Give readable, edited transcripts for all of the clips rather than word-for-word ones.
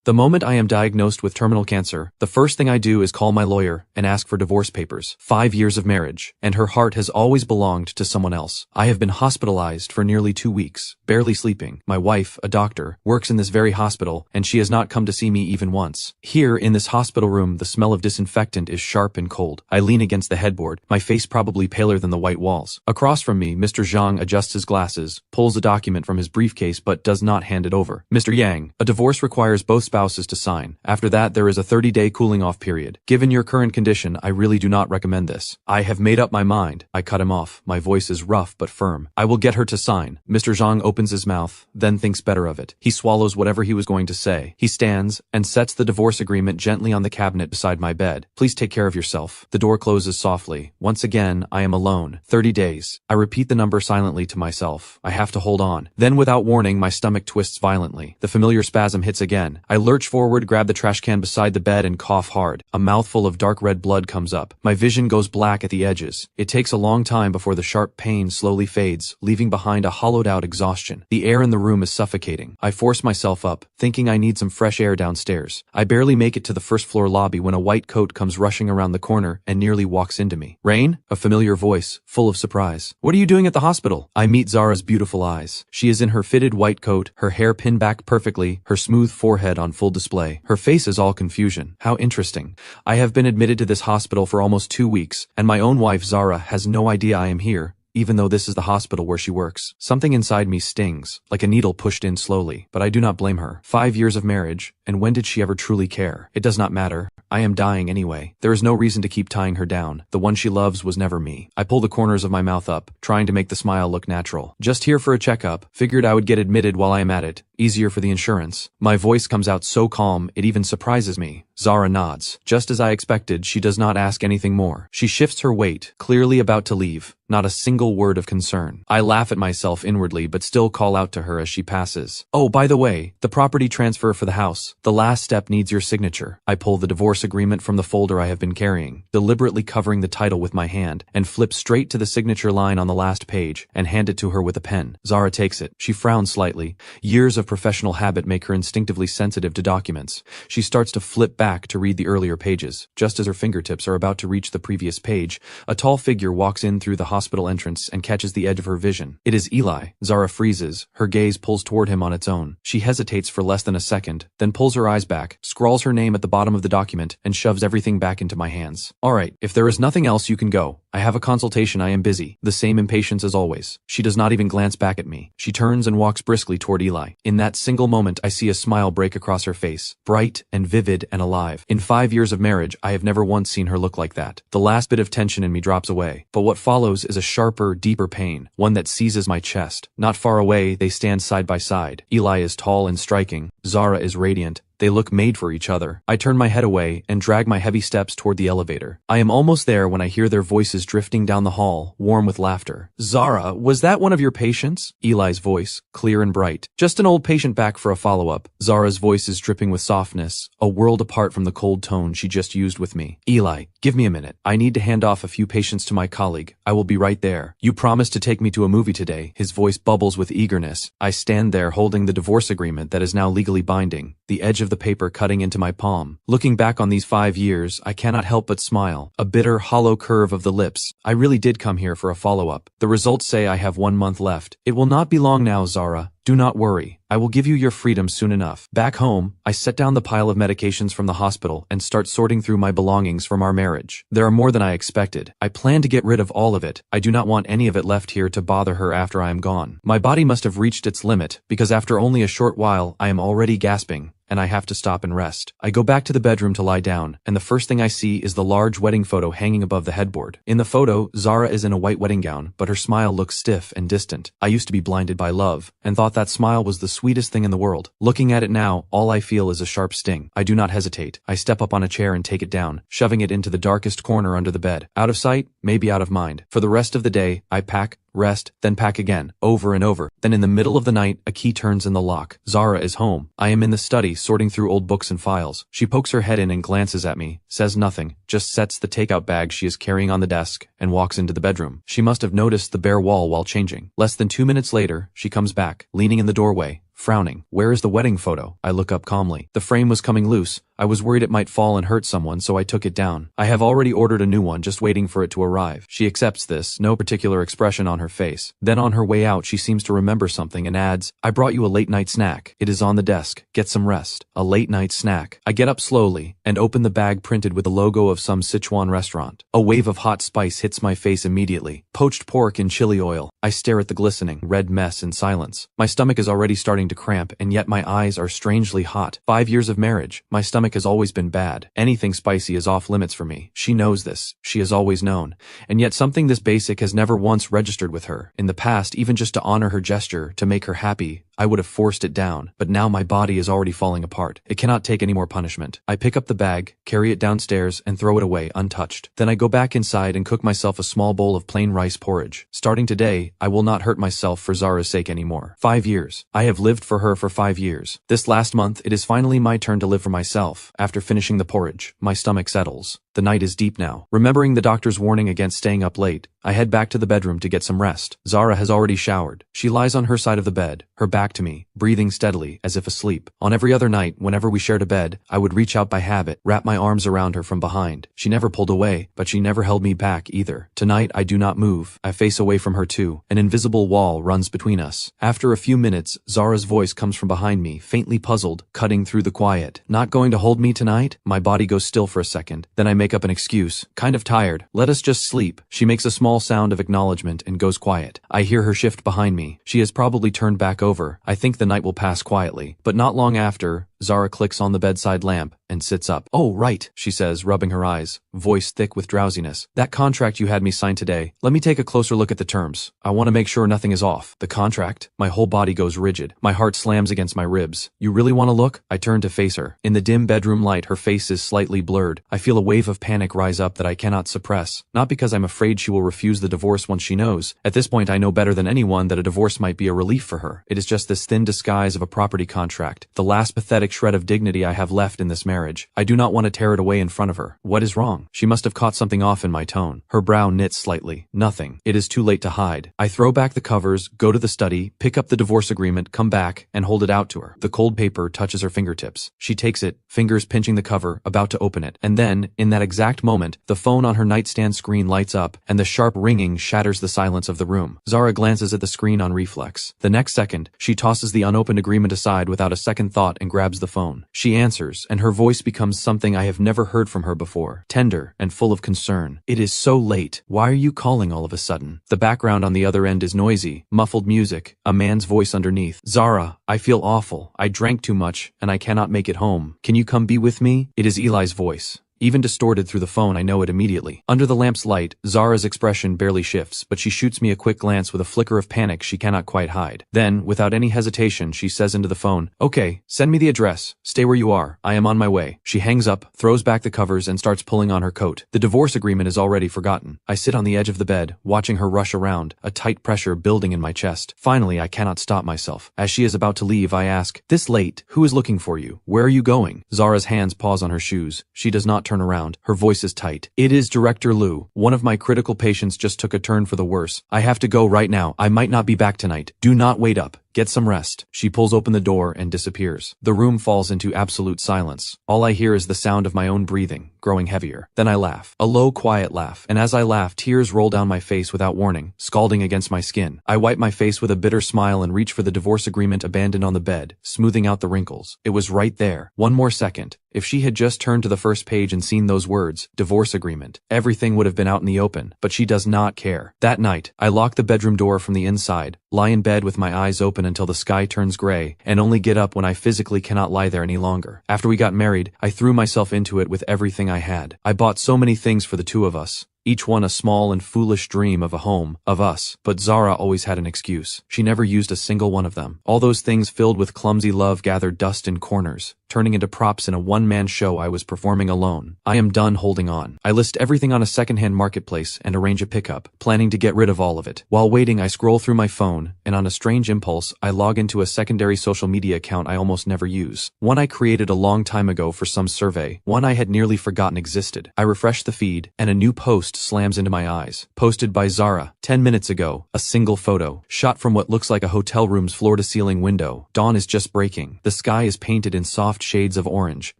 The moment I am diagnosed with terminal cancer, the first thing I do is call my lawyer and ask for divorce papers. 5 years of marriage, and her heart has always belonged to someone else. I have been hospitalized for nearly 2 weeks, barely sleeping. My wife, a doctor, works in this very hospital, and she has not come to see me even once. Here, in this hospital room, the smell of disinfectant is sharp and cold. I lean against the headboard, my face probably paler than the white walls. Across from me, Mr. Zhang adjusts his glasses, pulls a document from his briefcase but does not hand it over. Mr. Yang, a divorce requires both spouses to sign. After that, there is a 30-day cooling-off period. Given your current condition, I really do not recommend this. I have made up my mind. I cut him off. My voice is rough but firm. I will get her to sign. Mr. Zhang opens his mouth, then thinks better of it. He swallows whatever he was going to say. He stands and sets the divorce agreement gently on the cabinet beside my bed. Please take care of yourself. The door closes softly. Once again, I am alone. 30 days. I repeat the number silently to myself. I have to hold on. Then without warning, my stomach twists violently. The familiar spasm hits again. I lurch forward, grab the trash can beside the bed and cough hard. A mouthful of dark red blood comes up. My vision goes black at the edges. It takes a long time before the sharp pain slowly fades, leaving behind a hollowed-out exhaustion. The air in the room is suffocating. I force myself up, thinking I need some fresh air downstairs. I barely make it to the first-floor lobby when a white coat comes rushing around the corner and nearly walks into me. Rain? A familiar voice, full of surprise. What are you doing at the hospital? I meet Zara's beautiful eyes. She is in her fitted white coat, her hair pinned back perfectly, her smooth forehead on full display. Her face is all confusion. How interesting. I have been admitted to this hospital for almost 2 weeks, and my own wife Zara has no idea I am here, even though this is the hospital where she works. Something inside me stings, like a needle pushed in slowly, but I do not blame her. 5 years of marriage, and when did she ever truly care? It does not matter. I am dying anyway. There is no reason to keep tying her down. The one she loves was never me. I pull the corners of my mouth up, trying to make the smile look natural. Just here for a checkup. Figured I would get admitted while I am at it. Easier for the insurance. My voice comes out so calm, it even surprises me. Zara nods. Just as I expected, she does not ask anything more. She shifts her weight, clearly about to leave. Not a single word of concern. I laugh at myself inwardly, but still call out to her as she passes. Oh, by the way, the property transfer for the house. The last step needs your signature. I pull the divorce agreement from the folder I have been carrying, deliberately covering the title with my hand, and flip straight to the signature line on the last page, and hand it to her with a pen. Zara takes it. She frowns slightly. Years of professional habit make her instinctively sensitive to documents. She starts to flip back to read the earlier pages. Just as her fingertips are about to reach the previous page, a tall figure walks in through the hospital entrance and catches the edge of her vision. It is Eli. Zara freezes. Her gaze pulls toward him on its own. She hesitates for less than a second, then pulls her eyes back, scrawls her name at the bottom of the document, and shoves everything back into my hands. Alright, if there is nothing else, you can go. I have a consultation, I am busy. The same impatience as always. She does not even glance back at me. She turns and walks briskly toward Eli. In that single moment, I see a smile break across her face, bright and vivid and alive. In 5 years of marriage, I have never once seen her look like that. The last bit of tension in me drops away, but what follows is a sharper, deeper pain, one that seizes my chest. Not far away, they stand side by side. Eli is tall and striking. Zara is radiant. They look made for each other. I turn my head away and drag my heavy steps toward the elevator. I am almost there when I hear their voices drifting down the hall, warm with laughter. Zara, was that one of your patients? Eli's voice, clear and bright. Just an old patient back for a follow-up. Zara's voice is dripping with softness, a world apart from the cold tone she just used with me. Eli, give me a minute. I need to hand off a few patients to my colleague. I will be right there. You promised to take me to a movie today. His voice bubbles with eagerness. I stand there holding the divorce agreement that is now legally binding, the edge of the paper cutting into my palm. Looking back on these 5 years, I cannot help but smile. A bitter, hollow curve of the lips. I really did come here for a follow-up. The results say I have 1 month left. It will not be long now, Zara. Do not worry. I will give you your freedom soon enough. Back home, I set down the pile of medications from the hospital and start sorting through my belongings from our marriage. There are more than I expected. I plan to get rid of all of it. I do not want any of it left here to bother her after I am gone. My body must have reached its limit, because after only a short while, I am already gasping, and I have to stop and rest. I go back to the bedroom to lie down, and the first thing I see is the large wedding photo hanging above the headboard. In the photo, Zara is in a white wedding gown, but her smile looks stiff and distant. I used to be blinded by love, and thought that smile was the sweetest thing in the world. Looking at it now, all I feel is a sharp sting. I do not hesitate. I step up on a chair and take it down, shoving it into the darkest corner under the bed. Out of sight, maybe out of mind. For the rest of the day, I pack, rest, then pack again, over and over. Then in the middle of the night, a key turns in the lock. Zara is home. I am in the study, sorting through old books and files. She pokes her head in and glances at me, says nothing, just sets the takeout bag she is carrying on the desk, and walks into the bedroom. She must have noticed the bare wall while changing. Less than 2 minutes later, she comes back, leaning in the doorway, frowning. Where is the wedding photo? I look up calmly. The frame was coming loose. I was worried it might fall and hurt someone, so I took it down. I have already ordered a new one, just waiting for it to arrive. She accepts this, no particular expression on her face. Then on her way out, she seems to remember something and adds, I brought you a late-night snack. It is on the desk. Get some rest. A late-night snack. I get up slowly and open the bag printed with the logo of some Sichuan restaurant. A wave of hot spice hits my face immediately. Poached pork in chili oil. I stare at the glistening, red mess in silence. My stomach is already starting to cramp, and yet my eyes are strangely hot. 5 years of marriage. My stomach has always been bad. Anything spicy is off limits for me. She knows this. She has always known. And yet something this basic has never once registered with her. In the past, even just to honor her gesture, to make her happy, I would have forced it down, but now my body is already falling apart. It cannot take any more punishment. I pick up the bag, carry it downstairs, and throw it away untouched. Then I go back inside and cook myself a small bowl of plain rice porridge. Starting today, I will not hurt myself for Zara's sake anymore. 5 years. I have lived for her for 5 years. This last month, it is finally my turn to live for myself. After finishing the porridge, my stomach settles. The night is deep now. Remembering the doctor's warning against staying up late, I head back to the bedroom to get some rest. Zara has already showered. She lies on her side of the bed, her back to me, breathing steadily, as if asleep. On every other night, whenever we shared a bed, I would reach out by habit, wrap my arms around her from behind. She never pulled away, but she never held me back either. Tonight, I do not move. I face away from her too. An invisible wall runs between us. After a few minutes, Zara's voice comes from behind me, faintly puzzled, cutting through the quiet. Not going to hold me tonight? My body goes still for a second. Then I make up an excuse. Kind of tired. Let us just sleep. She makes a small sound of acknowledgement and goes quiet. I hear her shift behind me. She has probably turned back over. I think the night will pass quietly. But not long after, Zara clicks on the bedside lamp and sits up. Oh, right, she says, rubbing her eyes, voice thick with drowsiness. That contract you had me sign today. Let me take a closer look at the terms. I want to make sure nothing is off. The contract? My whole body goes rigid. My heart slams against my ribs. You really want to look? I turn to face her. In the dim bedroom light, her face is slightly blurred. I feel a wave of panic rise up that I cannot suppress. Not because I'm afraid she will refuse the divorce once she knows. At this point, I know better than anyone that a divorce might be a relief for her. It is just this thin disguise of a property contract. The last pathetic shred of dignity I have left in this marriage. I do not want to tear it away in front of her. What is wrong? She must have caught something off in my tone. Her brow knits slightly. Nothing. It is too late to hide. I throw back the covers, go to the study, pick up the divorce agreement, come back, and hold it out to her. The cold paper touches her fingertips. She takes it, fingers pinching the cover, about to open it. And then, in that exact moment, the phone on her nightstand screen lights up, and the sharp ringing shatters the silence of the room. Zara glances at the screen on reflex. The next second, she tosses the unopened agreement aside without a second thought and grabs the phone. She answers, and her voice becomes something I have never heard from her before, tender and full of concern. It is so late. Why are you calling all of a sudden? The background on the other end is noisy, muffled music, a man's voice underneath. Zara, I feel awful. I drank too much, and I cannot make it home. Can you come be with me? It is Eli's voice. Even distorted through the phone, I know it immediately. Under the lamp's light, Zara's expression barely shifts, but she shoots me a quick glance with a flicker of panic she cannot quite hide. Then, without any hesitation, she says into the phone, "Okay, send me the address. Stay where you are. I am on my way." She hangs up, throws back the covers, and starts pulling on her coat. The divorce agreement is already forgotten. I sit on the edge of the bed, watching her rush around, a tight pressure building in my chest. Finally, I cannot stop myself. As she is about to leave, I ask, "This late? Who is looking for you? Where are you going?" Zara's hands pause on her shoes. She does not turn around. Her voice is tight. "It is Director Liu. One of my critical patients just took a turn for the worse. I have to go right now. I might not be back tonight. Do not wait up. Get some rest." She pulls open the door and disappears. The room falls into absolute silence. All I hear is the sound of my own breathing, growing heavier. Then I laugh. A low, quiet laugh. And as I laugh, tears roll down my face without warning, scalding against my skin. I wipe my face with a bitter smile and reach for the divorce agreement abandoned on the bed, smoothing out the wrinkles. It was right there. One more second. If she had just turned to the first page and seen those words, divorce agreement, everything would have been out in the open. But she does not care. That night, I lock the bedroom door from the inside, lie in bed with my eyes open until the sky turns gray, and only get up when I physically cannot lie there any longer. After we got married, I threw myself into it with everything I had. I bought so many things for the two of us. Each one a small and foolish dream of a home, of us. But Zara always had an excuse. She never used a single one of them. All those things filled with clumsy love gathered dust in corners, turning into props in a one-man show I was performing alone. I am done holding on. I list everything on a secondhand marketplace and arrange a pickup, planning to get rid of all of it. While waiting, I scroll through my phone, and on a strange impulse, I log into a secondary social media account I almost never use. One I created a long time ago for some survey, one I had nearly forgotten existed. I refresh the feed, and a new post slams into my eyes. Posted by Zara. 10 minutes ago, a single photo, shot from what looks like a hotel room's floor-to-ceiling window. Dawn is just breaking. The sky is painted in soft shades of orange.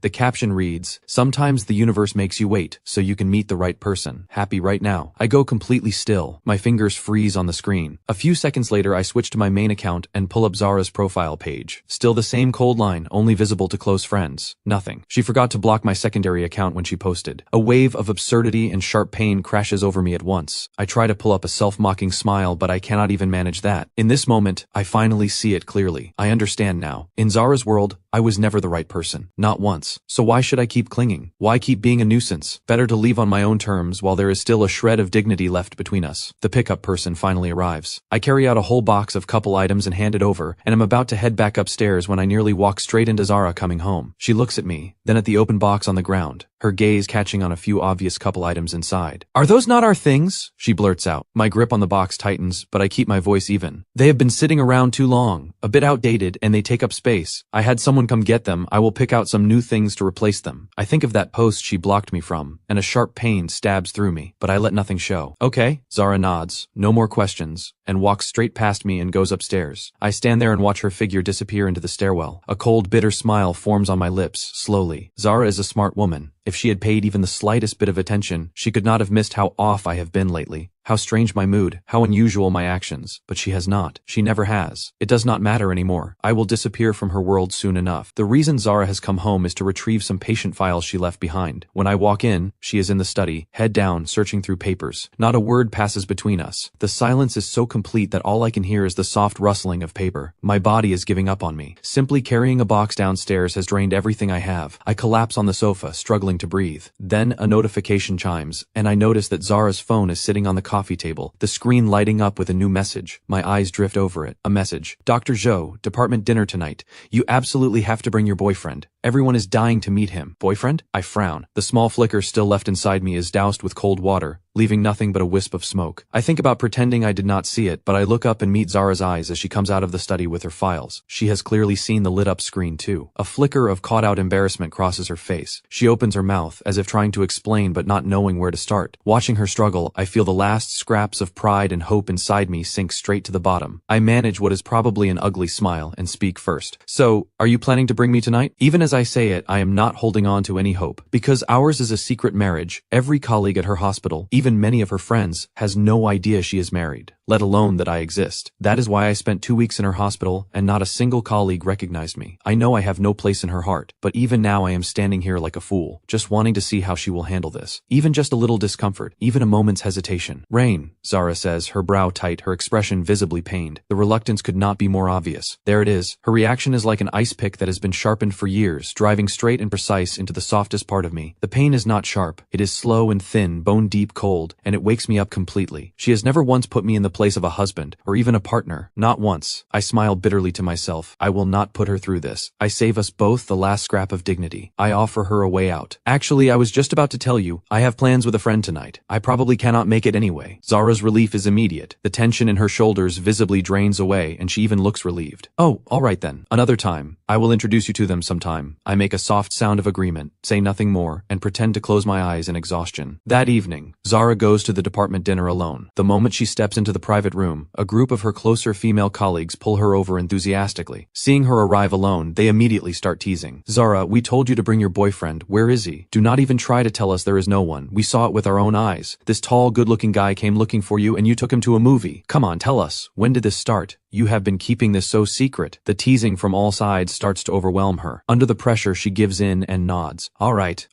The caption reads, "Sometimes the universe makes you wait, so you can meet the right person. Happy right now." I go completely still. My fingers freeze on the screen. A few seconds later, I switch to my main account and pull up Zara's profile page. Still the same cold line, only visible to close friends. Nothing. She forgot to block my secondary account when she posted. A wave of absurdity and sharp pain crashes over me at once. I try to pull up a self-mocking smile, but I cannot even manage that. In this moment, I finally see it clearly. I understand now. In Zara's world, I was never the right person. Not once. So why should I keep clinging? Why keep being a nuisance? Better to leave on my own terms while there is still a shred of dignity left between us. The pickup person finally arrives. I carry out a whole box of couple items and hand it over, and am about to head back upstairs when I nearly walk straight into Zara coming home. She looks at me, then at the open box on the ground, her gaze catching on a few obvious couple items inside. "Are those not our things?" she blurts out. My grip on the box tightens, but I keep my voice even. "They have been sitting around too long, a bit outdated, and they take up space. I had someone come get them. I will pick out some new things to replace them." I think of that post she blocked me from, and a sharp pain stabs through me, but I let nothing show. "Okay," Zara nods, no more questions, and walks straight past me and goes upstairs. I stand there and watch her figure disappear into the stairwell. A cold, bitter smile forms on my lips, slowly. Zara is a smart woman. If she had paid even the slightest bit of attention, she could not have missed how off I have been lately. How strange my mood, how unusual my actions, but she has not. She never has. It does not matter anymore. I will disappear from her world soon enough. The reason Zara has come home is to retrieve some patient files she left behind. When I walk in, she is in the study, head down, searching through papers. Not a word passes between us. The silence is so complete that all I can hear is the soft rustling of paper. My body is giving up on me. Simply carrying a box downstairs has drained everything I have. I collapse on the sofa, struggling to breathe. Then a notification chimes, and I notice that Zara's phone is sitting on the coffee table, the screen lighting up with a new message. My eyes drift over it. A message. "Dr. Zhou, department dinner tonight. You absolutely have to bring your boyfriend. Everyone is dying to meet him." Boyfriend? I frown. The small flicker still left inside me is doused with cold water, leaving nothing but a wisp of smoke. I think about pretending I did not see it, but I look up and meet Zara's eyes as she comes out of the study with her files. She has clearly seen the lit-up screen too. A flicker of caught-out embarrassment crosses her face. She opens her mouth, as if trying to explain but not knowing where to start. Watching her struggle, I feel the last scraps of pride and hope inside me sink straight to the bottom. I manage what is probably an ugly smile and speak first. "So, are you planning to bring me tonight?" Even as I say it, I am not holding on to any hope. Because ours is a secret marriage, every colleague at her hospital, even many of her friends, has no idea she is married, let alone that I exist. That is why I spent 2 weeks in her hospital, and not a single colleague recognized me. I know I have no place in her heart, but even now I am standing here like a fool, just wanting to see how she will handle this. Even just a little discomfort, even a moment's hesitation. "Rain," Zara says, her brow tight, her expression visibly pained. The reluctance could not be more obvious. There it is. Her reaction is like an ice pick that has been sharpened for years, driving straight and precise into the softest part of me. The pain is not sharp. It is slow and thin, bone-deep cold, and it wakes me up completely. She has never once put me in the place of a husband, or even a partner. Not once. I smile bitterly to myself. I will not put her through this. I save us both the last scrap of dignity. I offer her a way out. "Actually, I was just about to tell you, I have plans with a friend tonight. I probably cannot make it anyway." Zara's relief is immediate. The tension in her shoulders visibly drains away, and she even looks relieved. "Oh, all right then. Another time. I will introduce you to them sometime." I make a soft sound of agreement, say nothing more, and pretend to close my eyes in exhaustion. That evening, Zara goes to the department dinner alone. The moment she steps into the private room, a group of her closer female colleagues pull her over enthusiastically. Seeing her arrive alone, they immediately start teasing. "Zara, we told you to bring your boyfriend. Where is he? Do not even try to tell us there is no one. We saw it with our own eyes. This tall, good-looking guy came looking for you and you took him to a movie. Come on, tell us. When did this start? You have been keeping this so secret." The teasing from all sides starts to overwhelm her. Under the pressure, she gives in and nods. All right.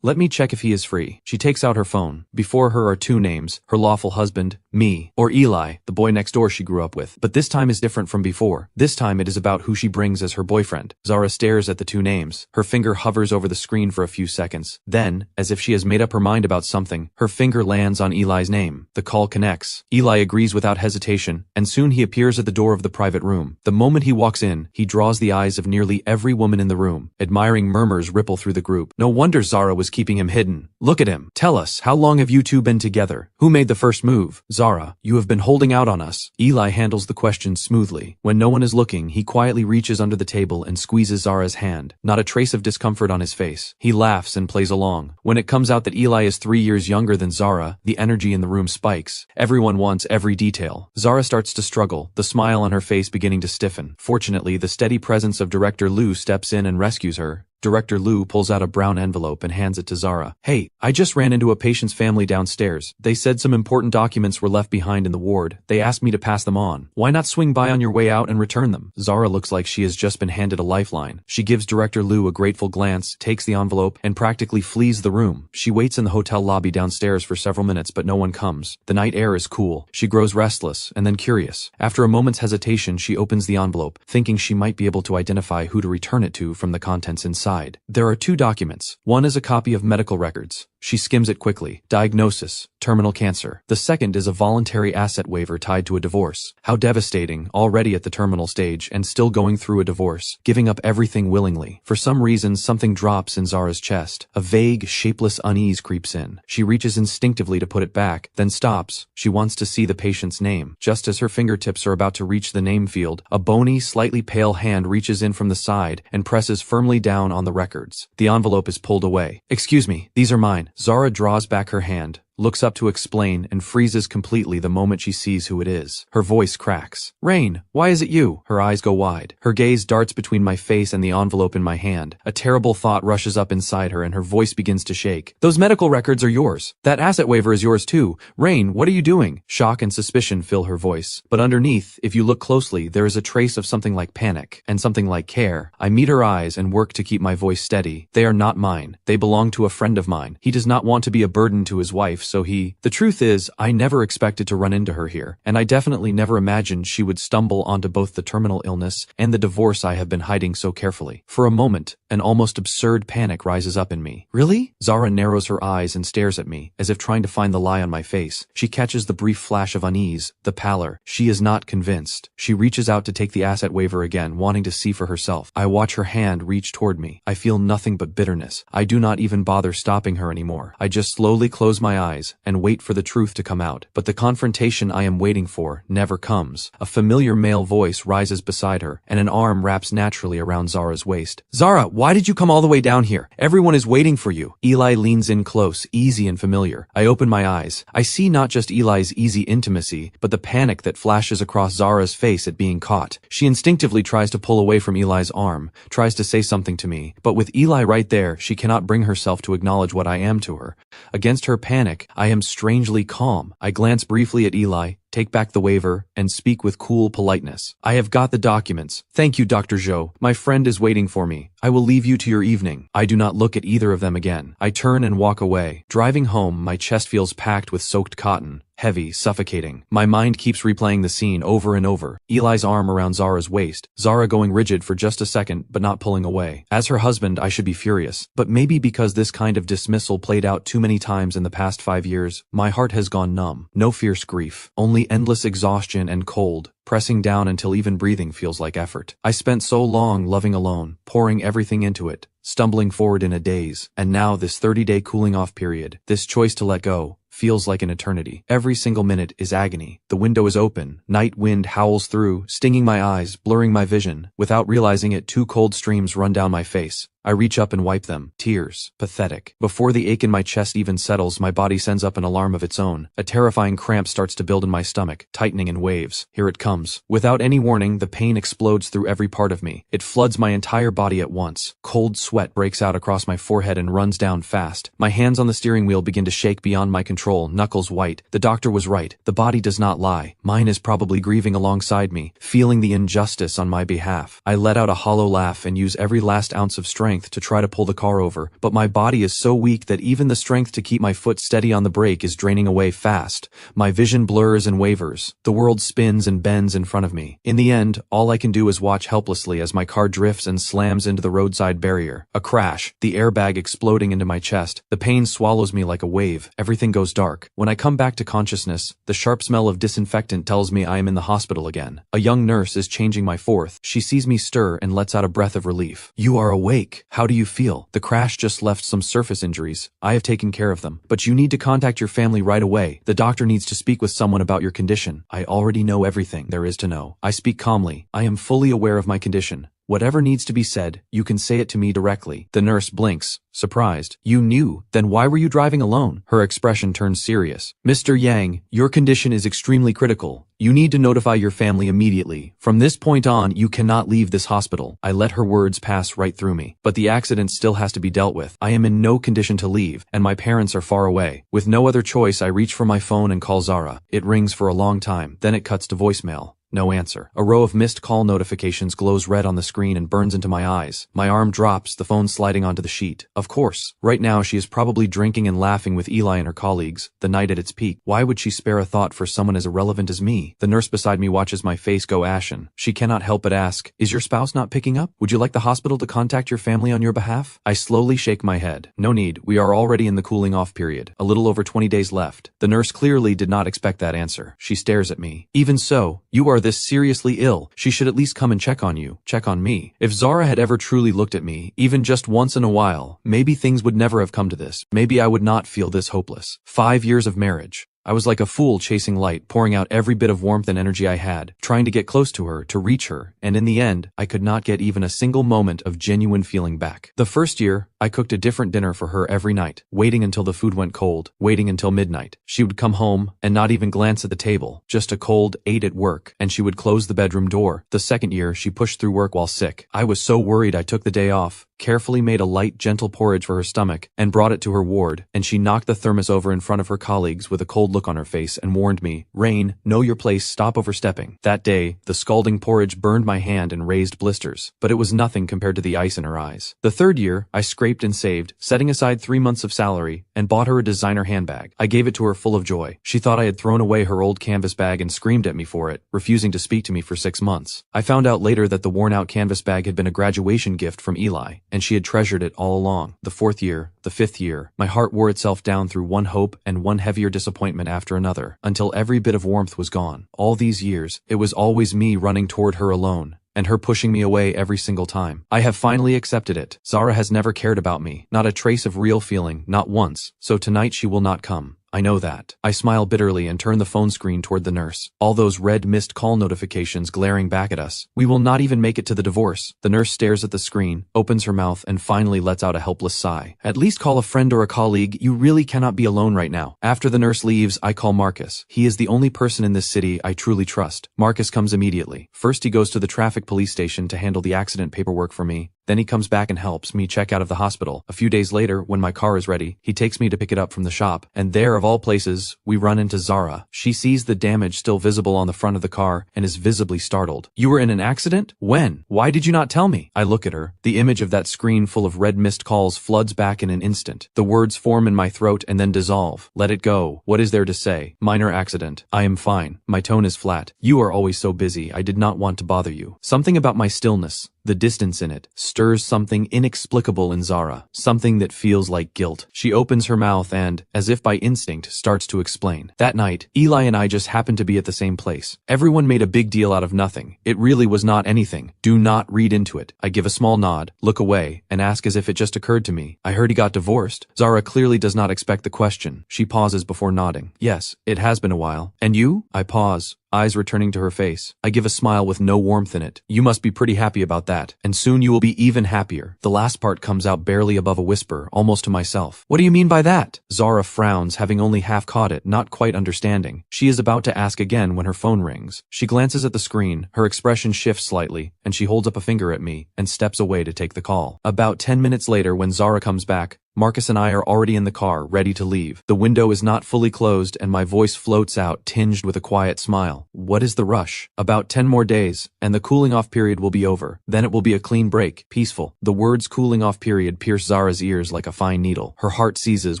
Let me check if he is free." She takes out her phone. Before her are 2 names, her lawful husband, me, or Eli, the boy next door she grew up with. But this time is different from before. This time it is about who she brings as her boyfriend. Zara stares at the 2 names. Her finger hovers over the screen for a few seconds. Then, as if she has made up her mind about something, her finger lands on Eli's name. The call connects. Eli agrees without hesitation, and soon he appears at the door of the private room. The moment he walks in, he draws the eyes of nearly every woman in the room. Admiring murmurs ripple through the group. No wonder Zara was keeping him hidden. Look at him. Tell us, how long have you two been together? Who made the first move? Zara, you have been holding out on us. Eli handles the question smoothly. When no one is looking, he quietly reaches under the table and squeezes Zara's hand. Not a trace of discomfort on his face. He laughs and plays along. When it comes out that Eli is 3 years younger than Zara, the energy in the room spikes. Everyone wants every detail. Zara starts to struggle, the smile on her face beginning to stiffen. Fortunately, the steady presence of Director Liu steps in and rescues her. Director Liu pulls out a brown envelope and hands it to Zara. Hey, I just ran into a patient's family downstairs. They said some important documents were left behind in the ward. They asked me to pass them on. Why not swing by on your way out and return them? Zara looks like she has just been handed a lifeline. She gives Director Liu a grateful glance, takes the envelope, and practically flees the room. She waits in the hotel lobby downstairs for several minutes, but no one comes. The night air is cool. She grows restless and then curious. After a moment's hesitation, she opens the envelope, thinking she might be able to identify who to return it to from the contents inside. There are 2 documents. One is a copy of medical records. She skims it quickly. Diagnosis: terminal cancer. The second is a voluntary asset waiver tied to a divorce. How devastating, already at the terminal stage and still going through a divorce, giving up everything willingly. For some reason, something drops in Zara's chest. A vague, shapeless unease creeps in. She reaches instinctively to put it back, then stops. She wants to see the patient's name. Just as her fingertips are about to reach the name field, a bony, slightly pale hand reaches in from the side and presses firmly down on the records. The envelope is pulled away. Excuse me, these are mine. Zara draws back her hand, looks up to explain, and freezes completely the moment she sees who it is. Her voice cracks. Rain, why is it you? Her eyes go wide. Her gaze darts between my face and the envelope in my hand. A terrible thought rushes up inside her and her voice begins to shake. Those medical records are yours. That asset waiver is yours too. Rain, what are you doing? Shock and suspicion fill her voice. But underneath, if you look closely, there is a trace of something like panic and something like care. I meet her eyes and work to keep my voice steady. They are not mine. They belong to a friend of mine. He does not want to be a burden to his wife, so the truth is, I never expected to run into her here, and I definitely never imagined she would stumble onto both the terminal illness and the divorce I have been hiding so carefully. For a moment, an almost absurd panic rises up in me. Really? Zara narrows her eyes and stares at me, as if trying to find the lie on my face. She catches the brief flash of unease, the pallor. She is not convinced. She reaches out to take the asset waiver again, wanting to see for herself. I watch her hand reach toward me. I feel nothing but bitterness. I do not even bother stopping her anymore. I just slowly close my eyes and wait for the truth to come out. But the confrontation I am waiting for never comes. A familiar male voice rises beside her, and an arm wraps naturally around Zara's waist. Zara, why did you come all the way down here? Everyone is waiting for you. Eli leans in close, easy and familiar. I open my eyes. I see not just Eli's easy intimacy, but the panic that flashes across Zara's face at being caught. She instinctively tries to pull away from Eli's arm, tries to say something to me, but with Eli right there, she cannot bring herself to acknowledge what I am to her. Against her panic, I am strangely calm. I glance briefly at Eli, take back the waiver, and speak with cool politeness. I have got the documents. Thank you, Dr. Zhou. My friend is waiting for me. I will leave you to your evening. I do not look at either of them again. I turn and walk away. Driving home, my chest feels packed with soaked cotton. Heavy, suffocating. My mind keeps replaying the scene over and over. Eli's arm around Zara's waist. Zara going rigid for just a second, but not pulling away. As her husband, I should be furious. But maybe because this kind of dismissal played out too many times in the past 5 years, my heart has gone numb. No fierce grief. Only endless exhaustion and cold, pressing down until even breathing feels like effort. I spent so long loving alone, pouring everything into it, stumbling forward in a daze. And now this 30-day cooling-off period, this choice to let go, feels like an eternity. Every single minute is agony. The window is open. Night wind howls through, stinging my eyes, blurring my vision. Without realizing it, 2 cold streams run down my face. I reach up and wipe them. Tears. Pathetic. Before the ache in my chest even settles, my body sends up an alarm of its own. A terrifying cramp starts to build in my stomach, tightening in waves. Here it comes. Without any warning, the pain explodes through every part of me. It floods my entire body at once. Cold sweat breaks out across my forehead and runs down fast. My hands on the steering wheel begin to shake beyond my control, knuckles white. The doctor was right. The body does not lie. Mine is probably grieving alongside me, feeling the injustice on my behalf. I let out a hollow laugh and use every last ounce of strength to try to pull the car over, but my body is so weak that even the strength to keep my foot steady on the brake is draining away fast. My vision blurs and wavers. The world spins and bends in front of me. In the end, all I can do is watch helplessly as my car drifts and slams into the roadside barrier. A crash, the airbag exploding into my chest. The pain swallows me like a wave. Everything goes dark. When I come back to consciousness, the sharp smell of disinfectant tells me I am in the hospital again. A young nurse is changing my fourth. She sees me stir and lets out a breath of relief. "You are awake. How do you feel?" "The crash just left some surface injuries. I have taken care of them. But you need to contact your family right away. The doctor needs to speak with someone about your condition." "I already know everything there is to know." I speak calmly. I am fully aware of my condition. "Whatever needs to be said, you can say it to me directly." The nurse blinks, surprised. "You knew? Then why were you driving alone?" Her expression turns serious. "Mr. Yang, your condition is extremely critical. You need to notify your family immediately. From this point on, you cannot leave this hospital." I let her words pass right through me. But the accident still has to be dealt with. I am in no condition to leave, and my parents are far away. With no other choice, I reach for my phone and call Zara. It rings for a long time, then it cuts to voicemail. No answer. A row of missed call notifications glows red on the screen and burns into my eyes. My arm drops, the phone sliding onto the sheet. Of course. Right now she is probably drinking and laughing with Eli and her colleagues, the night at its peak. Why would she spare a thought for someone as irrelevant as me? The nurse beside me watches my face go ashen. She cannot help but ask, "Is your spouse not picking up? Would you like the hospital to contact your family on your behalf?" I slowly shake my head. No need. We are already in the cooling off period. A little over 20 days left. The nurse clearly did not expect that answer. She stares at me. "Even so, you are this seriously ill. She should at least come and check on you. Check on me." If Zara had ever truly looked at me, even just once in a while, maybe things would never have come to this. Maybe I would not feel this hopeless. 5 years of marriage. I was like a fool chasing light, pouring out every bit of warmth and energy I had, trying to get close to her, to reach her, and in the end, I could not get even a single moment of genuine feeling back. The first year, I cooked a different dinner for her every night, waiting until the food went cold, waiting until midnight. She would come home and not even glance at the table, just a cold "ate at work," and she would close the bedroom door. The second year, she pushed through work while sick. I was so worried I took the day off, carefully made a light, gentle porridge for her stomach, and brought it to her ward, and she knocked the thermos over in front of her colleagues with a cold look on her face and warned me, "Rain, know your place, stop overstepping." That day, the scalding porridge burned my hand and raised blisters, but it was nothing compared to the ice in her eyes. The third year, I scraped and saved, setting aside 3 months of salary, and bought her a designer handbag. I gave it to her full of joy. She thought I had thrown away her old canvas bag and screamed at me for it, refusing to speak to me for 6 months. I found out later that the worn-out canvas bag had been a graduation gift from Eli, and she had treasured it all along. The fourth year, the fifth year, my heart wore itself down through one hope and one heavier disappointment after another, until every bit of warmth was gone. All these years, it was always me running toward her alone, and her pushing me away every single time. I have finally accepted it. Zara has never cared about me, not a trace of real feeling, not once, so tonight she will not come. I know that. I smile bitterly and turn the phone screen toward the nurse. All those red missed call notifications glaring back at us. We will not even make it to the divorce. The nurse stares at the screen, opens her mouth, and finally lets out a helpless sigh. "At least call a friend or a colleague. You really cannot be alone right now." After the nurse leaves, I call Marcus. He is the only person in this city I truly trust. Marcus comes immediately. First he goes to the traffic police station to handle the accident paperwork for me. Then he comes back and helps me check out of the hospital. A few days later, when my car is ready, he takes me to pick it up from the shop. And there, of all places, we run into Zara. She sees the damage still visible on the front of the car and is visibly startled. "You were in an accident? When? Why did you not tell me?" I look at her. The image of that screen full of red missed calls floods back in an instant. The words form in my throat and then dissolve. Let it go. What is there to say? Minor accident. I am fine. My tone is flat. "You are always so busy. I did not want to bother you." Something about my stillness, the distance in it, stirs something inexplicable in Zara, something that feels like guilt. She opens her mouth and, as if by instinct, starts to explain. "That night, Eli and I just happened to be at the same place. Everyone made a big deal out of nothing. It really was not anything. Do not read into it." I give a small nod, look away, and ask as if it just occurred to me. "I heard he got divorced." Zara clearly does not expect the question. She pauses before nodding. "Yes, it has been a while." "And you?" I pause, eyes returning to her face. I give a smile with no warmth in it. "You must be pretty happy about that, and soon you will be even happier." The last part comes out barely above a whisper, almost to myself. "What do you mean by that?" Zara frowns, having only half caught it, not quite understanding. She is about to ask again when her phone rings. She glances at the screen, her expression shifts slightly, and she holds up a finger at me and steps away to take the call. About 10 minutes later, when Zara comes back, Marcus and I are already in the car, ready to leave. The window is not fully closed and my voice floats out, tinged with a quiet smile. "What is the rush?" "About 10 more days, and the cooling off period will be over. Then it will be a clean break, peaceful." The words cooling off period pierce Zara's ears like a fine needle. Her heart seizes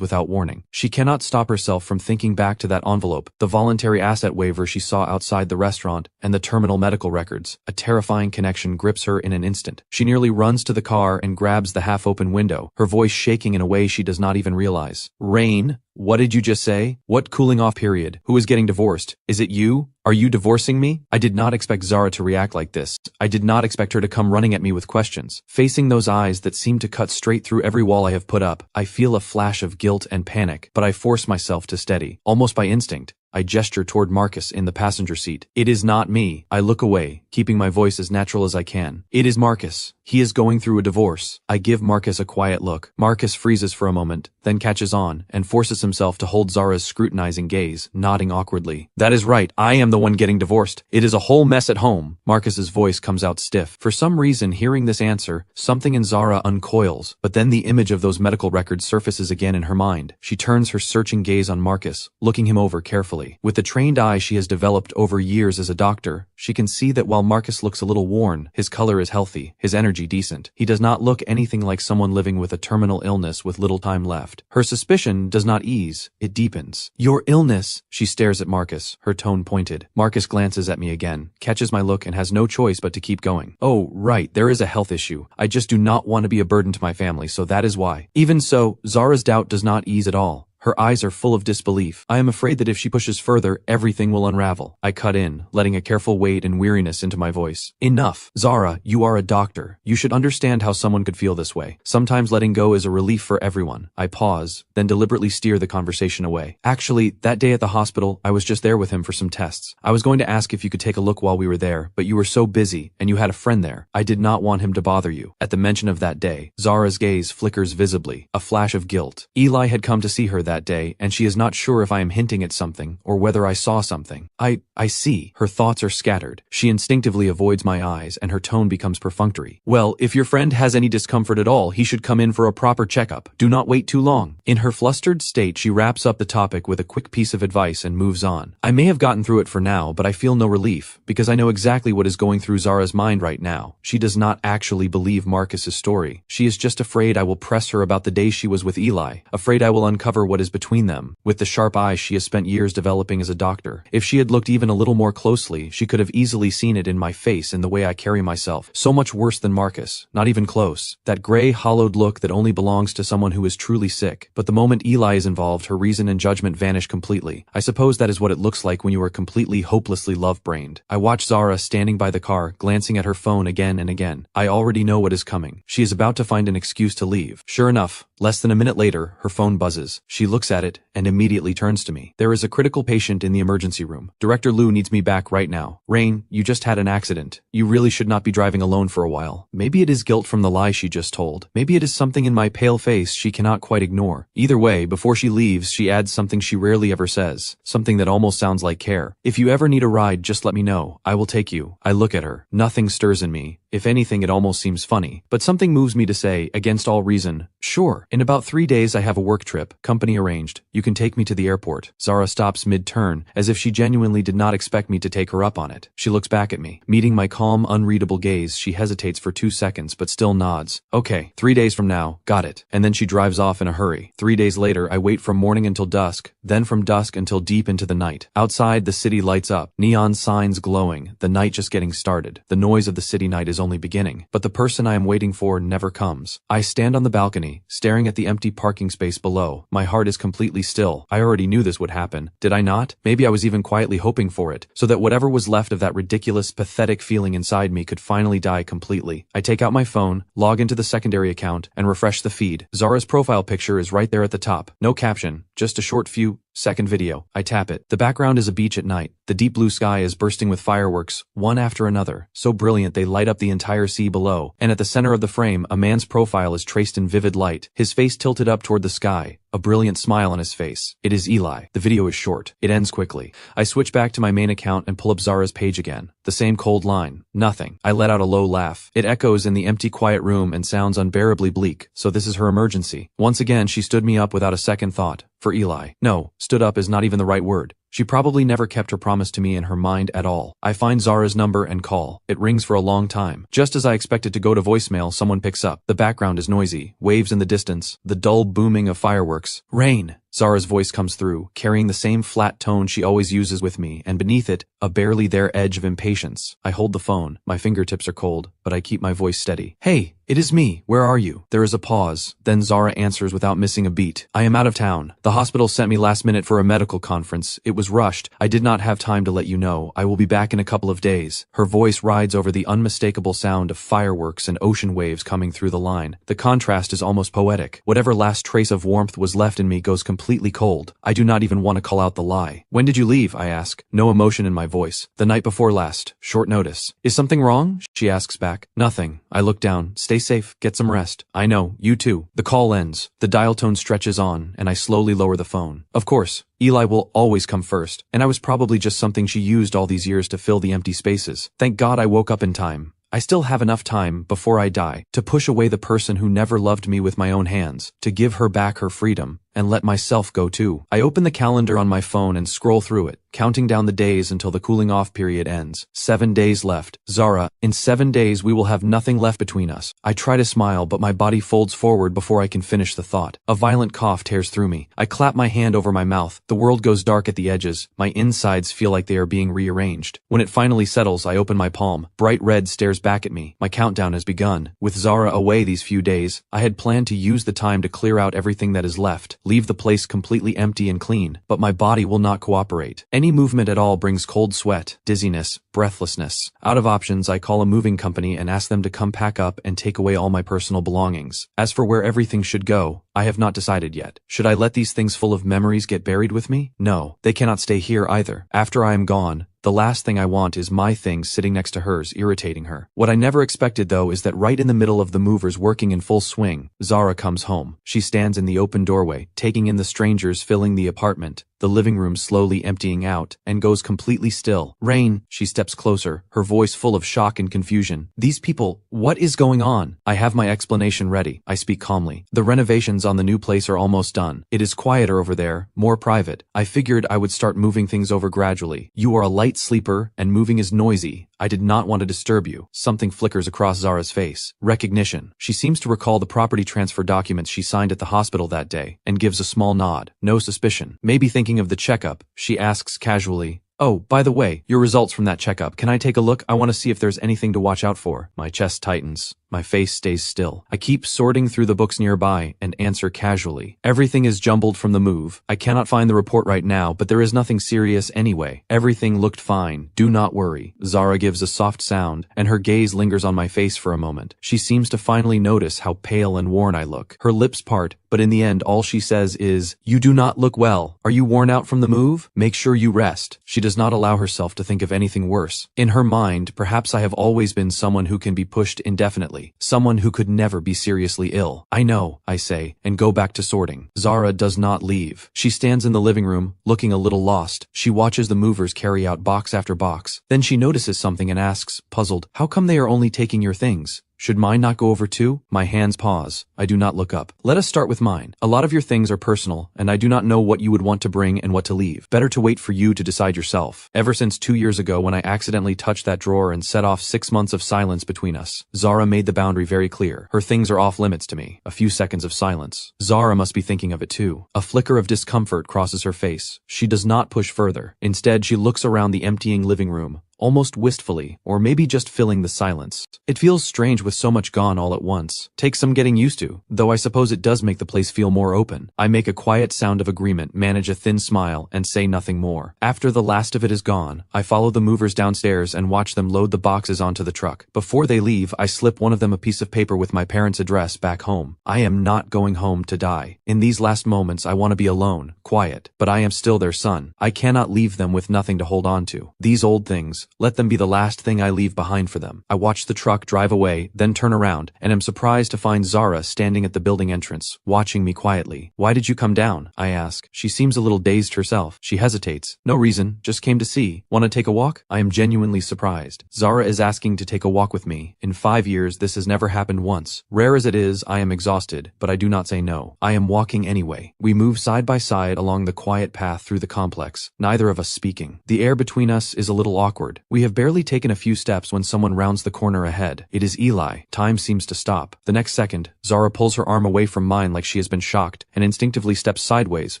without warning. She cannot stop herself from thinking back to that envelope, the voluntary asset waiver she saw outside the restaurant, and the terminal medical records. A terrifying connection grips her in an instant. She nearly runs to the car and grabs the half-open window, her voice shaking in a way she does not even realize. Rain? What did you just say? What cooling off period? Who is getting divorced? Is it you? Are you divorcing me? I did not expect Zara to react like this. I did not expect her to come running at me with questions. Facing those eyes that seem to cut straight through every wall I have put up, I feel a flash of guilt and panic, but I force myself to steady. Almost by instinct, I gesture toward Marcus in the passenger seat. It is not me. I look away, keeping my voice as natural as I can. It is Marcus. He is going through a divorce. I give Marcus a quiet look. Marcus freezes for a moment, then catches on, and forces himself to hold Zara's scrutinizing gaze, nodding awkwardly. That is right, I am the one getting divorced. It is a whole mess at home. Marcus's voice comes out stiff. For some reason, hearing this answer, something in Zara uncoils, but then the image of those medical records surfaces again in her mind. She turns her searching gaze on Marcus, looking him over carefully. With the trained eye she has developed over years as a doctor, she can see that while Marcus looks a little worn, his color is healthy, his energy decent. He does not look anything like someone living with a terminal illness with little time left. Her suspicion does not ease, it deepens. Your illness? She stares at Marcus, her tone pointed. Marcus glances at me again, catches my look and has no choice but to keep going. Oh, right, there is a health issue. I just do not want to be a burden to my family, so that is why. Even so, Zara's doubt does not ease at all. Her eyes are full of disbelief. I am afraid that if she pushes further, everything will unravel. I cut in, letting a careful weight and weariness into my voice. Enough. Zara, you are a doctor. You should understand how someone could feel this way. Sometimes letting go is a relief for everyone. I pause, then deliberately steer the conversation away. Actually, that day at the hospital, I was just there with him for some tests. I was going to ask if you could take a look while we were there, but you were so busy, and you had a friend there. I did not want him to bother you. At the mention of that day, Zara's gaze flickers visibly, a flash of guilt. Eli had come to see her that day, and she is not sure if I am hinting at something or whether I saw something. I see. Her thoughts are scattered. She instinctively avoids my eyes and her tone becomes perfunctory. Well, if your friend has any discomfort at all, he should come in for a proper checkup. Do not wait too long. In her flustered state, she wraps up the topic with a quick piece of advice and moves on. I may have gotten through it for now, but I feel no relief because I know exactly what is going through Zara's mind right now. She does not actually believe Marcus's story. She is just afraid I will press her about the day she was with Eli, afraid I will uncover what is between them. With the sharp eyes she has spent years developing as a doctor, if she had looked even a little more closely, she could have easily seen it in my face and the way I carry myself. So much worse than Marcus, not even close. That gray, hollowed look that only belongs to someone who is truly sick. But the moment Eli is involved, her reason and judgment vanish completely. I suppose that is what it looks like when you are completely hopelessly love-brained. I watch Zara standing by the car, glancing at her phone again and again. I already know what is coming. She is about to find an excuse to leave. Sure enough, less than a minute later, her phone buzzes. She looks at it and immediately turns to me. There is a critical patient in the emergency room. Director Liu needs me back right now. Rain, you just had an accident. You really should not be driving alone for a while. Maybe it is guilt from the lie she just told. Maybe it is something in my pale face she cannot quite ignore. Either way, before she leaves, she adds something she rarely ever says. Something that almost sounds like care. If you ever need a ride, just let me know. I will take you. I look at her. Nothing stirs in me. If anything, it almost seems funny. But something moves me to say, against all reason, sure. In about 3 days I have a work trip, company arranged. You can take me to the airport. Zara stops mid-turn, as if she genuinely did not expect me to take her up on it. She looks back at me. Meeting my calm, unreadable gaze, she hesitates for 2 seconds, but still nods. Okay, 3 days from now, got it. And then she drives off in a hurry. 3 days later, I wait from morning until dusk, then from dusk until deep into the night. Outside, the city lights up, neon signs glowing, the night just getting started. The noise of the city night is only beginning, but the person I am waiting for never comes. I stand on the balcony, staring at the empty parking space below. My heart is completely still. I already knew this would happen. Did I not? Maybe I was even quietly hoping for it, so that whatever was left of that ridiculous, pathetic feeling inside me could finally die completely. I take out my phone, log into the secondary account, and refresh the feed. Zara's profile picture is right there at the top. No caption, just a short few-second video. I tap it. The background is a beach at night. The deep blue sky is bursting with fireworks, one after another, so brilliant they light up the entire sea below, and at the center of the frame, a man's profile is traced in vivid light, his face tilted up toward the sky, a brilliant smile on his face. It is Eli. The video is short. It ends quickly. I switch back to my main account and pull up Zara's page again. The same cold line. Nothing. I let out a low laugh. It echoes in the empty, quiet room and sounds unbearably bleak. So this is her emergency. Once again, she stood me up without a second thought. For Eli. No, stood up is not even the right word. She probably never kept her promise to me in her mind at all. I find Zara's number and call. It rings for a long time. Just as I expect it to go to voicemail, someone picks up. The background is noisy. Waves in the distance. The dull booming of fireworks. Rain. Zara's voice comes through, carrying the same flat tone she always uses with me, and beneath it, a barely there edge of impatience. I hold the phone. My fingertips are cold. but I keep my voice steady. Hey, it is me. Where are you? There is a pause. Then Zara answers without missing a beat. I am out of town. The hospital sent me last minute for a medical conference. It was rushed. I did not have time to let you know. I will be back in a couple of days. Her voice rides over the unmistakable sound of fireworks and ocean waves coming through the line. The contrast is almost poetic. Whatever last trace of warmth was left in me goes completely cold. I do not even want to call out the lie. When did you leave? I ask. No emotion in my voice. The night before last. Short notice. Is something wrong? She asks back. Nothing. I look down. Stay safe. Get some rest. I know. You too. The call ends. The dial tone stretches on, and I slowly lower the phone. Of course, Eli will always come first, and I was probably just something she used all these years to fill the empty spaces. Thank God I woke up in time. I still have enough time, before I die, to push away the person who never loved me with my own hands, to give her back her freedom, and let myself go too. I open the calendar on my phone and scroll through it, counting down the days until the cooling off period ends. 7 days left. Zara, in 7 days we will have nothing left between us. I try to smile, but my body folds forward before I can finish the thought. A violent cough tears through me. I clap my hand over my mouth. The world goes dark at the edges. My insides feel like they are being rearranged. When it finally settles, I open my palm. Bright red stares back at me. My countdown has begun. With Zara away these few days, I had planned to use the time to clear out everything that is left, leave the place completely empty and clean, but my body will not cooperate. Any movement at all brings cold sweat, dizziness, breathlessness. Out of options, I call a moving company and ask them to come pack up and take away all my personal belongings. As for where everything should go, I have not decided yet. Should I let these things full of memories get buried with me? No, they cannot stay here either. After I am gone, the last thing I want is my things sitting next to hers, irritating her. What I never expected, though, is that right in the middle of the movers working in full swing, Zara comes home. She stands in the open doorway, taking in the strangers filling the apartment, the living room slowly emptying out, and goes completely still. Rain, she steps closer, her voice full of shock and confusion. These people, what is going on? I have my explanation ready. I speak calmly. The renovations on the new place are almost done. It is quieter over there, more private. I figured I would start moving things over gradually. You are a light sleeper, and moving is noisy. I did not want to disturb you. Something flickers across Zara's face. Recognition. She seems to recall the property transfer documents she signed at the hospital that day, and gives a small nod. No suspicion. Maybe thinking of the checkup, she asks casually, "Oh, by the way, your results from that checkup. Can I take a look? I want to see if there's anything to watch out for." My chest tightens. My face stays still. I keep sorting through the books nearby and answer casually. Everything is jumbled from the move. I cannot find the report right now, but there is nothing serious anyway. Everything looked fine. Do not worry. Zara gives a soft sound, and her gaze lingers on my face for a moment. She seems to finally notice how pale and worn I look. Her lips part, but in the end all she says is, "You do not look well. Are you worn out from the move? Make sure you rest." She does not allow herself to think of anything worse. In her mind, perhaps I have always been someone who can be pushed indefinitely. Someone who could never be seriously ill. I know, I say, and go back to sorting. Zara does not leave. She stands in the living room, looking a little lost. She watches the movers carry out box after box. Then she notices something and asks, puzzled, "How come they are only taking your things? Should mine not go over too?" My hands pause. I do not look up. "Let us start with mine. A lot of your things are personal, and I do not know what you would want to bring and what to leave. Better to wait for you to decide yourself. Ever since 2 years ago when I accidentally touched that drawer and set off 6 months of silence between us, Zara made the boundary very clear. Her things are off limits to me." A few seconds of silence. Zara must be thinking of it too. A flicker of discomfort crosses her face. She does not push further. Instead, she looks around the emptying living room, almost wistfully, or maybe just filling the silence. It feels strange with so much gone all at once. Takes some getting used to, though I suppose it does make the place feel more open. I make a quiet sound of agreement, manage a thin smile, and say nothing more. After the last of it is gone, I follow the movers downstairs and watch them load the boxes onto the truck. Before they leave, I slip one of them a piece of paper with my parents' address back home. I am not going home to die. In these last moments, I want to be alone, quiet, but I am still their son. I cannot leave them with nothing to hold on to. These old things, let them be the last thing I leave behind for them. I watch the truck drive away, then turn around, and am surprised to find Zara standing at the building entrance, watching me quietly. "Why did you come down?" I ask. She seems a little dazed herself. She hesitates. "No reason, just came to see. Want to take a walk?" I am genuinely surprised. Zara is asking to take a walk with me. In 5 years, this has never happened once. Rare as it is, I am exhausted, but I do not say no. I am walking anyway. We move side by side along the quiet path through the complex, neither of us speaking. The air between us is a little awkward. We have barely taken a few steps when someone rounds the corner ahead. It is Eli. Time seems to stop. The next second, Zara pulls her arm away from mine like she has been shocked, and instinctively steps sideways,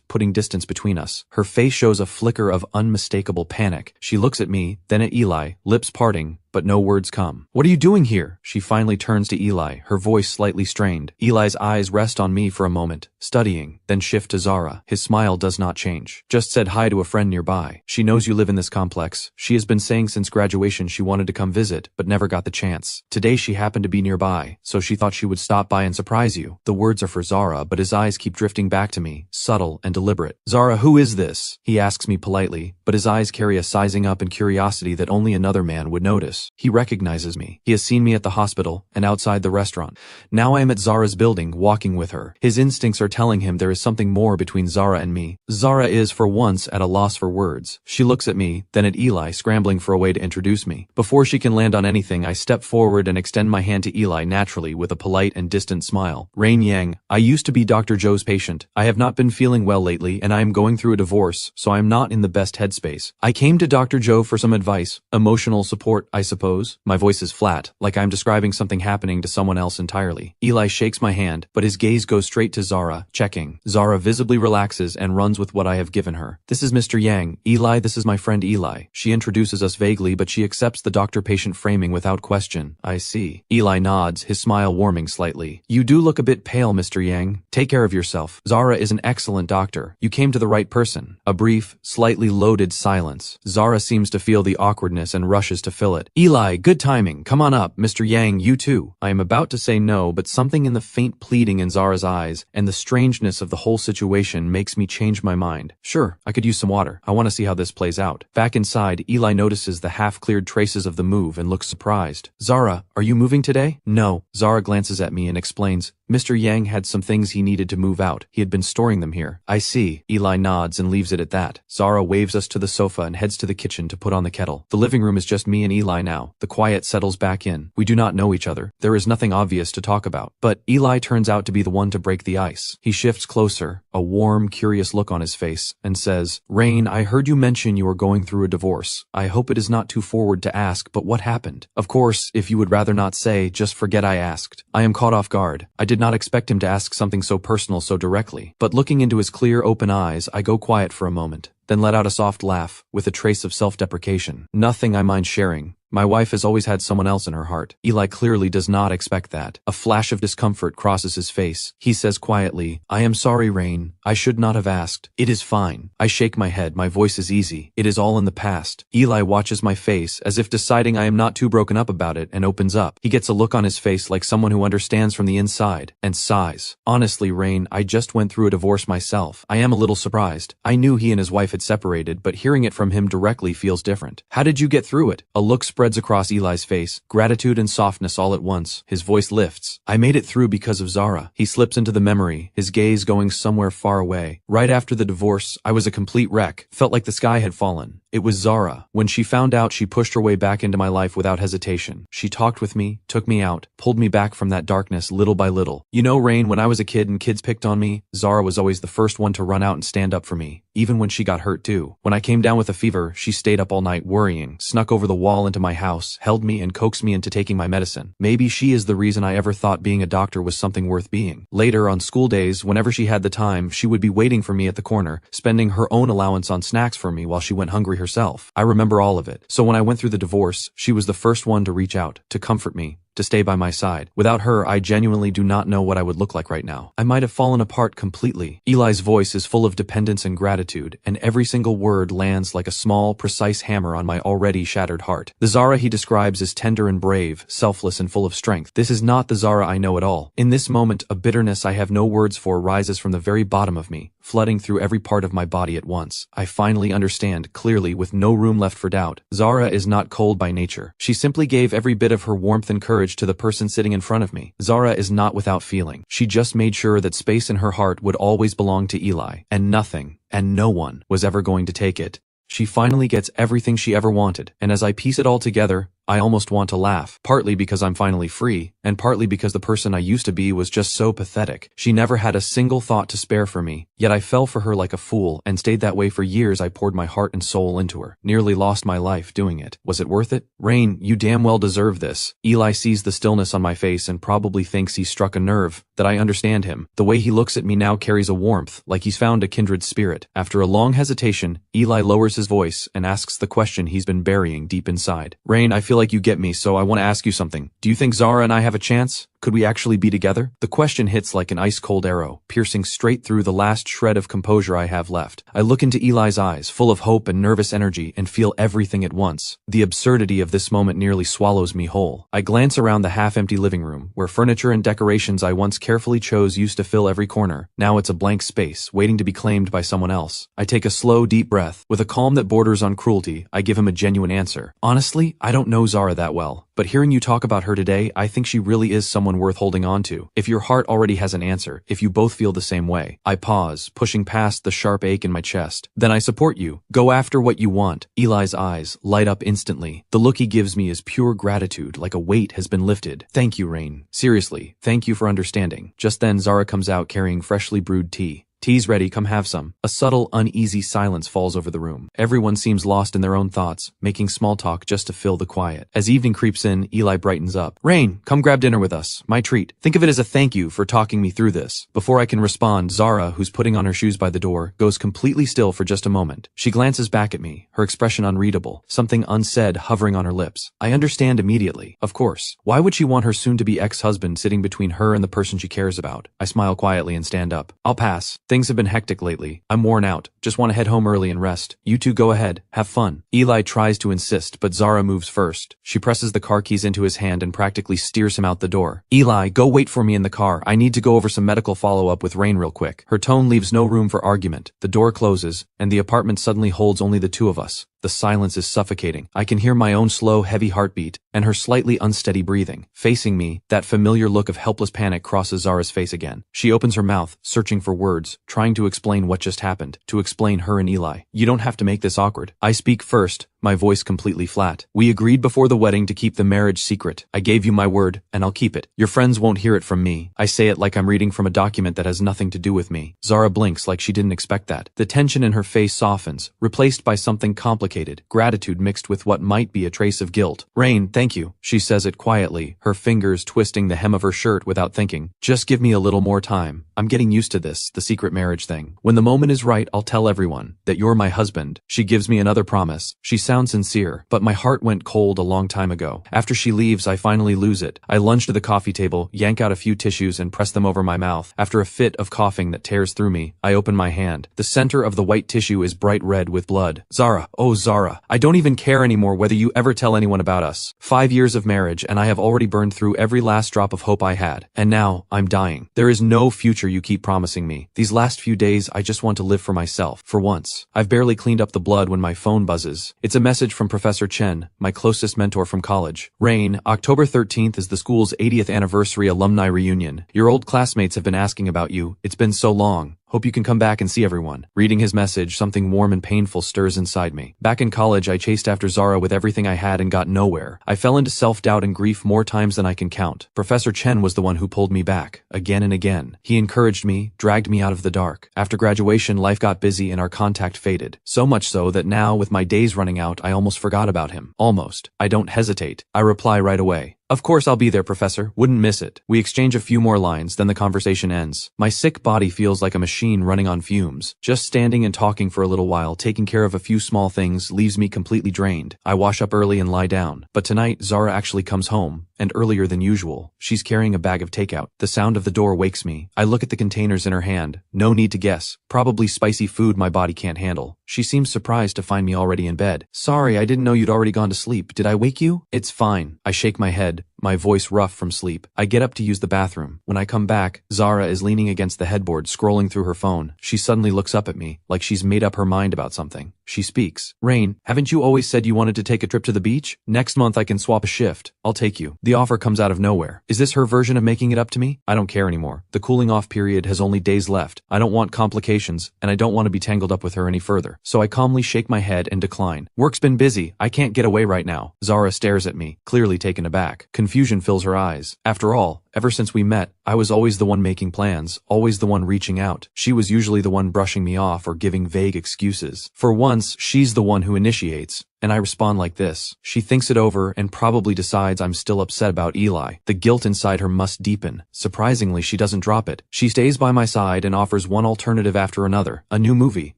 putting distance between us. Her face shows a flicker of unmistakable panic. She looks at me, then at Eli, lips parting, but no words come. What are you doing here? She finally turns to Eli, her voice slightly strained. Eli's eyes rest on me for a moment, studying, then shift to Zara. His smile does not change. Just said hi to a friend nearby. She knows you live in this complex. She has been saying since graduation she wanted to come visit, but never got the chance. Today she happened to be nearby, so she thought she would stop by and surprise you. The words are for Zara, but his eyes keep drifting back to me, subtle and deliberate. Zara, who is this? He asks me politely, but his eyes carry a sizing up and curiosity that only another man would notice. He recognizes me. He has seen me at the hospital and outside the restaurant. Now I am at Zara's building, walking with her. His instincts are telling him there is something more between Zara and me. Zara is, for once, at a loss for words. She looks at me, then at Eli, scrambling for a way to introduce me. Before she can land on anything, I step forward and extend my hand to Eli naturally with a polite and distant smile. Rain Yang, I used to be Dr. Joe's patient. I have not been feeling well lately, and I am going through a divorce, so I am not in the best headspace. I came to Dr. Joe for some advice, emotional support, I suppose. My voice is flat, like I'm describing something happening to someone else entirely. Eli shakes my hand, but his gaze goes straight to Zara, checking. Zara visibly relaxes and runs with what I have given her. This is Mr. Yang. Eli, this is my friend Eli. She introduces us vaguely, but she accepts the doctor-patient framing without question. I see. Eli nods, his smile warming slightly. You do look a bit pale, Mr. Yang. Take care of yourself. Zara is an excellent doctor. You came to the right person. A brief, slightly loaded silence. Zara seems to feel the awkwardness and rushes to fill it. Eli, good timing. Come on up. Mr. Yang, you too. I am about to say no, but something in the faint pleading in Zara's eyes and the strangeness of the whole situation makes me change my mind. Sure, I could use some water. I want to see how this plays out. Back inside, Eli notices the half-cleared traces of the move and looks surprised. Zara, are you moving today? No. Zara glances at me and explains, Mr. Yang had some things he needed to move out. He had been storing them here. I see. Eli nods and leaves it at that. Zara waves us to the sofa and heads to the kitchen to put on the kettle. The living room is just me and Eli now. The quiet settles back in. We do not know each other. There is nothing obvious to talk about. But Eli turns out to be the one to break the ice. He shifts closer, a warm, curious look on his face, and says, Rain, I heard you mention you are going through a divorce. I hope it is not too forward to ask, but what happened? Of course, if you would rather not say, just forget I asked. I am caught off guard. I did not expect him to ask something so personal so directly. But looking into his clear, open eyes, I go quiet for a moment, then let out a soft laugh, with a trace of self-deprecation. Nothing I mind sharing. My wife has always had someone else in her heart. Eli clearly does not expect that. A flash of discomfort crosses his face. He says quietly, I am sorry, Rain. I should not have asked. It is fine. I shake my head. My voice is easy. It is all in the past. Eli watches my face, as if deciding I am not too broken up about it, and opens up. He gets a look on his face like someone who understands from the inside, and sighs. Honestly, Rain, I just went through a divorce myself. I am a little surprised. I knew he and his wife had separated, but hearing it from him directly feels different. How did you get through it? A look spreads across Eli's face, gratitude and softness all at once. His voice lifts. I made it through because of Zara. He slips into the memory, his gaze going somewhere far away. Right after the divorce, I was a complete wreck. Felt like the sky had fallen. It was Zara. When she found out, she pushed her way back into my life without hesitation. She talked with me, took me out, pulled me back from that darkness little by little. You know, Rain, when I was a kid and kids picked on me, Zara was always the first one to run out and stand up for me, even when she got hurt too. When I came down with a fever, she stayed up all night worrying, snuck over the wall into my house, held me and coaxed me into taking my medicine. Maybe she is the reason I ever thought being a doctor was something worth being. Later, on school days, whenever she had the time, she would be waiting for me at the corner, spending her own allowance on snacks for me while she went hungry herself. I remember all of it. So when I went through the divorce, she was the first one to reach out, to comfort me, to stay by my side. Without her, I genuinely do not know what I would look like right now. I might have fallen apart completely. Eli's voice is full of dependence and gratitude, and every single word lands like a small, precise hammer on my already shattered heart. The Zara he describes is tender and brave, selfless and full of strength. This is not the Zara I know at all. In this moment, a bitterness I have no words for rises from the very bottom of me, flooding through every part of my body at once. I finally understand, clearly, with no room left for doubt. Zara is not cold by nature. She simply gave every bit of her warmth and courage to the person sitting in front of me. Zara is not without feeling. She just made sure that space in her heart would always belong to Eli, and nothing, and no one, was ever going to take it. She finally gets everything she ever wanted, and as I piece it all together, I almost want to laugh, partly because I'm finally free, and partly because the person I used to be was just so pathetic. She never had a single thought to spare for me, yet I fell for her like a fool, and stayed that way for years. I poured my heart and soul into her, nearly lost my life doing it. Was it worth it? Rain, you damn well deserve this. Eli sees the stillness on my face and probably thinks he struck a nerve, that I understand him. The way he looks at me now carries a warmth, like he's found a kindred spirit. After a long hesitation, Eli lowers his voice and asks the question he's been burying deep inside. Rain, I feel like you get me, so I want to ask you something. Do you think Zara and I have a chance? Could we actually be together? The question hits like an ice-cold arrow, piercing straight through the last shred of composure I have left. I look into Eli's eyes, full of hope and nervous energy, and feel everything at once. The absurdity of this moment nearly swallows me whole. I glance around the half-empty living room, where furniture and decorations I once carefully chose used to fill every corner. Now it's a blank space, waiting to be claimed by someone else. I take a slow, deep breath. With a calm that borders on cruelty, I give him a genuine answer. Honestly, I don't know Zara that well, but hearing you talk about her today, I think she really is someone worth holding on to. If your heart already has an answer, if you both feel the same way. I pause, pushing past the sharp ache in my chest. Then I support you. Go after what you want. Eli's eyes light up instantly. The look he gives me is pure gratitude, like a weight has been lifted. Thank you, Rain. Seriously, thank you for understanding. Just then Zara comes out carrying freshly brewed tea. Tea's ready, come have some. A subtle, uneasy silence falls over the room. Everyone seems lost in their own thoughts, making small talk just to fill the quiet. As evening creeps in, Eli brightens up. Rain, come grab dinner with us. My treat. Think of it as a thank you for talking me through this. Before I can respond, Zara, who's putting on her shoes by the door, goes completely still for just a moment. She glances back at me, her expression unreadable, something unsaid hovering on her lips. I understand immediately. Of course. Why would she want her soon-to-be ex-husband sitting between her and the person she cares about? I smile quietly and stand up. I'll pass. Things have been hectic lately. I'm worn out. Just want to head home early and rest. You two go ahead. Have fun. Eli tries to insist, but Zara moves first. She presses the car keys into his hand and practically steers him out the door. Eli, go wait for me in the car. I need to go over some medical follow-up with Rain real quick. Her tone leaves no room for argument. The door closes, and the apartment suddenly holds only the two of us. The silence is suffocating. I can hear my own slow, heavy heartbeat, and her slightly unsteady breathing. Facing me, that familiar look of helpless panic crosses Zara's face again. She opens her mouth, searching for words, trying to explain what just happened, to explain her and Eli. You don't have to make this awkward. I speak first, my voice completely flat. We agreed before the wedding to keep the marriage secret. I gave you my word, and I'll keep it. Your friends won't hear it from me. I say it like I'm reading from a document that has nothing to do with me. Zara blinks like she didn't expect that. The tension in her face softens, replaced by something complicated, gratitude mixed with what might be a trace of guilt. Rain, thank you. She says it quietly, her fingers twisting the hem of her shirt without thinking. Just give me a little more time. I'm getting used to this, the secret marriage thing. When the moment is right, I'll tell everyone that you're my husband. She gives me another promise. She sounds sincere, but my heart went cold a long time ago. After she leaves, I finally lose it. I lunge to the coffee table, yank out a few tissues and press them over my mouth. After a fit of coughing that tears through me, I open my hand. The center of the white tissue is bright red with blood. Zara, oh Zara, I don't even care anymore whether you ever tell anyone about us. 5 years of marriage and I have already burned through every last drop of hope I had. And now, I'm dying. There is no future you keep promising me. These last few days, I just want to live for myself, for once. I've barely cleaned up the blood when my phone buzzes. It's a message from Professor Chen, my closest mentor from college. Rain, October 13th is the school's 80th anniversary alumni reunion. Your old classmates have been asking about you. It's been so long. Hope you can come back and see everyone. Reading his message, something warm and painful stirs inside me. Back in college, I chased after Zara with everything I had and got nowhere. I fell into self-doubt and grief more times than I can count. Professor Chen was the one who pulled me back, again and again. He encouraged me, dragged me out of the dark. After graduation, life got busy and our contact faded. So much so that now, with my days running out, I almost forgot about him. Almost. I don't hesitate. I reply right away. Of course I'll be there, Professor. Wouldn't miss it. We exchange a few more lines, then the conversation ends. My sick body feels like a machine running on fumes. Just standing and talking for a little while, taking care of a few small things, leaves me completely drained. I wash up early and lie down. But tonight, Zara actually comes home, and earlier than usual. She's carrying a bag of takeout. The sound of the door wakes me. I look at the containers in her hand. No need to guess. Probably spicy food my body can't handle. She seems surprised to find me already in bed. Sorry, I didn't know you'd already gone to sleep. Did I wake you? It's fine. I shake my head, my voice rough from sleep. I get up to use the bathroom. When I come back, Zara is leaning against the headboard, scrolling through her phone. She suddenly looks up at me, like she's made up her mind about something. She speaks. Rain, haven't you always said you wanted to take a trip to the beach? Next month I can swap a shift. I'll take you. The offer comes out of nowhere. Is this her version of making it up to me? I don't care anymore. The cooling off period has only days left. I don't want complications, and I don't want to be tangled up with her any further. So I calmly shake my head and decline. Work's been busy. I can't get away right now. Zara stares at me, clearly taken aback. Confusion fills her eyes. After all, Ever since we met, I was always the one making plans, always the one reaching out. She was usually the one brushing me off or giving vague excuses. For once, she's the one who initiates. And I respond like this. She thinks it over and probably decides I'm still upset about Eli. The guilt inside her must deepen. Surprisingly, she doesn't drop it. She stays by my side and offers one alternative after another. A new movie,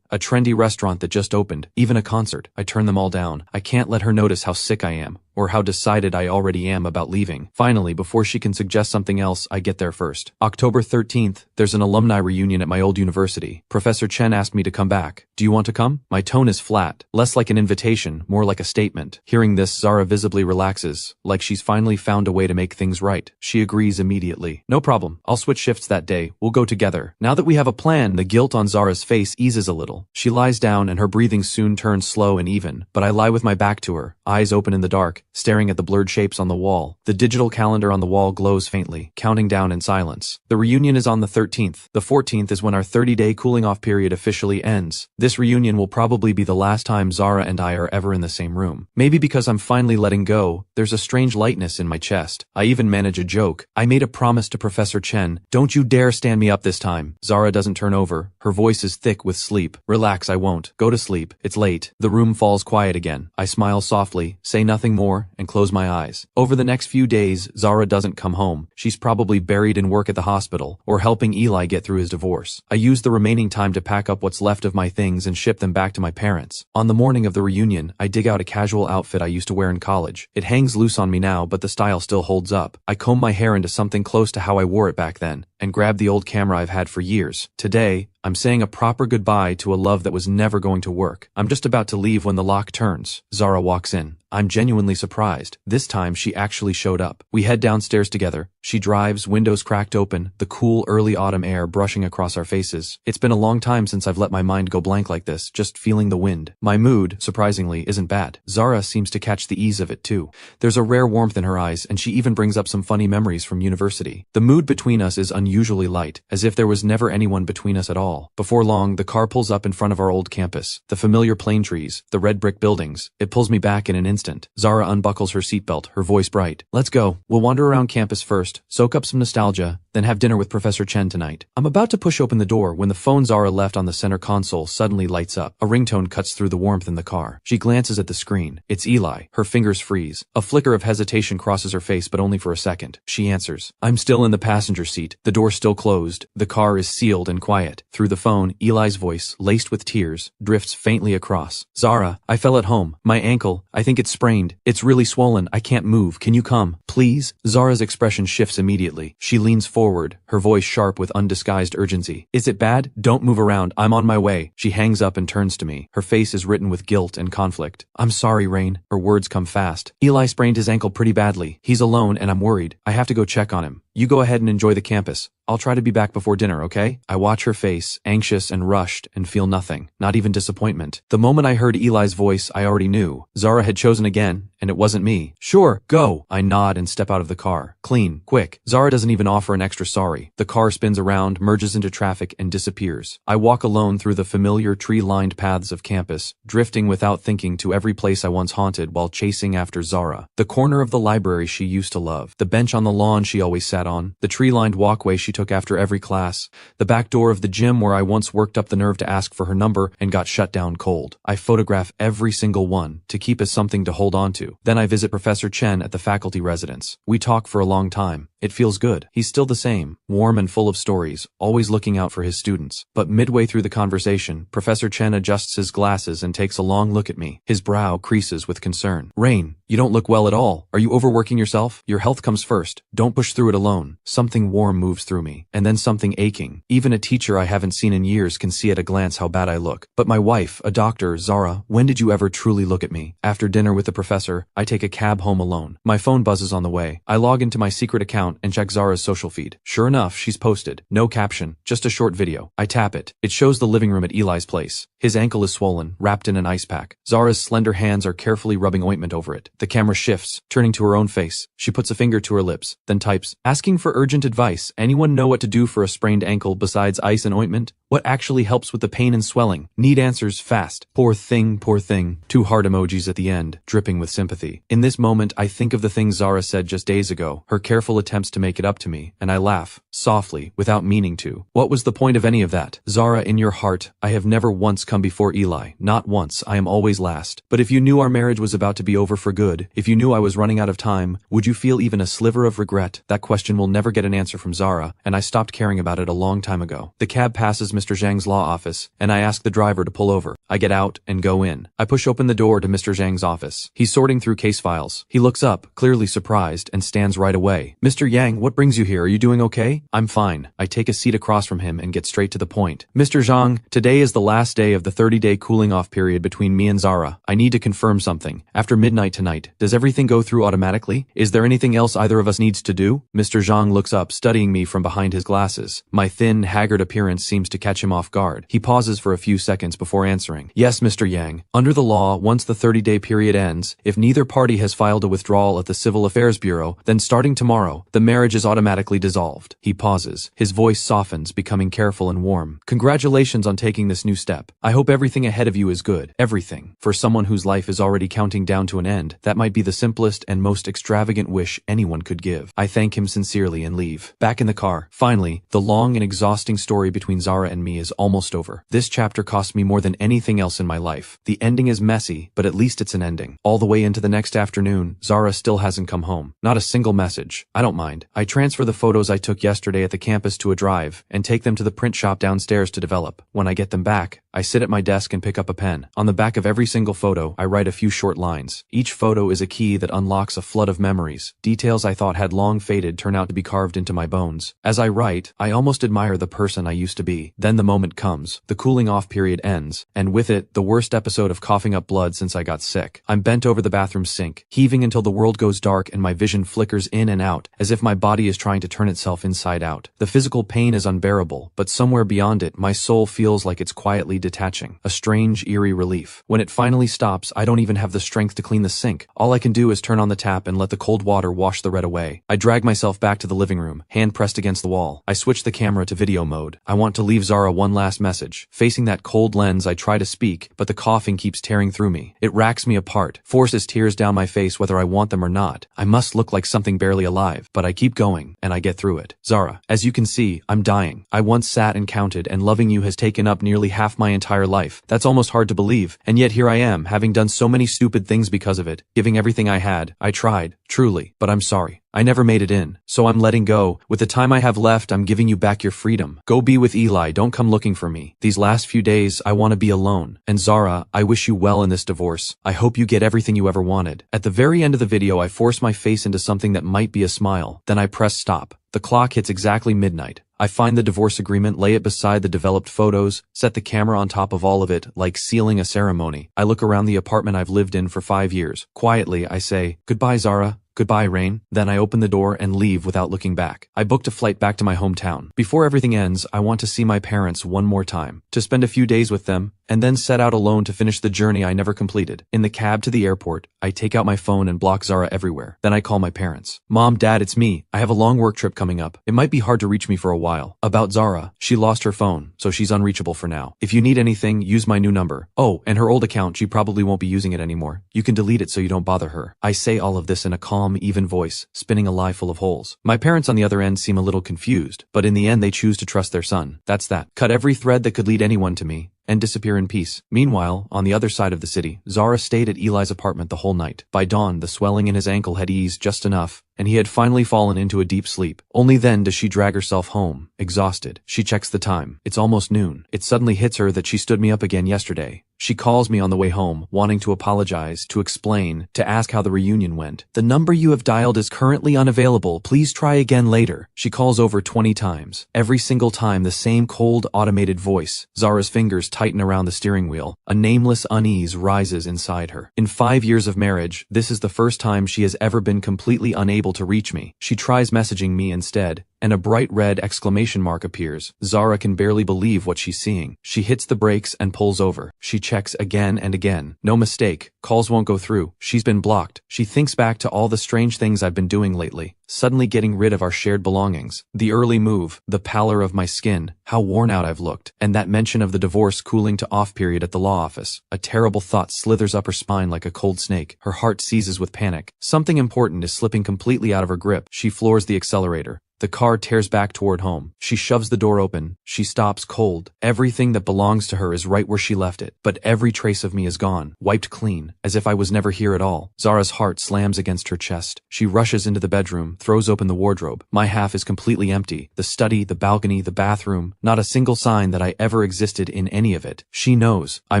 a trendy restaurant that just opened, even a concert. I turn them all down. I can't let her notice how sick I am, or how decided I already am about leaving. Finally, before she can suggest something else, I get there first. October 13th, there's an alumni reunion at my old university. Professor Chen asked me to come back. Do you want to come? My tone is flat, less like an invitation, more like a statement. Hearing this, Zara visibly relaxes, like she's finally found a way to make things right. She agrees immediately. No problem. I'll switch shifts that day. We'll go together. Now that we have a plan, the guilt on Zara's face eases a little. She lies down and her breathing soon turns slow and even, but I lie with my back to her, eyes open in the dark, staring at the blurred shapes on the wall. The digital calendar on the wall glows faintly, counting down in silence. The reunion is on the 13th. The 14th is when our 30-day cooling-off period officially ends. This reunion will probably be the last time Zara and I are ever in the same room. Maybe because I'm finally letting go, there's a strange lightness in my chest. I even manage a joke. I made a promise to Professor Chen. Don't you dare stand me up this time. Zara doesn't turn over. Her voice is thick with sleep. Relax, I won't. Go to sleep. It's late. The room falls quiet again. I smile softly, say nothing more, and close my eyes. Over the next few days, Zara doesn't come home. She's probably buried in work at the hospital, or helping Eli get through his divorce. I use the remaining time to pack up what's left of my things and ship them back to my parents. On the morning of the reunion, I dig out a casual outfit I used to wear in college. It hangs loose on me now, but the style still holds up. I comb my hair into something close to how I wore it back then, and grab the old camera I've had for years. Today, I'm saying a proper goodbye to a love that was never going to work. I'm just about to leave when the lock turns. Zara walks in. I'm genuinely surprised. This time, she actually showed up. We head downstairs together. She drives, windows cracked open, the cool early autumn air brushing across our faces. It's been a long time since I've let my mind go blank like this, just feeling the wind. My mood, surprisingly, isn't bad. Zara seems to catch the ease of it too. There's a rare warmth in her eyes, and she even brings up some funny memories from university. The mood between us is unusually light, as if there was never anyone between us at all. Before long, the car pulls up in front of our old campus. The familiar plane trees, the red brick buildings. It pulls me back in an instant. Zara unbuckles her seatbelt, her voice bright. Let's go. We'll wander around campus first, soak up some nostalgia, then have dinner with Professor Chen tonight. I'm about to push open the door when the phone Zara left on the center console suddenly lights up. A ringtone cuts through the warmth in the car. She glances at the screen. It's Eli. Her fingers freeze. A flicker of hesitation crosses her face, but only for a second. She answers. I'm still in the passenger seat. The door's still closed. The car is sealed and quiet. Through the phone, Eli's voice, laced with tears, drifts faintly across. Zara, I fell at home. My ankle, I think it's sprained. It's really swollen. I can't move. Can you come? Please? Zara's expression shifts immediately. She leans forward, her voice sharp with undisguised urgency. Is it bad? Don't move around. I'm on my way. She hangs up and turns to me. Her face is written with guilt and conflict. I'm sorry, Rain. Her words come fast. Eli sprained his ankle pretty badly. He's alone and I'm worried. I have to go check on him. You go ahead and enjoy the campus. I'll try to be back before dinner, okay? I watch her face, anxious and rushed, and feel nothing, not even disappointment. The moment I heard Eli's voice, I already knew. Zara had chosen again, and it wasn't me. Sure, go! I nod and step out of the car. Clean, quick. Zara doesn't even offer an extra sorry. The car spins around, merges into traffic, and disappears. I walk alone through the familiar tree-lined paths of campus, drifting without thinking to every place I once haunted while chasing after Zara. The corner of the library she used to love, the bench on the lawn she always sat on, the tree-lined walkway she took after every class, the back door of the gym where I once worked up the nerve to ask for her number and got shut down cold. I photograph every single one to keep as something to hold on to. Then I visit Professor Chen at the faculty residence. We talk for a long time. It feels good. He's still the same, warm and full of stories, always looking out for his students. But midway through the conversation, Professor Chen adjusts his glasses and takes a long look at me. His brow creases with concern. Rain, you don't look well at all. Are you overworking yourself? Your health comes first. Don't push through it alone. Something warm moves through me, and then something aching. Even a teacher I haven't seen in years can see at a glance how bad I look. But my wife, a doctor, Zara, when did you ever truly look at me? After dinner with the professor, I take a cab home alone. My phone buzzes on the way. I log into my secret account and check Zara's social feed. Sure enough, she's posted. No caption, just a short video. I tap it. It shows the living room at Eli's place. His ankle is swollen, wrapped in an ice pack. Zara's slender hands are carefully rubbing ointment over it. The camera shifts, turning to her own face. She puts a finger to her lips, then types, asking for urgent advice. Anyone know what to do for a sprained ankle besides ice and ointment? What actually helps with the pain and swelling? Need answers fast. Poor thing, poor thing. 2 heart emojis at the end, dripping with sympathy. In this moment, I think of the things Zara said just days ago. Her careful attempt attempts to make it up to me, and I laugh, softly, without meaning to. What was the point of any of that? Zara, in your heart, I have never once come before Eli. Not once, I am always last. But if you knew our marriage was about to be over for good, if you knew I was running out of time, would you feel even a sliver of regret? That question will never get an answer from Zara, and I stopped caring about it a long time ago. The cab passes Mr. Zhang's law office, and I ask the driver to pull over. I get out and go in. I push open the door to Mr. Zhang's office. He's sorting through case files. He looks up, clearly surprised, and stands right away. Mr. Yang, what brings you here? Are you doing okay? I'm fine. I take a seat across from him and get straight to the point. Mr. Zhang, today is the last day of the 30-day cooling-off period between me and Zara. I need to confirm something. After midnight tonight, does everything go through automatically? Is there anything else either of us needs to do? Mr. Zhang looks up, studying me from behind his glasses. My thin, haggard appearance seems to catch him off guard. He pauses for a few seconds before answering. Yes, Mr. Yang. Under the law, once the 30-day period ends, if neither party has filed a withdrawal at the Civil Affairs Bureau, then starting tomorrow, the marriage is automatically dissolved. He pauses. His voice softens, becoming careful and warm. Congratulations on taking this new step. I hope everything ahead of you is good. Everything. For someone whose life is already counting down to an end, that might be the simplest and most extravagant wish anyone could give. I thank him sincerely and leave. Back in the car. Finally, the long and exhausting story between Zara and me is almost over. This chapter cost me more than anything else in my life. The ending is messy, but at least it's an ending. All the way into the next afternoon, Zara still hasn't come home. Not a single message. I don't mind. I transfer the photos I took yesterday at the campus to a drive and take them to the print shop downstairs to develop. When I get them back, I sit at my desk and pick up a pen. On the back of every single photo, I write a few short lines. Each photo is a key that unlocks a flood of memories. Details I thought had long faded turn out to be carved into my bones. As I write, I almost admire the person I used to be. Then the moment comes. The cooling off period ends, and with it, the worst episode of coughing up blood since I got sick. I'm bent over the bathroom sink, heaving until the world goes dark and my vision flickers in and out, as if my body is trying to turn itself inside out. The physical pain is unbearable, but somewhere beyond it, my soul feels like it's quietly detaching. A strange, eerie relief. When it finally stops, I don't even have the strength to clean the sink. All I can do is turn on the tap and let the cold water wash the red away. I drag myself back to the living room, hand pressed against the wall. I switch the camera to video mode. I want to leave Zara one last message. Facing that cold lens, I try to speak, but the coughing keeps tearing through me. It racks me apart, forces tears down my face whether I want them or not. I must look like something barely alive, but I keep going, and I get through it. Zara, as you can see, I'm dying. I once sat and counted, and loving you has taken up nearly half my entire life. That's almost hard to believe, and yet here I am, having done so many stupid things because of it, giving everything I had. I tried, truly, but I'm sorry. I never made it in, so I'm letting go. With the time I have left, I'm giving you back your freedom. Go be with Eli, don't come looking for me. These last few days, I want to be alone. And Zara, I wish you well in this divorce. I hope you get everything you ever wanted. At the very end of the video, I force my face into something that might be a smile. Then I press stop. The clock hits exactly midnight. I find the divorce agreement, lay it beside the developed photos, set the camera on top of all of it, like sealing a ceremony. I look around the apartment I've lived in for 5 years. Quietly, I say, "Goodbye, Zara. Goodbye, Rain." Then I open the door and leave without looking back. I booked a flight back to my hometown. Before everything ends, I want to see my parents one more time, to spend a few days with them, and then set out alone to finish the journey I never completed. In the cab to the airport, I take out my phone and block Zara everywhere. Then I call my parents. "Mom, Dad, it's me. I have a long work trip coming up. It might be hard to reach me for a while. About Zara, she lost her phone, so she's unreachable for now. If you need anything, use my new number. Oh, and her old account, she probably won't be using it anymore. You can delete it so you don't bother her." I say all of this in a calm, even voice, spinning a lie full of holes. My parents on the other end seem a little confused, but in the end they choose to trust their son. That's that. Cut every thread that could lead anyone to me, and disappear in peace. Meanwhile, on the other side of the city, Zara stayed at Eli's apartment the whole night. By dawn, the swelling in his ankle had eased just enough, and he had finally fallen into a deep sleep. Only then does she drag herself home, exhausted. She checks the time. It's almost noon. It suddenly hits her that she stood me up again yesterday. She calls me on the way home, wanting to apologize, to explain, to ask how the reunion went. "The number you have dialed is currently unavailable. Please try again later." She calls over 20 times. Every single time, the same cold, automated voice. Zara's fingers tighten around the steering wheel. A nameless unease rises inside her. In 5 years of marriage, this is the first time she has ever been completely unable to reach me. She tries messaging me instead, and a bright red exclamation mark appears. Zara can barely believe what she's seeing. She hits the brakes and pulls over. She checks again and again. No mistake. Calls won't go through. She's been blocked. She thinks back to all the strange things I've been doing lately. Suddenly getting rid of our shared belongings. The early move, the pallor of my skin, how worn out I've looked, and that mention of the divorce cooling to off period at the law office. A terrible thought slithers up her spine like a cold snake. Her heart seizes with panic. Something important is slipping completely out of her grip. She floors the accelerator. The car tears back toward home. She shoves the door open. She stops cold. Everything that belongs to her is right where she left it, but every trace of me is gone, wiped clean, as if I was never here at all. Zara's heart slams against her chest. She rushes into the bedroom, throws open the wardrobe. My half is completely empty. The study, the balcony, the bathroom, not a single sign that I ever existed in any of it. She knows. I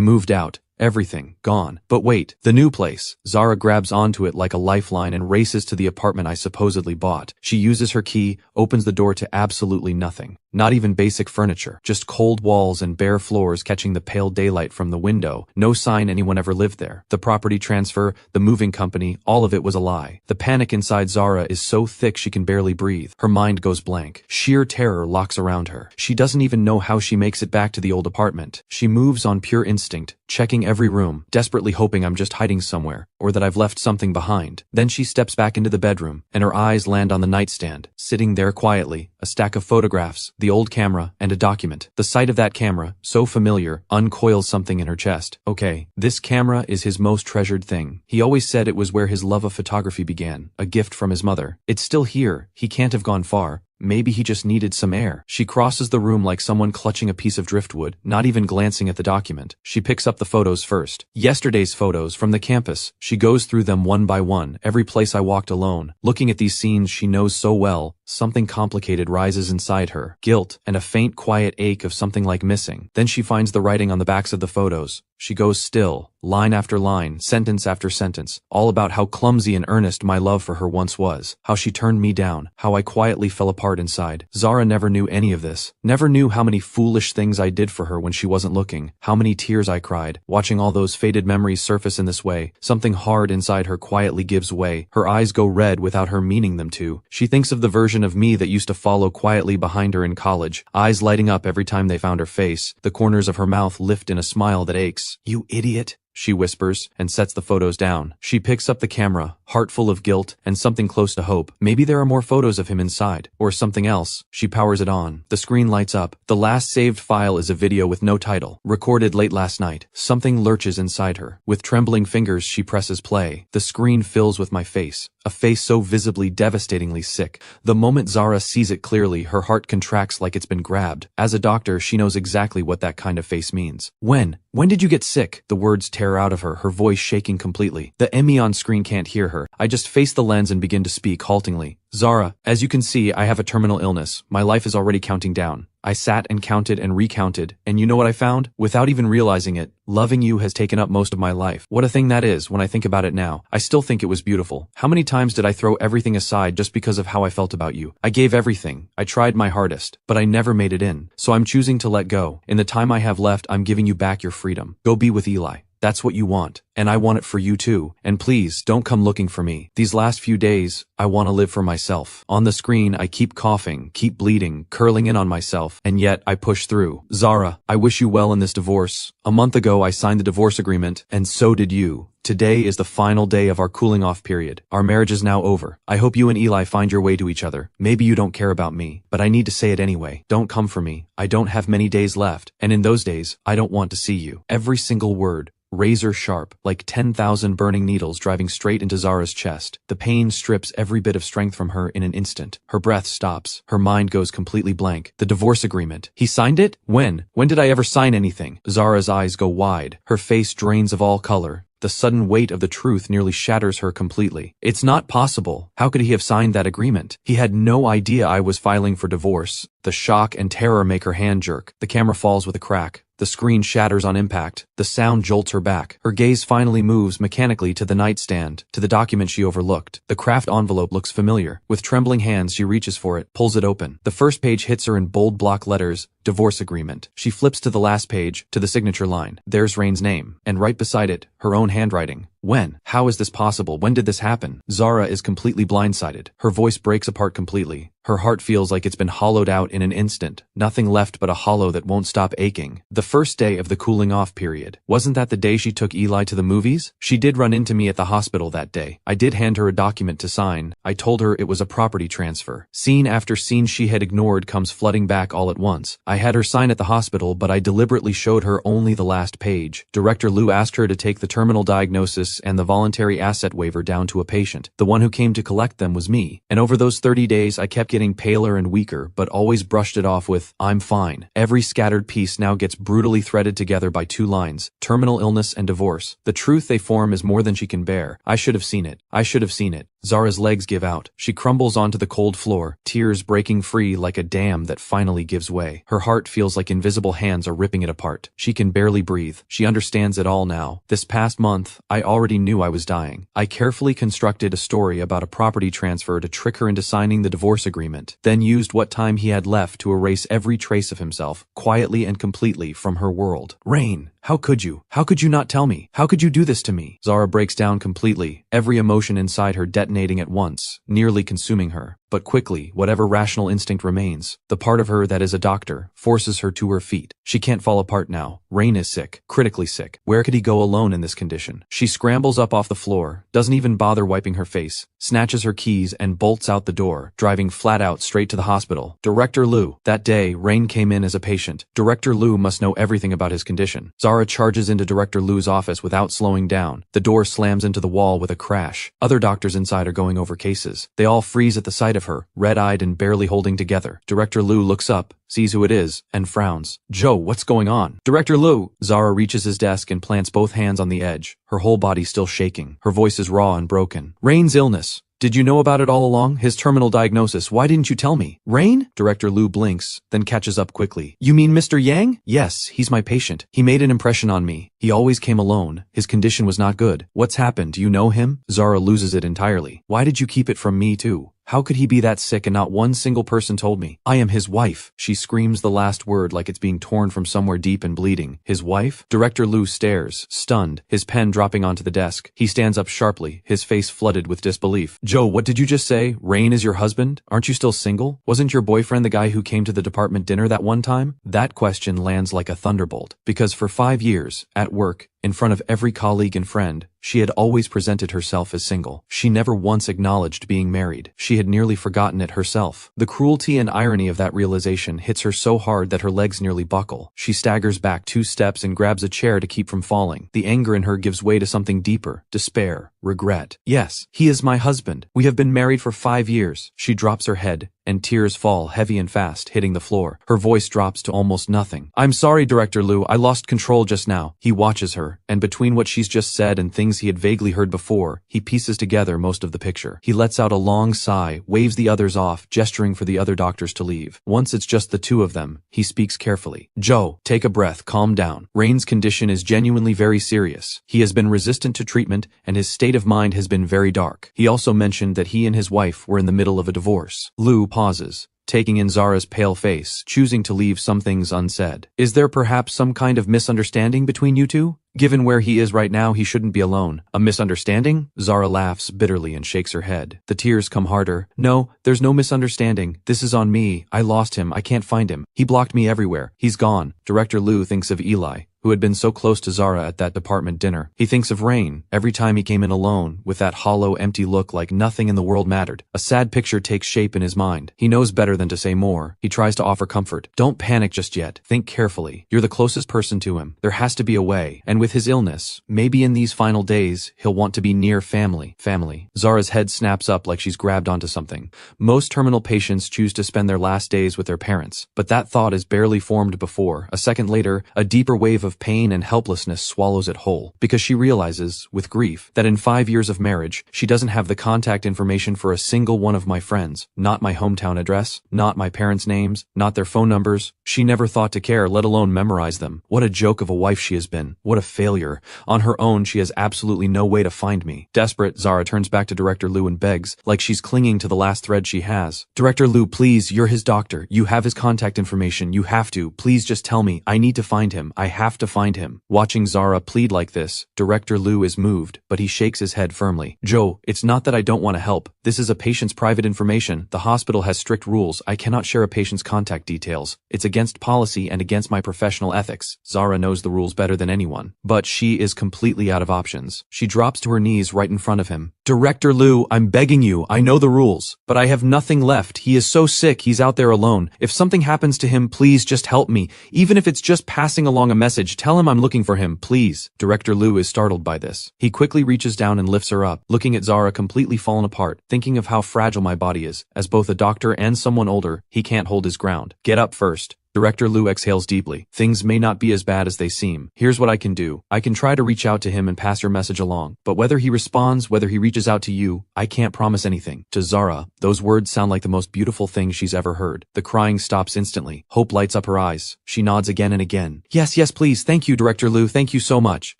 moved out. Everything gone. But wait, the new place. Zara grabs onto it like a lifeline and races to the apartment I supposedly bought. She uses her key, opens the door to absolutely nothing. Not even basic furniture, just cold walls and bare floors catching the pale daylight from the window. No sign anyone ever lived there. The property transfer, the moving company, all of it was a lie. The panic inside Zara is so thick she can barely breathe. Her mind goes blank. Sheer terror locks around her. She doesn't even know how she makes it back to the old apartment. She moves on pure instinct, checking every room, desperately hoping I'm just hiding somewhere, or that I've left something behind. Then she steps back into the bedroom, and her eyes land on the nightstand. Sitting there quietly, a stack of photographs, the old camera, and a document. The sight of that camera, so familiar, uncoils something in her chest. Okay, this camera is his most treasured thing. He always said it was where his love of photography began, a gift from his mother. It's still here. He can't have gone far. Maybe he just needed some air. She crosses the room like someone clutching a piece of driftwood, not even glancing at the document. She picks up the photos first. Yesterday's photos from the campus. She goes through them one by one, every place I walked alone. Looking at these scenes she knows so well, something complicated rises inside her. Guilt, and a faint quiet ache of something like missing. Then she finds the writing on the backs of the photos. She goes still, line after line, sentence after sentence, all about how clumsy and earnest my love for her once was, how she turned me down, how I quietly fell apart inside. Zara never knew any of this, never knew how many foolish things I did for her when she wasn't looking, how many tears I cried. Watching all those faded memories surface in this way, something hard inside her quietly gives way. Her eyes go red without her meaning them to. She thinks of the version of me that used to follow quietly behind her in college, eyes lighting up every time they found her face, the corners of her mouth lift in a smile that aches. "You idiot," she whispers, and sets the photos down. She picks up the camera, heart full of guilt and something close to hope. Maybe there are more photos of him inside, or something else. She powers it on. The screen lights up. The last saved file is a video with no title, recorded late last night. Something lurches inside her. With trembling fingers, she presses play. The screen fills with my face, a face so visibly, devastatingly sick. The moment Zara sees it clearly, her heart contracts like it's been grabbed. As a doctor, she knows exactly what that kind of face means. When did you get sick? The words tear out of her, her voice shaking completely. The Emmy on screen can't hear her. I just face the lens and begin to speak haltingly. Zara, as you can see, I have a terminal illness. My life is already counting down. I sat and counted and recounted, and you know what I found? Without even realizing it, loving you has taken up most of my life. What a thing that is when I think about it now. I still think it was beautiful. How many times did I throw everything aside just because of how I felt about you? I gave everything. I tried my hardest, but I never made it in. So I'm choosing to let go. In the time I have left, I'm giving you back your freedom. Go be with Eli. That's what you want, and I want it for you too. And please, don't come looking for me. These last few days, I want to live for myself. On the screen, I keep coughing, keep bleeding, curling in on myself, and yet I push through. Zara, I wish you well in this divorce. A month ago, I signed the divorce agreement, and so did you. Today is the final day of our cooling off period. Our marriage is now over. I hope you and Eli find your way to each other. Maybe you don't care about me, but I need to say it anyway. Don't come for me. I don't have many days left, and in those days, I don't want to see you. Every single word, razor sharp, like 10,000 burning needles driving straight into Zara's chest. The pain strips every bit of strength from her in an instant. Her breath stops. Her mind goes completely blank. The divorce agreement. He signed it? When? When did I ever sign anything? Zara's eyes go wide. Her face drains of all color. The sudden weight of the truth nearly shatters her completely. It's not possible. How could he have signed that agreement? He had no idea I was filing for divorce. The shock and terror make her hand jerk. The camera falls with a crack. The screen shatters on impact. The sound jolts her back. Her gaze finally moves mechanically to the nightstand, to the document she overlooked. The craft envelope looks familiar. With trembling hands, she reaches for it, pulls it open. The first page hits her in bold block letters, divorce agreement. She flips to the last page, to the signature line. There's Rain's name. And right beside it, her own handwriting. When? How is this possible? When did this happen? Zara is completely blindsided. Her voice breaks apart completely. Her heart feels like it's been hollowed out in an instant. Nothing left but a hollow that won't stop aching. The first day of the cooling off period. Wasn't that the day she took Eli to the movies? She did run into me at the hospital that day. I did hand her a document to sign. I told her it was a property transfer. Scene after scene she had ignored comes flooding back all at once. I had her sign at the hospital, but I deliberately showed her only the last page. Director Lou asked her to take the terminal diagnosis and the voluntary asset waiver down to a patient. The one who came to collect them was me. And over those 30 days I kept getting paler and weaker, but always brushed it off with, "I'm fine." Every scattered piece now gets brutally threaded together by 2 lines, terminal illness and divorce. The truth they form is more than she can bear. I should have seen it. I should have seen it. Zara's legs give out. She crumbles onto the cold floor, tears breaking free like a dam that finally gives way. Her heart feels like invisible hands are ripping it apart. She can barely breathe. She understands it all now. This past month, I already knew I was dying. I carefully constructed a story about a property transfer to trick her into signing the divorce agreement, then used what time he had left to erase every trace of himself, quietly and completely, from her world. Rain, how could you? How could you not tell me? How could you do this to me? Zara breaks down completely, every emotion inside her detonating at once, nearly consuming her. But quickly, whatever rational instinct remains, the part of her that is a doctor, forces her to her feet. She can't fall apart now. Rain is sick, critically sick. Where could he go alone in this condition? She scrambles up off the floor, doesn't even bother wiping her face, snatches her keys and bolts out the door, driving flat out straight to the hospital. Director Lou. That day, Rain came in as a patient. Director Lou must know everything about his condition. Zara charges into Director Lou's office without slowing down. The door slams into the wall with a crash. Other doctors inside are going over cases. They all freeze at the sight of her, red-eyed and barely holding together. Director Lou looks up, sees who it is, and frowns. "Joe, what's going on?" "Director Lou." Zara reaches his desk and plants both hands on the edge, her whole body still shaking. Her voice is raw and broken. "Rain's illness. Did you know about it all along? His terminal diagnosis. Why didn't you tell me?" "Rain?" Director Lou blinks, then catches up quickly. "You mean Mr. Yang?" "Yes, he's my patient. He made an impression on me. He always came alone. His condition was not good." "What's happened? Do you know him?" Zara loses it entirely. "Why did you keep it from me too? How could he be that sick and not one single person told me? I am his wife." She screams the last word like it's being torn from somewhere deep and bleeding. "His wife?" Director Lou stares, stunned, his pen dropping onto the desk. He stands up sharply, his face flooded with disbelief. "Joe, what did you just say? Rain is your husband? Aren't you still single? Wasn't your boyfriend the guy who came to the department dinner that one time?" That question lands like a thunderbolt, because for 5 years, at work, in front of every colleague and friend, she had always presented herself as single. She never once acknowledged being married. She had nearly forgotten it herself. The cruelty and irony of that realization hits her so hard that her legs nearly buckle. She staggers back 2 steps and grabs a chair to keep from falling. The anger in her gives way to something deeper, despair, regret. "Yes, he is my husband. We have been married for 5 years. She drops her head, and tears fall heavy and fast, hitting the floor. Her voice drops to almost nothing. "I'm sorry, Director Lou. I lost control just now." He watches her, and between what she's just said and things he had vaguely heard before, he pieces together most of the picture. He lets out a long sigh, waves the others off, gesturing for the other doctors to leave. Once it's just the 2 of them, he speaks carefully. "Joe, take a breath, calm down. Rain's condition is genuinely very serious. He has been resistant to treatment, and his state of mind has been very dark." He also mentioned that he and his wife were in the middle of a divorce. Lou pauses, taking in Zara's pale face, choosing to leave some things unsaid. "Is there perhaps some kind of misunderstanding between you two? Given where he is right now, he shouldn't be alone." "A misunderstanding?" Zara laughs bitterly and shakes her head. The tears come harder. "No, there's no misunderstanding. This is on me. I lost him. I can't find him. He blocked me everywhere. He's gone." Director Lou thinks of Eli, who had been so close to Zara at that department dinner. He thinks of Rain, every time he came in alone, with that hollow, empty look like nothing in the world mattered. A sad picture takes shape in his mind. He knows better than to say more. He tries to offer comfort. "Don't panic just yet. Think carefully. You're the closest person to him. There has to be a way. And with his illness, maybe in these final days, he'll want to be near family." Family. Zara's head snaps up like she's grabbed onto something. Most terminal patients choose to spend their last days with their parents, but that thought is barely formed before. A second later, a deeper wave of pain and helplessness swallows it whole, because she realizes, with grief, that in 5 years of marriage, she doesn't have the contact information for a single one of my friends. Not my hometown address, not my parents' names, not their phone numbers. She never thought to care, let alone memorize them. What a joke of a wife she has been. What a failure. On her own, she has absolutely no way to find me. Desperate, Zara turns back to Director Liu and begs, like she's clinging to the last thread she has. Director Liu, please, you're his doctor. You have his contact information. You have to. Please just tell me. I need to find him. I have to find him. Watching Zara plead like this, Director Liu is moved, but he shakes his head firmly. Joe, it's not that I don't want to help. This is a patient's private information. The hospital has strict rules. I cannot share a patient's contact details. It's against policy and against my professional ethics. Zara knows the rules better than anyone. But she is completely out of options. She drops to her knees right in front of him. Director Liu, I'm begging you. I know the rules, but I have nothing left. He is so sick. He's out there alone. If something happens to him, please just help me. Even if it's just passing along a message, tell him I'm looking for him, please. Director Liu is startled by this. He quickly reaches down and lifts her up, looking at Zara completely fallen apart, thinking of how fragile my body is. As both a doctor and someone older, he can't hold his ground. Get up first. Director Liu exhales deeply. Things may not be as bad as they seem. Here's what I can do. I can try to reach out to him and pass your message along. But whether he responds, whether he reaches out to you, I can't promise anything. To Zara, those words sound like the most beautiful thing she's ever heard. The crying stops instantly. Hope lights up her eyes. She nods again and again. Yes, please. Thank you, Director Liu. Thank you so much.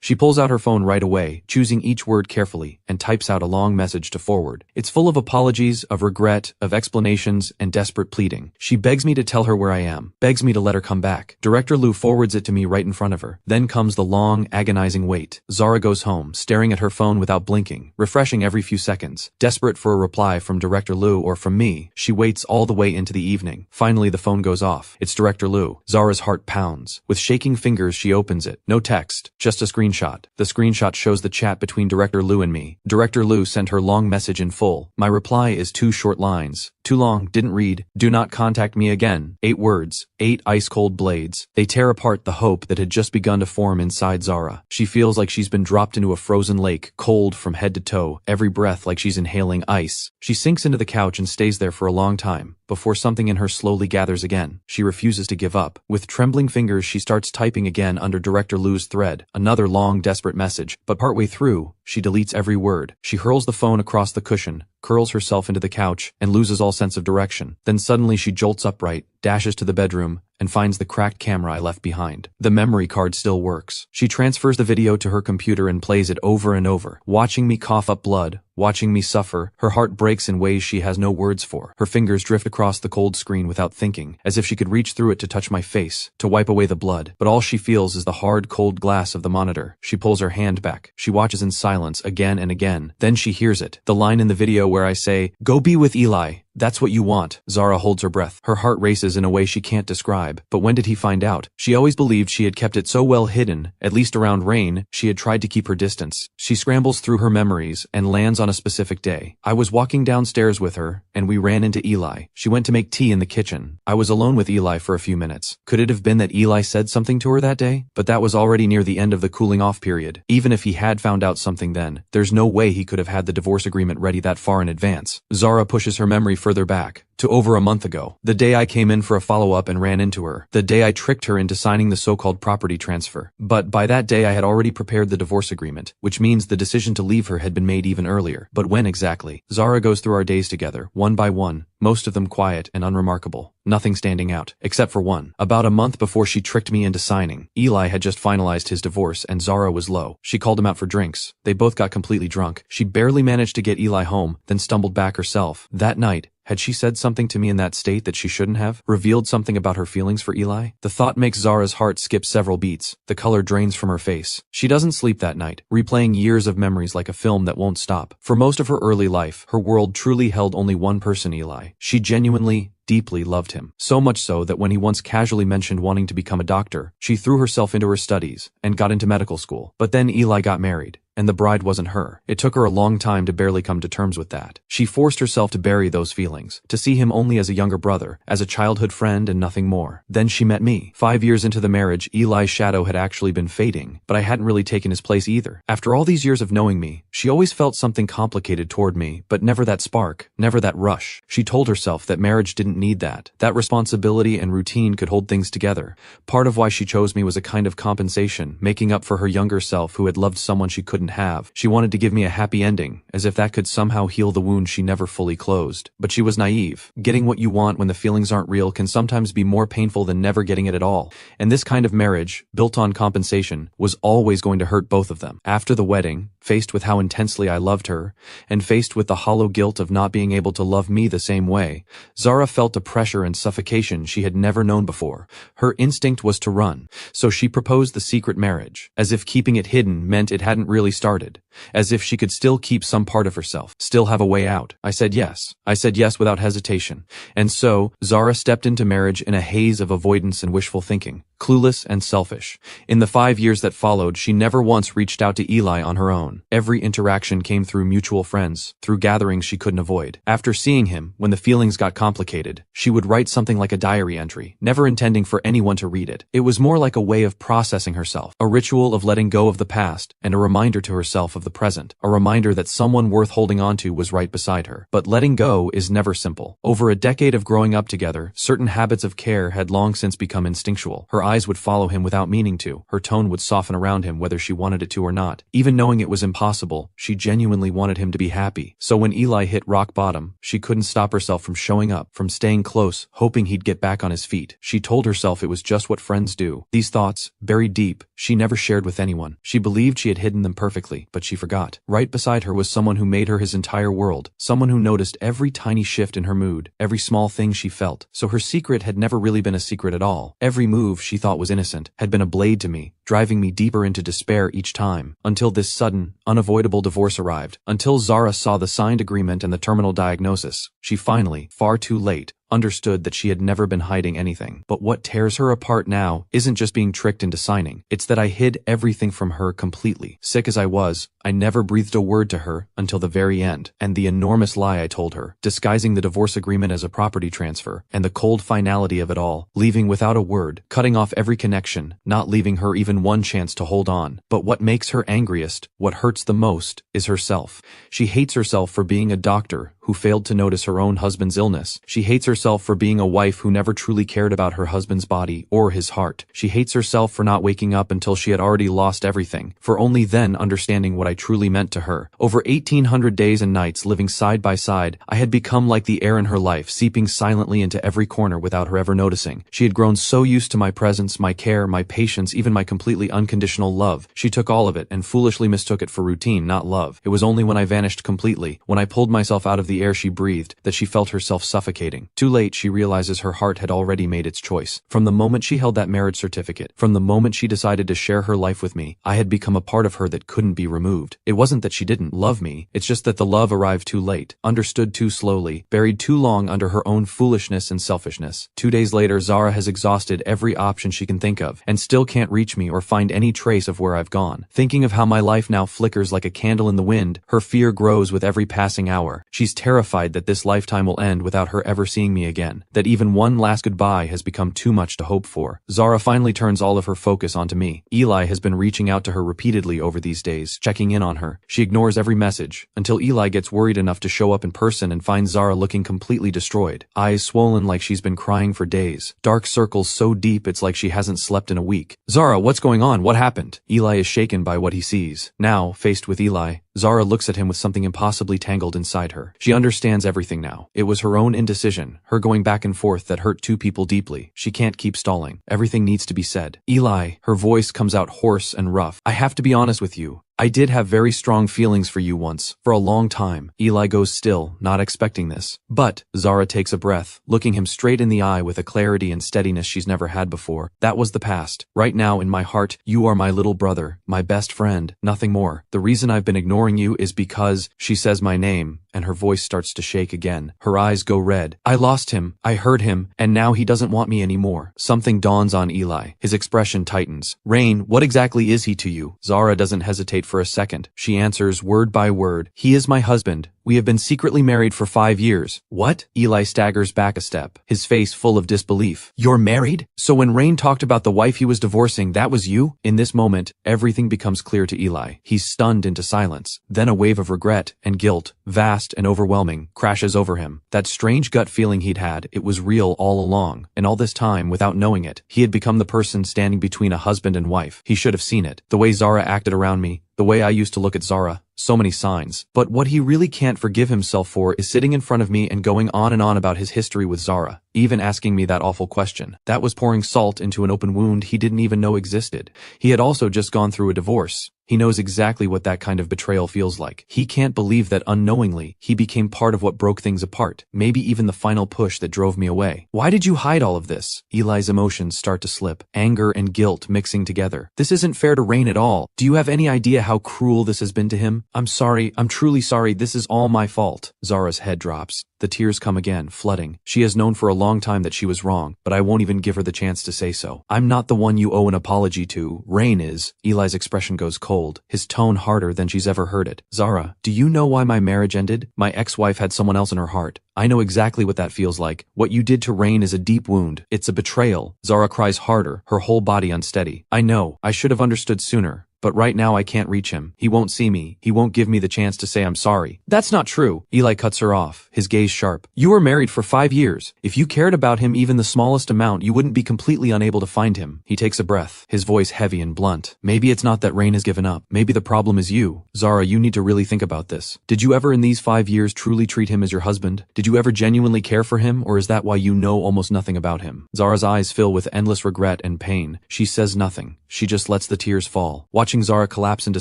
She pulls out her phone right away, choosing each word carefully, and types out a long message to forward. It's full of apologies, of regret, of explanations, and desperate pleading. She begs me to tell her where I am, begs me to let her come back. Director Liu forwards it to me right in front of her. Then comes the long, agonizing wait. Zara goes home, staring at her phone without blinking, refreshing every few seconds. Desperate for a reply from Director Liu or from me, she waits all the way into the evening. Finally, the phone goes off. It's Director Liu. Zara's heart pounds. With shaking fingers, she opens it. No text, just a screenshot. The screenshot shows the chat between Director Liu and me. Director Liu sent her long message in full. My reply is 2 short lines. Too long, didn't read. Do not contact me again. 8 words. 8 ice-cold blades. They tear apart the hope that had just begun to form inside Zara. She feels like she's been dropped into a frozen lake, cold from head to toe, every breath like she's inhaling ice. She sinks into the couch and stays there for a long time, before something in her slowly gathers again. She refuses to give up. With trembling fingers, she starts typing again under Director Liu's thread. Another long, desperate message, but partway through, she deletes every word. She hurls the phone across the cushion, curls herself into the couch, and loses all sense of direction. Then suddenly she jolts upright, dashes to the bedroom, and finds the cracked camera I left behind. The memory card still works. She transfers the video to her computer and plays it over and over, watching me cough up blood, watching me suffer. Her heart breaks in ways she has no words for. Her fingers drift across the cold screen without thinking, as if she could reach through it to touch my face, to wipe away the blood. But all she feels is the hard, cold glass of the monitor. She pulls her hand back. She watches in silence again and again. Then she hears it. The line in the video where I say, "Go be with Eli. That's what you want." Zara holds her breath. Her heart races in a way she can't describe. But when did he find out? She always believed she had kept it so well hidden, at least around Rain, she had tried to keep her distance. She scrambles through her memories and lands on a specific day. I was walking downstairs with her, and we ran into Eli. She went to make tea in the kitchen. I was alone with Eli for a few minutes. Could it have been that Eli said something to her that day? But that was already near the end of the cooling off period. Even if he had found out something then, there's no way he could have had the divorce agreement ready that far in advance. Zara pushes her memory further back, to over a month ago. The day I came in for a follow-up and ran into her. The day I tricked her into signing the so-called property transfer. But by that day I had already prepared the divorce agreement, which means the decision to leave her had been made even earlier. But when exactly? Zara goes through our days together, one by one, most of them quiet and unremarkable. Nothing standing out, except for one. About a month before she tricked me into signing, Eli had just finalized his divorce and Zara was low. She called him out for drinks. They both got completely drunk. She barely managed to get Eli home, then stumbled back herself. That night, had she said something to me in that state that she shouldn't have? Revealed something about her feelings for Eli? The thought makes Zara's heart skip several beats. The color drains from her face. She doesn't sleep that night, replaying years of memories like a film that won't stop. For most of her early life, her world truly held only one person, Eli. She genuinely, deeply loved him. So much so that when he once casually mentioned wanting to become a doctor, she threw herself into her studies and got into medical school. But then Eli got married, and the bride wasn't her. It took her a long time to barely come to terms with that. She forced herself to bury those feelings, to see him only as a younger brother, as a childhood friend and nothing more. Then she met me. 5 years into the marriage, Eli's shadow had actually been fading, but I hadn't really taken his place either. After all these years of knowing me, she always felt something complicated toward me, but never that spark, never that rush. She told herself that marriage didn't need that. That responsibility and routine could hold things together. Part of why she chose me was a kind of compensation, making up for her younger self who had loved someone she couldn't couldn't have. She wanted to give me a happy ending, as if that could somehow heal the wound she never fully closed. But she was naive. Getting what you want when the feelings aren't real can sometimes be more painful than never getting it at all. And this kind of marriage, built on compensation, was always going to hurt both of them. After the wedding, faced with how intensely I loved her, and faced with the hollow guilt of not being able to love me the same way, Zara felt a pressure and suffocation she had never known before. Her instinct was to run, so she proposed the secret marriage, as if keeping it hidden meant it hadn't really started, as if she could still keep some part of herself, still have a way out. I said yes. I said yes without hesitation. And so, Zara stepped into marriage in a haze of avoidance and wishful thinking, clueless and selfish. In the 5 years that followed, she never once reached out to Eli on her own. Every interaction came through mutual friends, through gatherings she couldn't avoid. After seeing him, when the feelings got complicated, she would write something like a diary entry, never intending for anyone to read it. It was more like a way of processing herself, a ritual of letting go of the past, and a reminder to herself of the present, a reminder that someone worth holding on to was right beside her. But letting go is never simple. Over a decade of growing up together, certain habits of care had long since become instinctual. Her eyes would follow him without meaning to. Her tone would soften around him whether she wanted it to or not. Even knowing it was impossible, she genuinely wanted him to be happy. So when Eli hit rock bottom, she couldn't stop herself from showing up, from staying close, hoping he'd get back on his feet. She told herself it was just what friends do. These thoughts, buried deep, she never shared with anyone. She believed she had hidden them perfectly, but she forgot. Right beside her was someone who made her his entire world, someone who noticed every tiny shift in her mood, every small thing she felt. So her secret had never really been a secret at all. Every move she thought was innocent had been a blade to me, driving me deeper into despair each time, until this sudden, unavoidable divorce arrived, until Zara saw the signed agreement and the terminal diagnosis. She finally, far too late, understood that she had never been hiding anything. But what tears her apart now isn't just being tricked into signing. It's that I hid everything from her completely. Sick as I was, I never breathed a word to her until the very end. And the enormous lie I told her, disguising the divorce agreement as a property transfer, and the cold finality of it all, leaving without a word, cutting off every connection, not leaving her even one chance to hold on. But what makes her angriest, what hurts the most, is herself. She hates herself for being a doctor who failed to notice her own husband's illness. She hates herself for being a wife who never truly cared about her husband's body or his heart. She hates herself for not waking up until she had already lost everything, for only then understanding what I truly meant to her. Over 1,800 days and nights living side by side, I had become like the air in her life, seeping silently into every corner without her ever noticing. She had grown so used to my presence, my care, my patience, even my completely unconditional love. She took all of it and foolishly mistook it for routine, not love. It was only when I vanished completely, when I pulled myself out of the air she breathed, that she felt herself suffocating. Too late, she realizes her heart had already made its choice. From the moment she held that marriage certificate, from the moment she decided to share her life with me, I had become a part of her that couldn't be removed. It wasn't that she didn't love me, it's just that the love arrived too late, understood too slowly, buried too long under her own foolishness and selfishness. 2 days later, Zara has exhausted every option she can think of, and still can't reach me or find any trace of where I've gone. Thinking of how my life now flickers like a candle in the wind, her fear grows with every passing hour. She's terrified that this lifetime will end without her ever seeing me again, that even one last goodbye has become too much to hope for. Zara finally turns all of her focus onto me. Eli has been reaching out to her repeatedly over these days, checking in on her. She ignores every message, until Eli gets worried enough to show up in person and finds Zara looking completely destroyed. Eyes swollen like she's been crying for days. Dark circles so deep it's like she hasn't slept in a week. Zara, what's going on? What happened? Eli is shaken by what he sees. Now, faced with Eli, Zara looks at him with something impossibly tangled inside her. She understands everything now. It was her own indecision, her going back and forth, that hurt two people deeply. She can't keep stalling. Everything needs to be said. Eli, her voice comes out hoarse and rough. I have to be honest with you. I did have very strong feelings for you once, for a long time. Eli goes still, not expecting this. But, Zara takes a breath, looking him straight in the eye with a clarity and steadiness she's never had before. That was the past. Right now, in my heart, you are my little brother, my best friend, nothing more. The reason I've been ignoring you is because, she says my name, and her voice starts to shake again. Her eyes go red. I lost him, I hurt him, and now he doesn't want me anymore. Something dawns on Eli. His expression tightens. Rain, what exactly is he to you? Zara doesn't hesitate for a second. She answers word by word. He is my husband, We have been secretly married for 5 years. What? Eli staggers back a step, his face full of disbelief. You're married? So when Rain talked about the wife he was divorcing, that was you? In this moment, everything becomes clear to Eli. He's stunned into silence. Then a wave of regret and guilt, vast and overwhelming, crashes over him. That strange gut feeling he'd had, it was real all along. And all this time, without knowing it, he had become the person standing between a husband and wife. He should have seen it. The way Zara acted around me, the way I used to look at Zara. So many signs. But what he really can't forgive himself for is sitting in front of me and going on and on about his history with Zara, even asking me that awful question. That was pouring salt into an open wound he didn't even know existed. He had also just gone through a divorce. He knows exactly what that kind of betrayal feels like. He can't believe that unknowingly, he became part of what broke things apart, maybe even the final push that drove me away. Why did you hide all of this? Eli's emotions start to slip, anger and guilt mixing together. This isn't fair to Rain at all. Do you have any idea how cruel this has been to him? I'm sorry, I'm truly sorry, this is all my fault. Zara's head drops. The tears come again, flooding. She has known for a long time that she was wrong, but I won't even give her the chance to say so. I'm not the one you owe an apology to. Rain is. Eli's expression goes cold, his tone harder than she's ever heard it. Zara, do you know why my marriage ended? My ex-wife had someone else in her heart. I know exactly what that feels like. What you did to Rain is a deep wound. It's a betrayal. Zara cries harder, her whole body unsteady. I know. I should have understood sooner. But right now I can't reach him. He won't see me. He won't give me the chance to say I'm sorry. That's not true. Eli cuts her off, his gaze sharp. You were married for 5 years. If you cared about him even the smallest amount, you wouldn't be completely unable to find him. He takes a breath, his voice heavy and blunt. Maybe it's not that Rain has given up. Maybe the problem is you. Zara, you need to really think about this. Did you ever in these 5 years truly treat him as your husband? Did you ever genuinely care for him, or is that why you know almost nothing about him? Zara's eyes fill with endless regret and pain. She says nothing. She just lets the tears fall. Watching Zara collapse into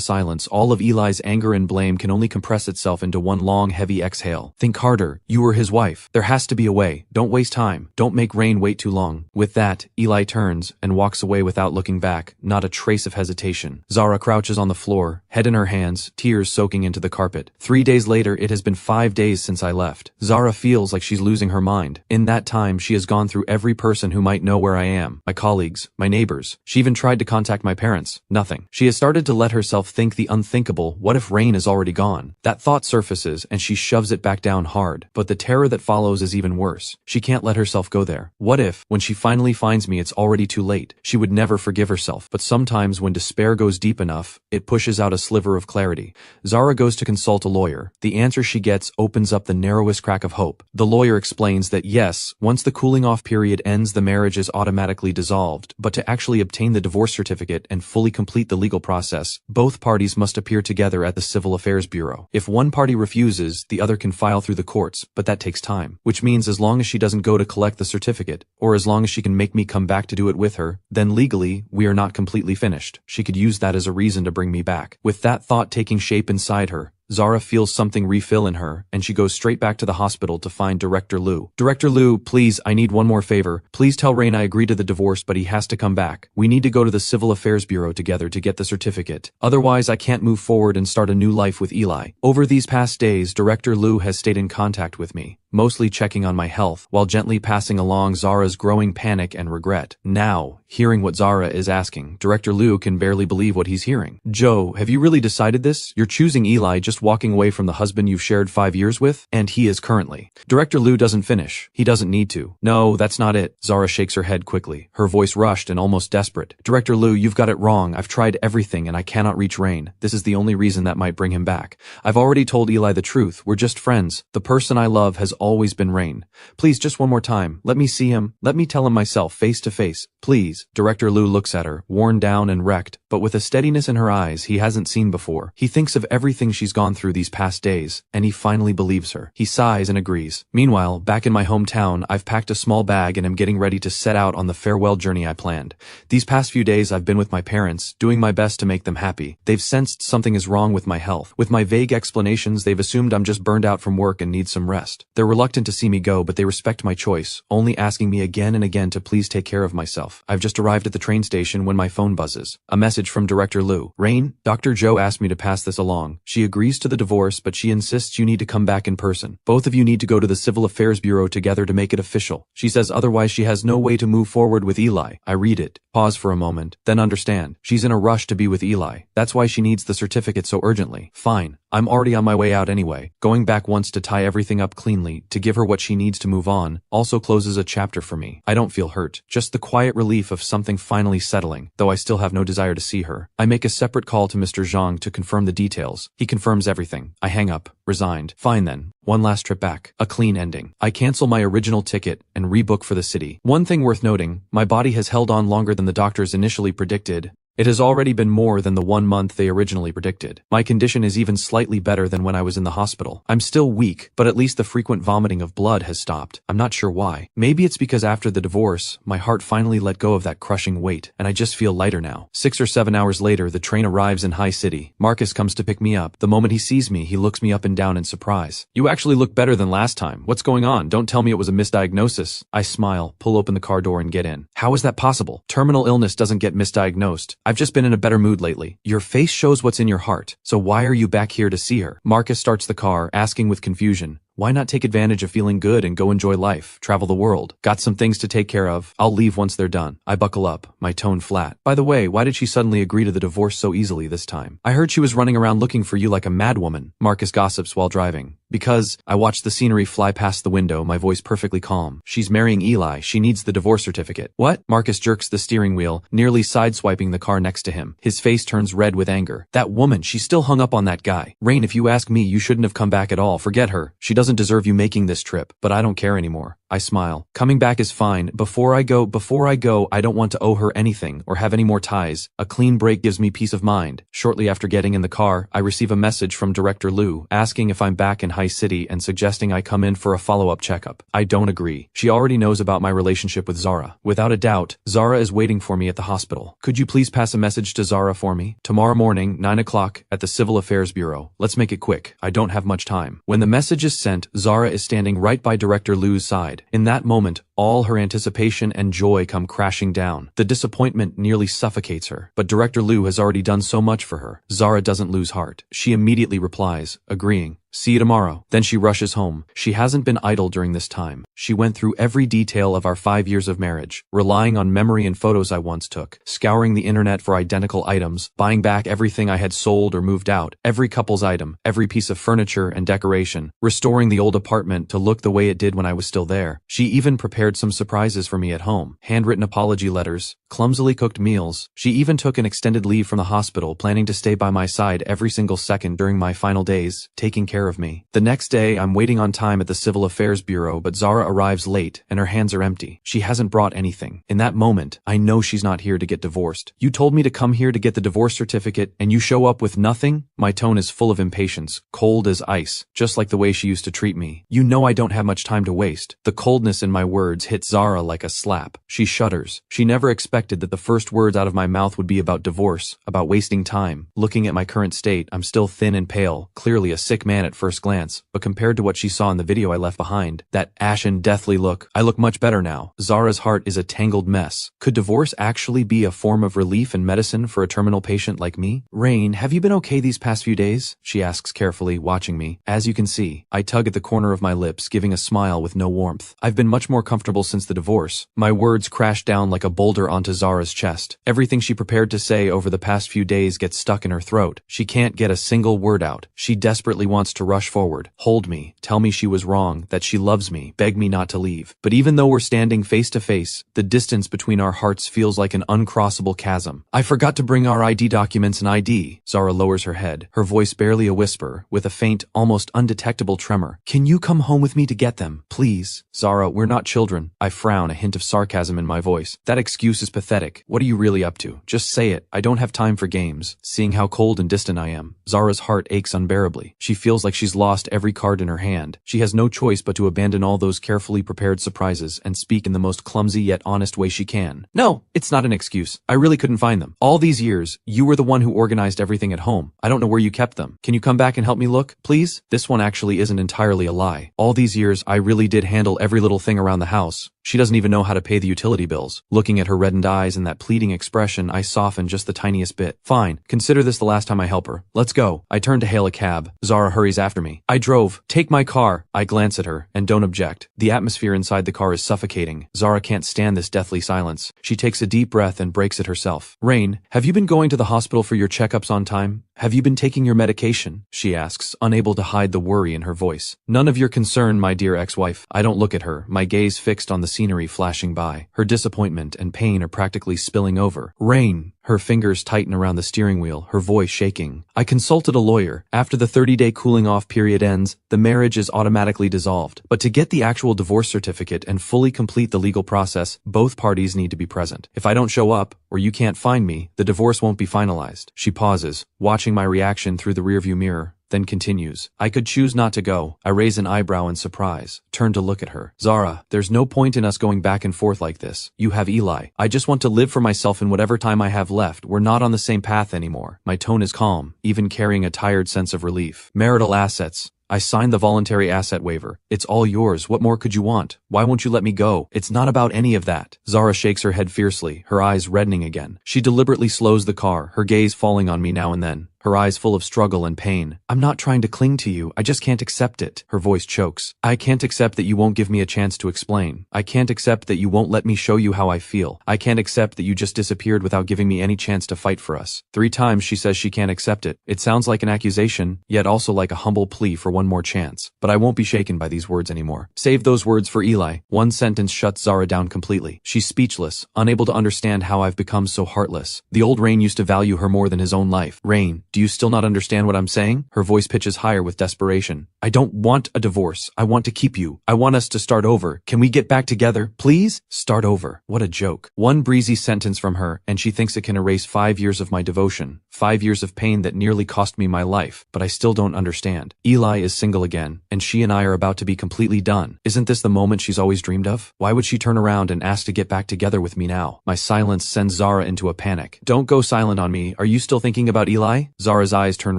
silence, all of Eli's anger and blame can only compress itself into one long, heavy exhale. Think harder. You were his wife. There has to be a way. Don't waste time. Don't make Rain wait too long. With that, Eli turns and walks away without looking back, not a trace of hesitation. Zara crouches on the floor, head in her hands, tears soaking into the carpet. 3 days later, it has been 5 days since I left. Zara feels like she's losing her mind. In that time, she has gone through every person who might know where I am. My colleagues, my neighbors. She even tried to contact my parents. Nothing. She has started to let herself think the unthinkable. What if Rain is already gone? That thought surfaces and she shoves it back down hard. But the terror that follows is even worse. She can't let herself go there. What if, when she finally finds me, it's already too late? She would never forgive herself. But sometimes when despair goes deep enough, it pushes out a sliver of clarity. Zara goes to consult a lawyer. The answer she gets opens up the narrowest crack of hope. The lawyer explains that yes, once the cooling off period ends, the marriage is automatically dissolved. But to actually obtain the divorce certificate and fully complete the legal process, both parties must appear together at the Civil Affairs Bureau. If one party refuses, the other can file through the courts, but that takes time. Which means as long as she doesn't go to collect the certificate, or as long as she can make me come back to do it with her, then legally, we are not completely finished. She could use that as a reason to bring me back. With that thought taking shape inside her, Zara feels something refill in her, and she goes straight back to the hospital to find Director Liu. Director Liu, please, I need one more favor. Please tell Rain I agree to the divorce, but he has to come back. We need to go to the Civil Affairs Bureau together to get the certificate. Otherwise, I can't move forward and start a new life with Eli. Over these past days, Director Liu has stayed in contact with me, mostly checking on my health, while gently passing along Zara's growing panic and regret. Now, hearing what Zara is asking, Director Liu can barely believe what he's hearing. Joe, have you really decided this? You're choosing Eli, just walking away from the husband you've shared 5 years with? And he is currently. Director Liu doesn't finish. He doesn't need to. No, that's not it. Zara shakes her head quickly, her voice rushed and almost desperate. Director Liu, you've got it wrong. I've tried everything and I cannot reach Rain. This is the only reason that might bring him back. I've already told Eli the truth. We're just friends. The person I love has always been Rain. Please, just one more time. Let me see him. Let me tell him myself, face to face. Please. Director Liu looks at her, worn down and wrecked, but with a steadiness in her eyes he hasn't seen before. He thinks of everything she's gone through these past days, and he finally believes her. He sighs and agrees. Meanwhile, back in my hometown, I've packed a small bag and am getting ready to set out on the farewell journey I planned. These past few days I've been with my parents, doing my best to make them happy. They've sensed something is wrong with my health. With my vague explanations, they've assumed I'm just burned out from work and need some rest. They're reluctant to see me go, but they respect my choice, only asking me again and again to please take care of myself. I've just arrived at the train station when my phone buzzes. A message from Director Liu. Rain, Dr. Joe asked me to pass this along. She agrees to the divorce, but she insists you need to come back in person. Both of you need to go to the Civil Affairs Bureau together to make it official. She says otherwise she has no way to move forward with Eli. I read it, pause for a moment, then understand. She's in a rush to be with Eli. That's why she needs the certificate so urgently. Fine, I'm already on my way out anyway. Going back once to tie everything up cleanly, to give her what she needs to move on, also closes a chapter for me. I don't feel hurt, just the quiet relief of something finally settling, though I still have no desire to see her. I make a separate call to Mr. Zhang to confirm the details. He confirms everything. I hang up, resigned. Fine then. One last trip back. A clean ending. I cancel my original ticket and rebook for the city. One thing worth noting, my body has held on longer than the doctors initially predicted. It has already been more than the 1 month they originally predicted. My condition is even slightly better than when I was in the hospital. I'm still weak, but at least the frequent vomiting of blood has stopped. I'm not sure why. Maybe it's because after the divorce, my heart finally let go of that crushing weight, and I just feel lighter now. 6 or 7 hours later, the train arrives in High City. Marcus comes to pick me up. The moment he sees me, he looks me up and down in surprise. You actually look better than last time. What's going on? Don't tell me it was a misdiagnosis. I smile, pull open the car door and get in. How is that possible? Terminal illness doesn't get misdiagnosed. I've just been in a better mood lately. Your face shows what's in your heart. So why are you back here to see her? Marcus starts the car, asking with confusion. Why not take advantage of feeling good and go enjoy life, travel the world? Got some things to take care of. I'll leave once they're done. I buckle up, my tone flat. By the way, why did she suddenly agree to the divorce so easily this time? I heard she was running around looking for you like a madwoman. Marcus gossips while driving. Because I watched the scenery fly past the window, my voice perfectly calm. She's marrying Eli. She needs the divorce certificate. What? Marcus jerks the steering wheel, nearly sideswiping the car next to him. His face turns red with anger. That woman, she's still hung up on that guy. Rain, if you ask me, you shouldn't have come back at all. Forget her. She doesn't deserve you making this trip. But I don't care anymore. I smile. Coming back is fine. Before I go, I don't want to owe her anything or have any more ties. A clean break gives me peace of mind. Shortly after getting in the car, I receive a message from Director Liu, asking if I'm back in High City and suggesting I come in for a follow-up checkup. I don't agree. She already knows about my relationship with Zara. Without a doubt, Zara is waiting for me at the hospital. Could you please pass a message to Zara for me? Tomorrow morning, 9 o'clock, at the Civil Affairs Bureau. Let's make it quick. I don't have much time. When the message is sent, Zara is standing right by Director Liu's side. In that moment, all her anticipation and joy come crashing down. The disappointment nearly suffocates her, but Director Liu has already done so much for her. Zara doesn't lose heart. She immediately replies, agreeing. See you tomorrow. Then she rushes home. She hasn't been idle during this time. She went through every detail of our 5 years of marriage, relying on memory and photos I once took, scouring the internet for identical items, buying back everything I had sold or moved out, every couple's item, every piece of furniture and decoration, restoring the old apartment to look the way it did when I was still there. She even prepared some surprises for me at home, handwritten apology letters, clumsily cooked meals. She even took an extended leave from the hospital, planning to stay by my side every single second during my final days, taking care of me. The next day, I'm waiting on time at the Civil Affairs Bureau, but Zara arrives late and her hands are empty. She hasn't brought anything. In that moment, I know she's not here to get divorced. You told me to come here to get the divorce certificate and you show up with nothing? My tone is full of impatience, cold as ice, just like the way she used to treat me. You know I don't have much time to waste. The coldness in my words hits Zara like a slap. She shudders. She never expected that the first words out of my mouth would be about divorce, about wasting time. Looking at my current state, I'm still thin and pale, clearly a sick man at first glance, but compared to what she saw in the video I left behind, that ashen, deathly look, I look much better now. Zara's heart is a tangled mess. Could divorce actually be a form of relief and medicine for a terminal patient like me? Rain, have you been okay these past few days? She asks carefully, watching me. As you can see, I tug at the corner of my lips, giving a smile with no warmth. I've been much more comfortable since the divorce. My words crash down like a boulder onto Zara's chest. Everything she prepared to say over the past few days gets stuck in her throat. She can't get a single word out. She desperately wants to rush forward, hold me, tell me she was wrong, that she loves me, beg me not to leave. But even though we're standing face to face, the distance between our hearts feels like an uncrossable chasm. I forgot to bring our ID documents and ID. Zara lowers her head, her voice barely a whisper, with a faint, almost undetectable tremor. Can you come home with me to get them, please? Zara, we're not children. I frown, a hint of sarcasm in my voice. That excuse is pathetic. What are you really up to? Just say it. I don't have time for games. Seeing how cold and distant I am, Zara's heart aches unbearably. She feels like she's lost every card in her hand. She has no choice but to abandon all those carefully prepared surprises and speak in the most clumsy yet honest way she can. No, it's not an excuse. I really couldn't find them. All these years, you were the one who organized everything at home. I don't know where you kept them. Can you come back and help me look, please? This one actually isn't entirely a lie. All these years, I really did handle every little thing around the house. She doesn't even know how to pay the utility bills. Looking at her reddened eyes and that pleading expression, I soften just the tiniest bit. Fine, consider this the last time I help her. Let's go. I turn to hail a cab. Zara hurries after me. I drove. Take my car. I glance at her, and don't object. The atmosphere inside the car is suffocating. Zara can't stand this deathly silence. She takes a deep breath and breaks it herself. Rain, have you been going to the hospital for your checkups on time? Have you been taking your medication? She asks, unable to hide the worry in her voice. None of your concern, my dear ex-wife. I don't look at her, my gaze fixed on the scenery flashing by. Her disappointment and pain are practically spilling over. Rain. Her fingers tighten around the steering wheel, her voice shaking. I consulted a lawyer. After the 30-day cooling-off period ends, the marriage is automatically dissolved. But to get the actual divorce certificate and fully complete the legal process, both parties need to be present. If I don't show up, or you can't find me, the divorce won't be finalized. She pauses, watching my reaction through the rearview mirror, then continues. I could choose not to go. I raise an eyebrow in surprise, turn to look at her. Zara, there's no point in us going back and forth like this. You have Eli. I just want to live for myself in whatever time I have left. We're not on the same path anymore. My tone is calm, even carrying a tired sense of relief. Marital assets. I signed the voluntary asset waiver. It's all yours. What more could you want? Why won't you let me go? It's not about any of that. Zara shakes her head fiercely, her eyes reddening again. She deliberately slows the car, her gaze falling on me now and then, her eyes full of struggle and pain. I'm not trying to cling to you. I just can't accept it. Her voice chokes. I can't accept that you won't give me a chance to explain. I can't accept that you won't let me show you how I feel. I can't accept that you just disappeared without giving me any chance to fight for us. 3 times she says she can't accept it. It sounds like an accusation, yet also like a humble plea for one more chance. But I won't be shaken by these words anymore. Save those words for Eli. One sentence shuts Zara down completely. She's speechless, unable to understand how I've become so heartless. The old Rain used to value her more than his own life. Rain, do you still not understand what I'm saying? Her voice pitches higher with desperation. I don't want a divorce. I want to keep you. I want us to start over. Can we get back together, please? Start over. What a joke. One breezy sentence from her, and she thinks it can erase 5 years of my devotion, 5 years of pain that nearly cost me my life, but I still don't understand. Eli is single again, and she and I are about to be completely done. Isn't this the moment she's always dreamed of? Why would she turn around and ask to get back together with me now? My silence sends Zara into a panic. Don't go silent on me. Are you still thinking about Eli? Zara's eyes turn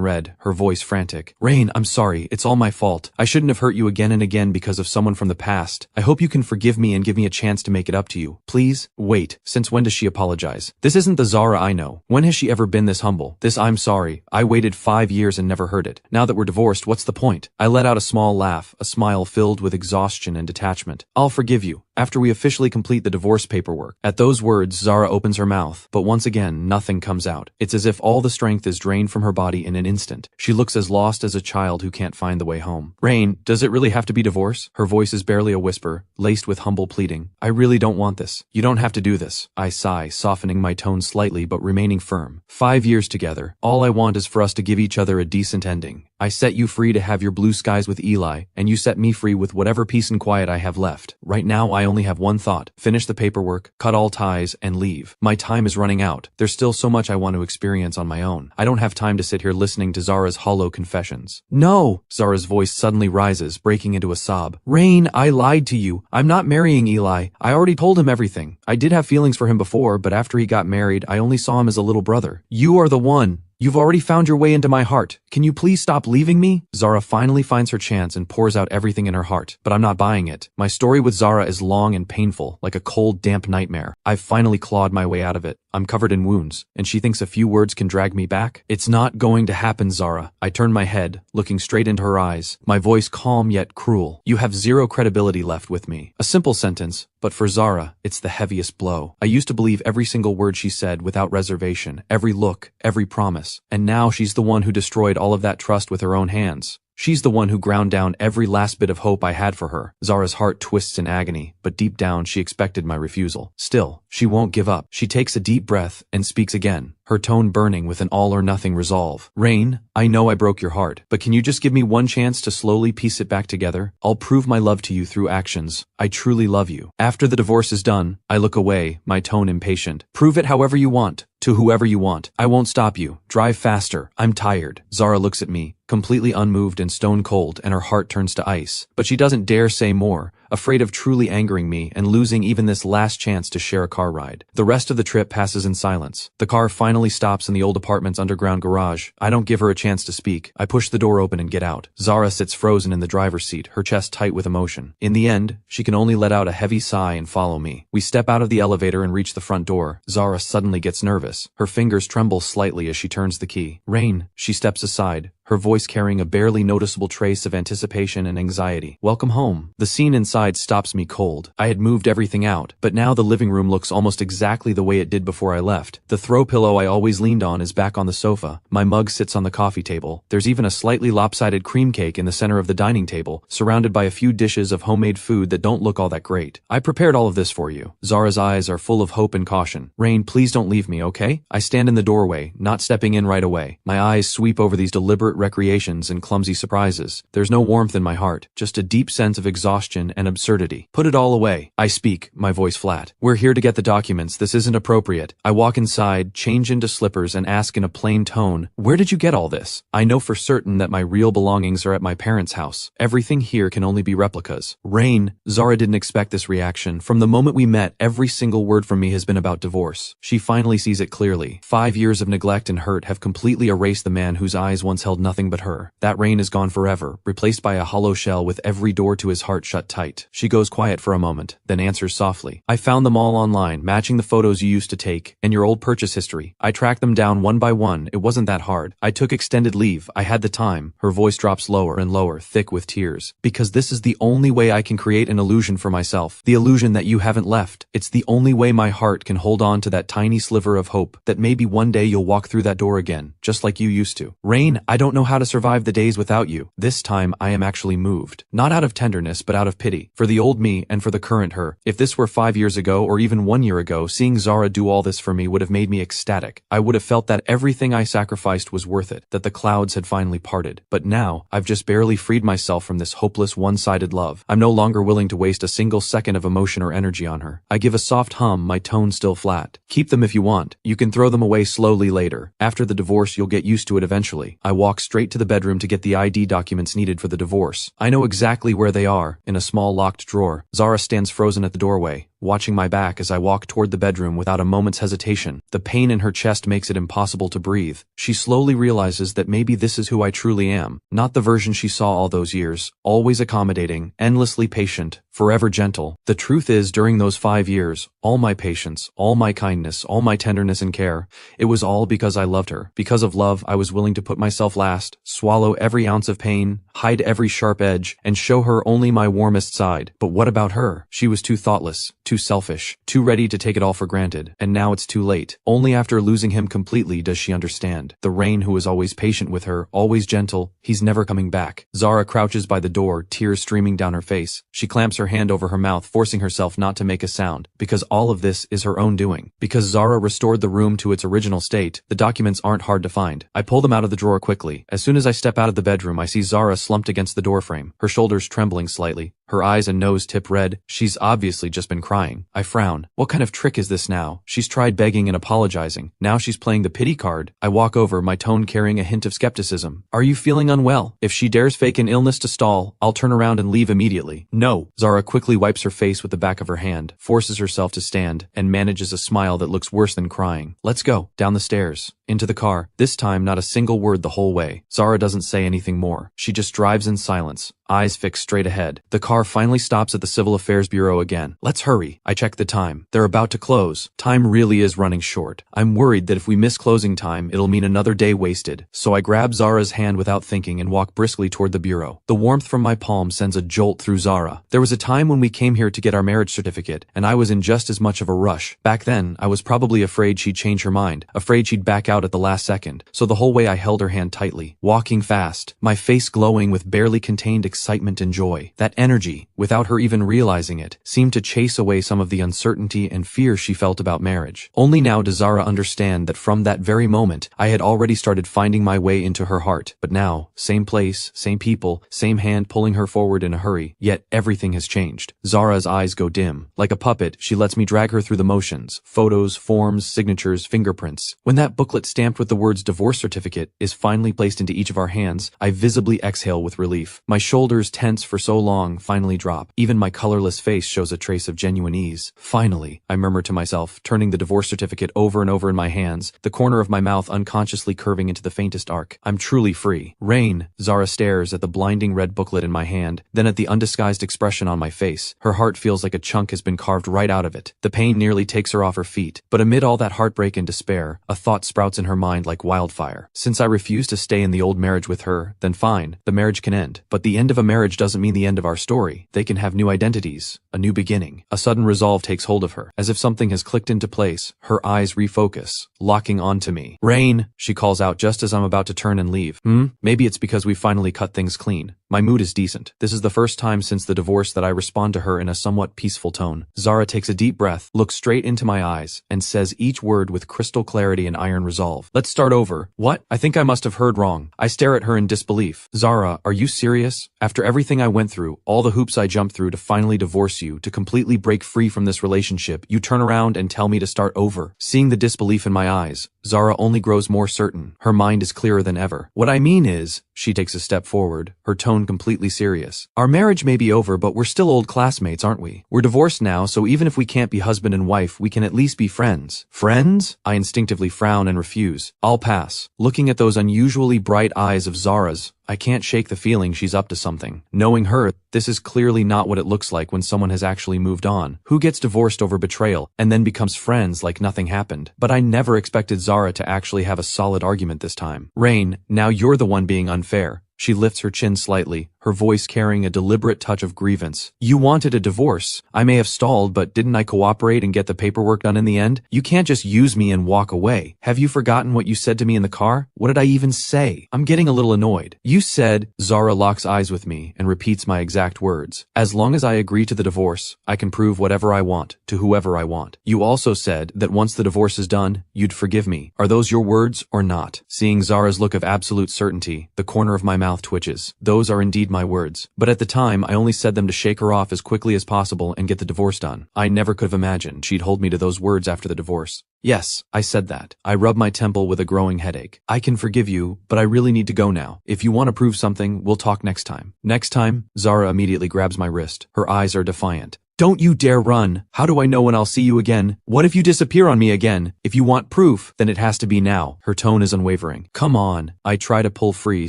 red, her voice frantic. Rain, I'm sorry. It's all my fault. I shouldn't have hurt you again and again because of someone from the past. I hope you can forgive me and give me a chance to make it up to you. Please? Wait. Since when does she apologize? This isn't the Zara I know. When has she ever been this humble? This I'm sorry. I waited 5 years and never heard it. Now that we're divorced, what's the point? I let out a small laugh, a smile filled with exhaustion and detachment. I'll forgive you. After we officially complete the divorce paperwork. At those words, Zara opens her mouth, but once again, nothing comes out. It's as if all the strength is drained from her body in an instant. She looks as lost as a child who can't find the way home. Rain, does it really have to be divorce? Her voice is barely a whisper, laced with humble pleading. I really don't want this. You don't have to do this. I sigh, softening my tone slightly but remaining firm. 5 years together. All I want is for us to give each other a decent ending. I set you free to have your blue skies with Eli, and you set me free with whatever peace and quiet I have left. Right now, I only have one thought. Finish the paperwork, cut all ties, and leave. My time is running out. There's still so much I want to experience on my own. I don't have time to sit here listening to Zara's hollow confessions. No! Zara's voice suddenly rises, breaking into a sob. Rain, I lied to you. I'm not marrying Eli. I already told him everything. I did have feelings for him before, but after he got married, I only saw him as a little brother. You are the one. You've already found your way into my heart. Can you please stop leaving me? Zara finally finds her chance and pours out everything in her heart, but I'm not buying it. My story with Zara is long and painful, like a cold, damp nightmare. I've finally clawed my way out of it. I'm covered in wounds, and she thinks a few words can drag me back? It's not going to happen, Zara. I turn my head, looking straight into her eyes, my voice calm yet cruel. You have zero credibility left with me. A simple sentence, but for Zara, it's the heaviest blow. I used to believe every single word she said without reservation, every look, every promise. And now she's the one who destroyed all of that trust with her own hands. She's the one who ground down every last bit of hope I had for her. Zara's heart twists in agony, but deep down she expected my refusal. Still, she won't give up. She takes a deep breath and speaks again, her tone burning with an all-or-nothing resolve. Rain, I know I broke your heart, but can you just give me one chance to slowly piece it back together? I'll prove my love to you through actions. I truly love you. After the divorce is done, I look away, my tone impatient. Prove it however you want. To whoever you want. I won't stop you. Drive faster. I'm tired. Zara looks at me, completely unmoved and stone cold, and her heart turns to ice. But she doesn't dare say more, afraid of truly angering me and losing even this last chance to share a car ride. The rest of the trip passes in silence. The car finally stops in the old apartment's underground garage. I don't give her a chance to speak. I push the door open and get out. Zara sits frozen in the driver's seat, her chest tight with emotion. In the end, she can only let out a heavy sigh and follow me. We step out of the elevator and reach the front door. Zara suddenly gets nervous. Her fingers tremble slightly as she turns the key. Rain, she steps aside, her voice carrying a barely noticeable trace of anticipation and anxiety. "Welcome home." The scene inside stops me cold. I had moved everything out, but now the living room looks almost exactly the way it did before I left. The throw pillow I always leaned on is back on the sofa. My mug sits on the coffee table. There's even a slightly lopsided cream cake in the center of the dining table, surrounded by a few dishes of homemade food that don't look all that great. "I prepared all of this for you." Zara's eyes are full of hope and caution. "Rain, please don't leave me, okay?" I stand in the doorway, not stepping in right away. My eyes sweep over these deliberate recreations and clumsy surprises. There's no warmth in my heart, just a deep sense of exhaustion and absurdity. "Put it all away." I speak, my voice flat. "We're here to get the documents. This isn't appropriate." I walk inside, change into slippers, and ask in a plain tone, "Where did you get all this?" I know for certain that my real belongings are at my parents' house. Everything here can only be replicas. "Rain." Zara didn't expect this reaction. From the moment we met, every single word from me has been about divorce. She finally sees it clearly. 5 years of neglect and hurt have completely erased the man whose eyes once held nothing but her. That Rain is gone forever, replaced by a hollow shell with every door to his heart shut tight. She goes quiet for a moment, then answers softly, "I found them all online, matching the photos you used to take, and your old purchase history. I tracked them down one by one. It wasn't that hard. I took extended leave. I had the time." Her voice drops lower and lower, thick with tears. "Because this is the only way I can create an illusion for myself. The illusion that you haven't left. It's the only way my heart can hold on to that tiny sliver of hope that maybe one day you'll walk through that door again, just like you used to. Rain, I don't know how to survive the days without you." This time I am actually moved. Not out of tenderness, but out of pity. For the old me and for the current her. If this were 5 years ago or even 1 year ago, seeing Zara do all this for me would have made me ecstatic. I would have felt that everything I sacrificed was worth it, that the clouds had finally parted. But now, I've just barely freed myself from this hopeless one-sided love. I'm no longer willing to waste a single second of emotion or energy on her. I give a soft hum, my tone still flat. "Keep them if you want. You can throw them away slowly later. After the divorce, you'll get used to it eventually." I walk straight to the bedroom to get the ID documents needed for the divorce. I know exactly where they are, in a small locked drawer. Zara stands frozen at the doorway, watching my back as I walk toward the bedroom without a moment's hesitation. The pain in her chest makes it impossible to breathe. She slowly realizes that maybe this is who I truly am, not the version she saw all those years, always accommodating, endlessly patient, forever gentle. The truth is, during those 5 years, all my patience, all my kindness, all my tenderness and care, it was all because I loved her. Because of love, I was willing to put myself last, swallow every ounce of pain, hide every sharp edge, and show her only my warmest side. But what about her? She was too thoughtless, too selfish, too ready to take it all for granted, and now it's too late. Only after losing him completely does she understand. The Rain who was always patient with her, always gentle, he's never coming back. Zara crouches by the door, tears streaming down her face. She clamps her hand over her mouth, forcing herself not to make a sound, because all of this is her own doing. Because Zara restored the room to its original state, the documents aren't hard to find. I pull them out of the drawer quickly. As soon as I step out of the bedroom, I see Zara slumped against the doorframe, her shoulders trembling slightly, her eyes and nose tip red. She's obviously just been crying. I frown. What kind of trick is this now? She's tried begging and apologizing. Now she's playing the pity card. I walk over, my tone carrying a hint of skepticism. "Are you feeling unwell? If she dares fake an illness to stall, I'll turn around and leave immediately." "No." Zara quickly wipes her face with the back of her hand, forces herself to stand, and manages a smile that looks worse than crying. "Let's go." Down the stairs. Into the car. This time, not a single word the whole way. Zara doesn't say anything more. She just drives in silence, eyes fixed straight ahead. The car finally stops at the Civil Affairs Bureau again. Let's hurry. I check the time. They're about to close. Time really is running short. I'm worried that if we miss closing time, it'll mean another day wasted. So I grab Zara's hand without thinking and walk briskly toward the bureau. The warmth from my palm sends a jolt through Zara. There was a time when we came here to get our marriage certificate, and I was in just as much of a rush. Back then, I was probably afraid she'd change her mind, afraid she'd back out at the last second. So the whole way I held her hand tightly, walking fast, my face glowing with barely contained excitement and joy. That energy, without her even realizing it, seemed to chase away some of the uncertainty and fear she felt about marriage. Only now does Zara understand that from that very moment, I had already started finding my way into her heart. But now, same place, same people, same hand pulling her forward in a hurry, yet everything has changed. Zara's eyes go dim. Like a puppet, she lets me drag her through the motions, photos, forms, signatures, fingerprints. When that booklet stamped with the words divorce certificate is finally placed into each of our hands, I visibly exhale with relief. My shoulders tense for so long finally finally drop. Even my colorless face shows a trace of genuine ease. Finally, I murmur to myself, turning the divorce certificate over and over in my hands, the corner of my mouth unconsciously curving into the faintest arc. I'm truly free. Rain. Zara stares at the blinding red booklet in my hand, then at the undisguised expression on my face. Her heart feels like a chunk has been carved right out of it. The pain nearly takes her off her feet. But amid all that heartbreak and despair, a thought sprouts in her mind like wildfire. Since I refuse to stay in the old marriage with her, then fine, the marriage can end. But the end of a marriage doesn't mean the end of our story. They can have new identities, a new beginning. A sudden resolve takes hold of her. As if something has clicked into place, her eyes refocus, locking onto me. Rain, she calls out just as I'm about to turn and leave. Maybe it's because we finally cut things clean. My mood is decent. This is the first time since the divorce that I respond to her in a somewhat peaceful tone. Zara takes a deep breath, looks straight into my eyes, and says each word with crystal clarity and iron resolve. Let's start over. What? I think I must have heard wrong. I stare at her in disbelief. Zara, are you serious? After everything I went through, all the hoops I jumped through to finally divorce you, to completely break free from this relationship, you turn around and tell me to start over. Seeing the disbelief in my eyes, Zara only grows more certain. Her mind is clearer than ever. What I mean is, she takes a step forward, her tone completely serious. Our marriage may be over, but we're still old classmates, aren't we? We're divorced now, so even if we can't be husband and wife, we can at least be friends. Friends? I instinctively frown and refuse. I'll pass. Looking at those unusually bright eyes of Zara's, I can't shake the feeling she's up to something. Knowing her, this is clearly not what it looks like when someone has actually moved on. Who gets divorced over betrayal and then becomes friends like nothing happened? But I never expected Zara to actually have a solid argument this time. Rain, now you're the one being unfair. She lifts her chin slightly, her voice carrying a deliberate touch of grievance. You wanted a divorce. I may have stalled, but didn't I cooperate and get the paperwork done in the end? You can't just use me and walk away. Have you forgotten what you said to me in the car? What did I even say? I'm getting a little annoyed. You said, Zara locks eyes with me and repeats my exact words. As long as I agree to the divorce, I can prove whatever I want to whoever I want. You also said that once the divorce is done, you'd forgive me. Are those your words or not? Seeing Zara's look of absolute certainty, the corner of my mouth twitches. Those are indeed my words. But at the time, I only said them to shake her off as quickly as possible and get the divorce done. I never could have imagined she'd hold me to those words after the divorce. Yes, I said that. I rub my temple with a growing headache. I can forgive you, but I really need to go now. If you want to prove something, we'll talk next time. Next time? Zara immediately grabs my wrist. Her eyes are defiant. Don't you dare run. How do I know when I'll see you again? What if you disappear on me again? If you want proof, then it has to be now. Her tone is unwavering. Come on. I try to pull free,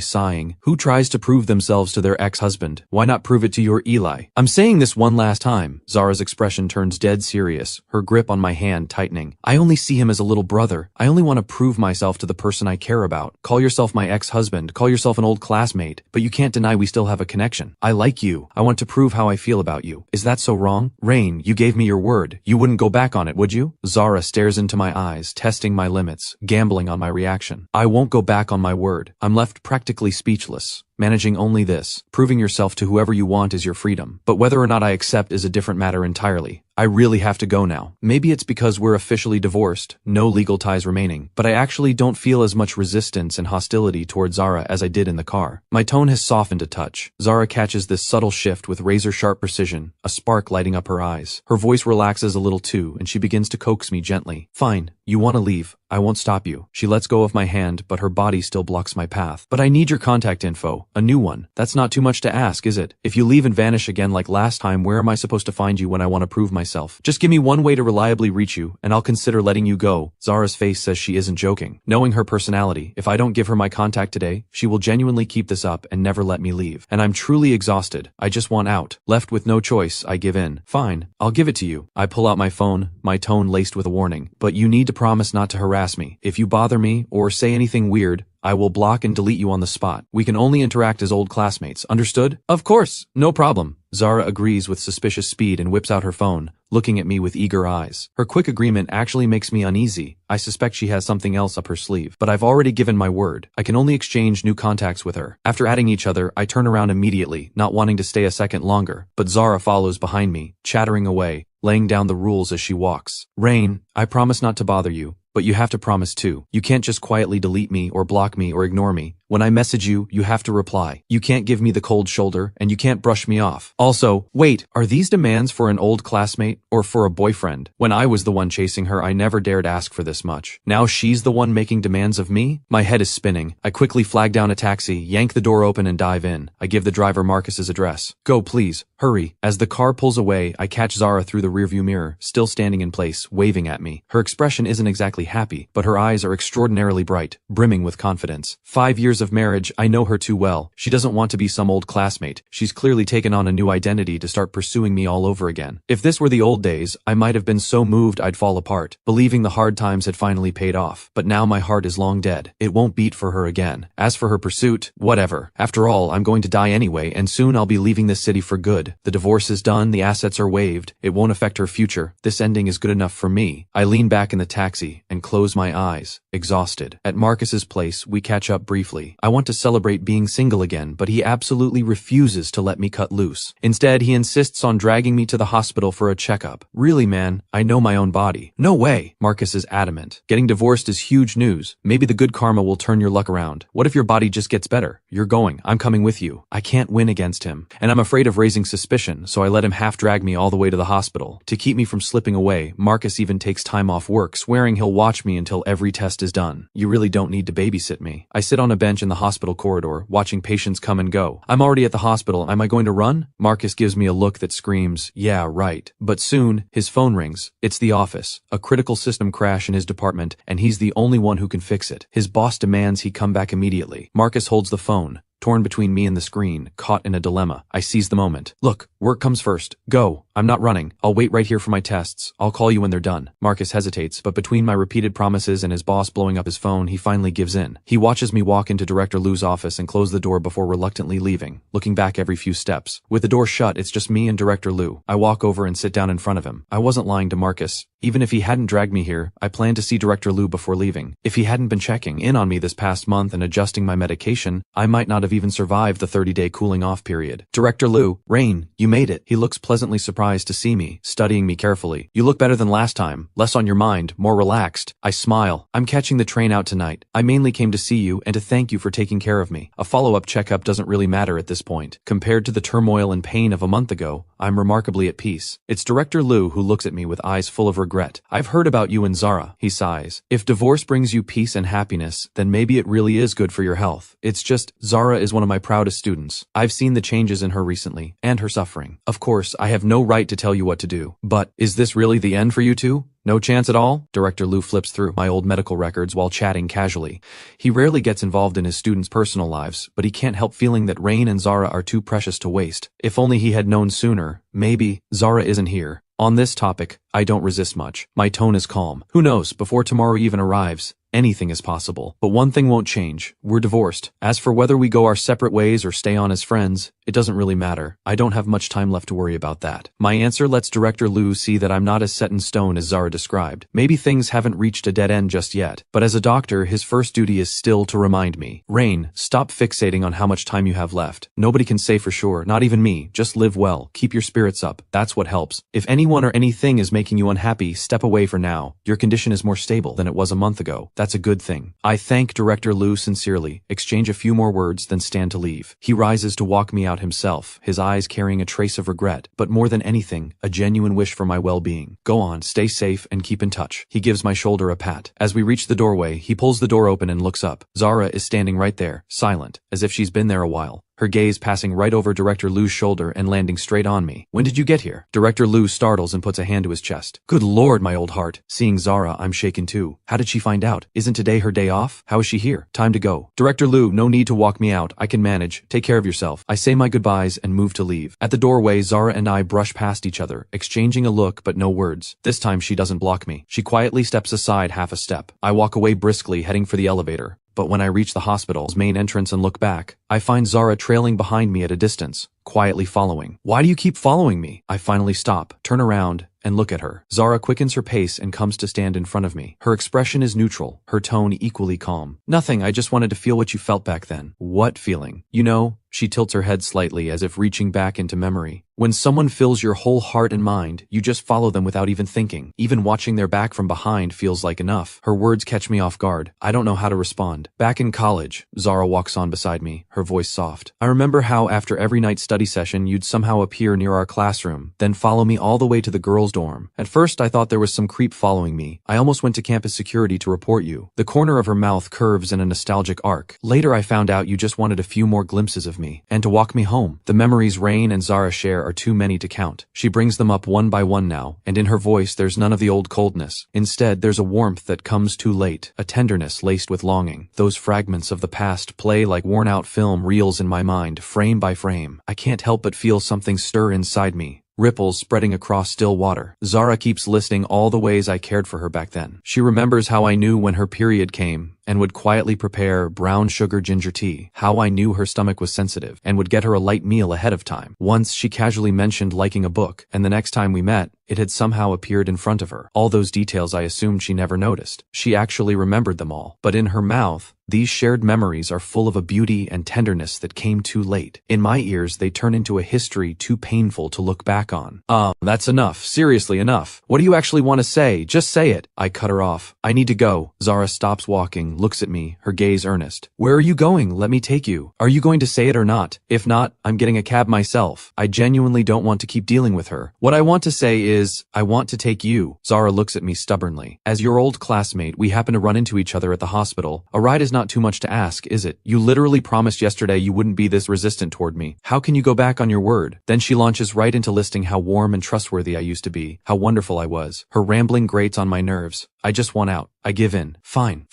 sighing. Who tries to prove themselves to their ex-husband? Why not prove it to your Eli? I'm saying this one last time. Zara's expression turns dead serious, her grip on my hand tightening. I only see him as a little brother. I only want to prove myself to the person I care about. Call yourself my ex-husband, call yourself an old classmate, but you can't deny we still have a connection. I like you. I want to prove how I feel about you. Is that so wrong? Rain, you gave me your word. You wouldn't go back on it, would you? Zara stares into my eyes, testing my limits, gambling on my reaction. I won't go back on my word. I'm left practically speechless, managing only this. Proving yourself to whoever you want is your freedom. But whether or not I accept is a different matter entirely. I really have to go now. Maybe it's because we're officially divorced, no legal ties remaining, but I actually don't feel as much resistance and hostility toward Zara as I did in the car. My tone has softened a touch. Zara catches this subtle shift with razor-sharp precision, a spark lighting up her eyes. Her voice relaxes a little too, and she begins to coax me gently. Fine, you want to leave. I won't stop you. She lets go of my hand, but her body still blocks my path. But I need your contact info. A new one. That's not too much to ask, is it? If you leave and vanish again like last time, where am I supposed to find you when I want to prove myself? Just give me one way to reliably reach you, and I'll consider letting you go. Zara's face says she isn't joking. Knowing her personality, if I don't give her my contact today, she will genuinely keep this up and never let me leave. And I'm truly exhausted. I just want out. Left with no choice, I give in. Fine, I'll give it to you. I pull out my phone, my tone laced with a warning. But you need to promise not to harass me. If you bother me, or say anything weird, I will block and delete you on the spot. We can only interact as old classmates, understood? Of course, no problem. Zara agrees with suspicious speed and whips out her phone, looking at me with eager eyes. Her quick agreement actually makes me uneasy. I suspect she has something else up her sleeve, but I've already given my word. I can only exchange new contacts with her. After adding each other, I turn around immediately, not wanting to stay a second longer, but Zara follows behind me, chattering away, laying down the rules as she walks. Rain, I promise not to bother you. But you have to promise too. You can't just quietly delete me or block me or ignore me. When I message you, you have to reply. You can't give me the cold shoulder, and you can't brush me off. Also, wait, are these demands for an old classmate or for a boyfriend? When I was the one chasing her, I never dared ask for this much. Now she's the one making demands of me? My head is spinning. I quickly flag down a taxi, yank the door open and dive in. I give the driver Marcus's address. Go please, hurry. As the car pulls away, I catch Zara through the rearview mirror, still standing in place, waving at me. Her expression isn't exactly happy, but her eyes are extraordinarily bright, brimming with confidence. 5 years of marriage, I know her too well. She doesn't want to be some old classmate. She's clearly taken on a new identity to start pursuing me all over again. If this were the old days, I might have been so moved I'd fall apart, believing the hard times had finally paid off. But now my heart is long dead. It won't beat for her again. As for her pursuit, whatever. After all, I'm going to die anyway, and soon I'll be leaving this city for good. The divorce is done, the assets are waived. It won't affect her future. This ending is good enough for me. I lean back in the taxi and close my eyes, exhausted. At Marcus's place, we catch up briefly. I want to celebrate being single again, but he absolutely refuses to let me cut loose. Instead, he insists on dragging me to the hospital for a checkup. Really, man, I know my own body. No way. Marcus is adamant. Getting divorced is huge news. Maybe the good karma will turn your luck around. What if your body just gets better? You're going. I'm coming with you. I can't win against him. And I'm afraid of raising suspicion, so I let him half drag me all the way to the hospital. To keep me from slipping away, Marcus even takes time off work, swearing he'll watch me until every test is done. You really don't need to babysit me. I sit on a bench in the hospital corridor, watching patients come and go. I'm already at the hospital. Am I going to run? Marcus gives me a look that screams, yeah, right. But soon, his phone rings. It's the office. A critical system crash in his department, and he's the only one who can fix it. His boss demands he come back immediately. Marcus holds the phone, torn between me and the screen, caught in a dilemma. I seize the moment. Look, work comes first. Go. I'm not running. I'll wait right here for my tests. I'll call you when they're done. Marcus hesitates, but between my repeated promises and his boss blowing up his phone, he finally gives in. He watches me walk into Director Liu's office and close the door before reluctantly leaving, looking back every few steps. With the door shut, it's just me and Director Liu. I walk over and sit down in front of him. I wasn't lying to Marcus. Even if he hadn't dragged me here, I planned to see Director Liu before leaving. If he hadn't been checking in on me this past month and adjusting my medication, I might not have even survived the 30-day cooling off period. Director Liu, Rain, you made it. He looks pleasantly surprised to see me, studying me carefully. You look better than last time, less on your mind, more relaxed. I smile. I'm catching the train out tonight. I mainly came to see you and to thank you for taking care of me. A follow-up checkup doesn't really matter at this point. Compared to the turmoil and pain of a month ago, I'm remarkably at peace. It's Director Liu who looks at me with eyes full of regret. I've heard about you and Zara, he sighs. If divorce brings you peace and happiness, then maybe it really is good for your health. It's just, Zara is one of my proudest students. I've seen the changes in her recently, and her suffering. Of course, I have no right to tell you what to do. But, is this really the end for you two? No chance at all? Director Liu flips through my old medical records while chatting casually. He rarely gets involved in his students' personal lives, but he can't help feeling that Rain and Zara are too precious to waste. If only he had known sooner. Maybe. Zara isn't here. On this topic, I don't resist much. My tone is calm. Who knows, before tomorrow even arrives, anything is possible. But one thing won't change. We're divorced. As for whether we go our separate ways or stay on as friends, it doesn't really matter. I don't have much time left to worry about that. My answer lets Director Liu see that I'm not as set in stone as Zara described. Maybe things haven't reached a dead end just yet. But as a doctor, his first duty is still to remind me. Rain, stop fixating on how much time you have left. Nobody can say for sure, not even me. Just live well. Keep your spirits up. That's what helps. If anyone or anything is making you unhappy, step away for now. Your condition is more stable than it was a month ago. That's a good thing. I thank Director Liu sincerely, exchange a few more words, then stand to leave. He rises to walk me out himself, his eyes carrying a trace of regret, but more than anything, a genuine wish for my well-being. Go on, stay safe, and keep in touch. He gives my shoulder a pat. As we reach the doorway, he pulls the door open and looks up. Zara is standing right there, silent, as if she's been there a while. Her gaze passing right over Director Liu's shoulder and landing straight on me. When did you get here? Director Liu startles and puts a hand to his chest. Good Lord, my old heart. Seeing Zara, I'm shaken too. How did she find out? Isn't today her day off? How is she here? Time to go. Director Liu, no need to walk me out. I can manage. Take care of yourself. I say my goodbyes and move to leave. At the doorway, Zara and I brush past each other, exchanging a look but no words. This time she doesn't block me. She quietly steps aside half a step. I walk away briskly, heading for the elevator. But when I reach the hospital's main entrance and look back, I find Zara trailing behind me at a distance, quietly following. Why do you keep following me? I finally stop, turn around, and look at her. Zara quickens her pace and comes to stand in front of me. Her expression is neutral, her tone equally calm. Nothing, I just wanted to feel what you felt back then. What feeling? You know, she tilts her head slightly as if reaching back into memory. When someone fills your whole heart and mind, you just follow them without even thinking. Even watching their back from behind feels like enough. Her words catch me off guard. I don't know how to respond. Back in college, Zara walks on beside me, her voice soft. I remember how after every night study session you'd somehow appear near our classroom, then follow me all the way to the girls' dorm. At first I thought there was some creep following me. I almost went to campus security to report you. The corner of her mouth curves in a nostalgic arc. Later I found out you just wanted a few more glimpses of me, and to walk me home. The memories Rain and Zara share are too many to count. She brings them up one by one now, and in her voice there's none of the old coldness. Instead, there's a warmth that comes too late, a tenderness laced with longing. Those fragments of the past play like worn-out film reels in my mind, frame by frame. I can't help but feel something stir inside me. Ripples spreading across still water. Zara keeps listing all the ways I cared for her back then. She remembers how I knew when her period came and would quietly prepare brown sugar ginger tea, how I knew her stomach was sensitive and would get her a light meal ahead of time. Once she casually mentioned liking a book, and the next time we met, it had somehow appeared in front of her. All those details I assumed she never noticed. She actually remembered them all. But in her mouth, these shared memories are full of a beauty and tenderness that came too late. In my ears, they turn into a history too painful to look back on. That's enough. Seriously, enough. What do you actually want to say? Just say it. I cut her off. I need to go. Zara stops walking, looks at me, her gaze earnest. Where are you going? Let me take you. Are you going to say it or not? If not, I'm getting a cab myself. I genuinely don't want to keep dealing with her. What I want to say is, I want to take you. Zara looks at me stubbornly. As your old classmate, we happen to run into each other at the hospital. A ride is not too much to ask, is it? You literally promised yesterday you wouldn't be this resistant toward me. How can you go back on your word? Then she launches right into listing how warm and trustworthy I used to be, how wonderful I was. Her rambling grates on my nerves. I just want out. I give in. Fine.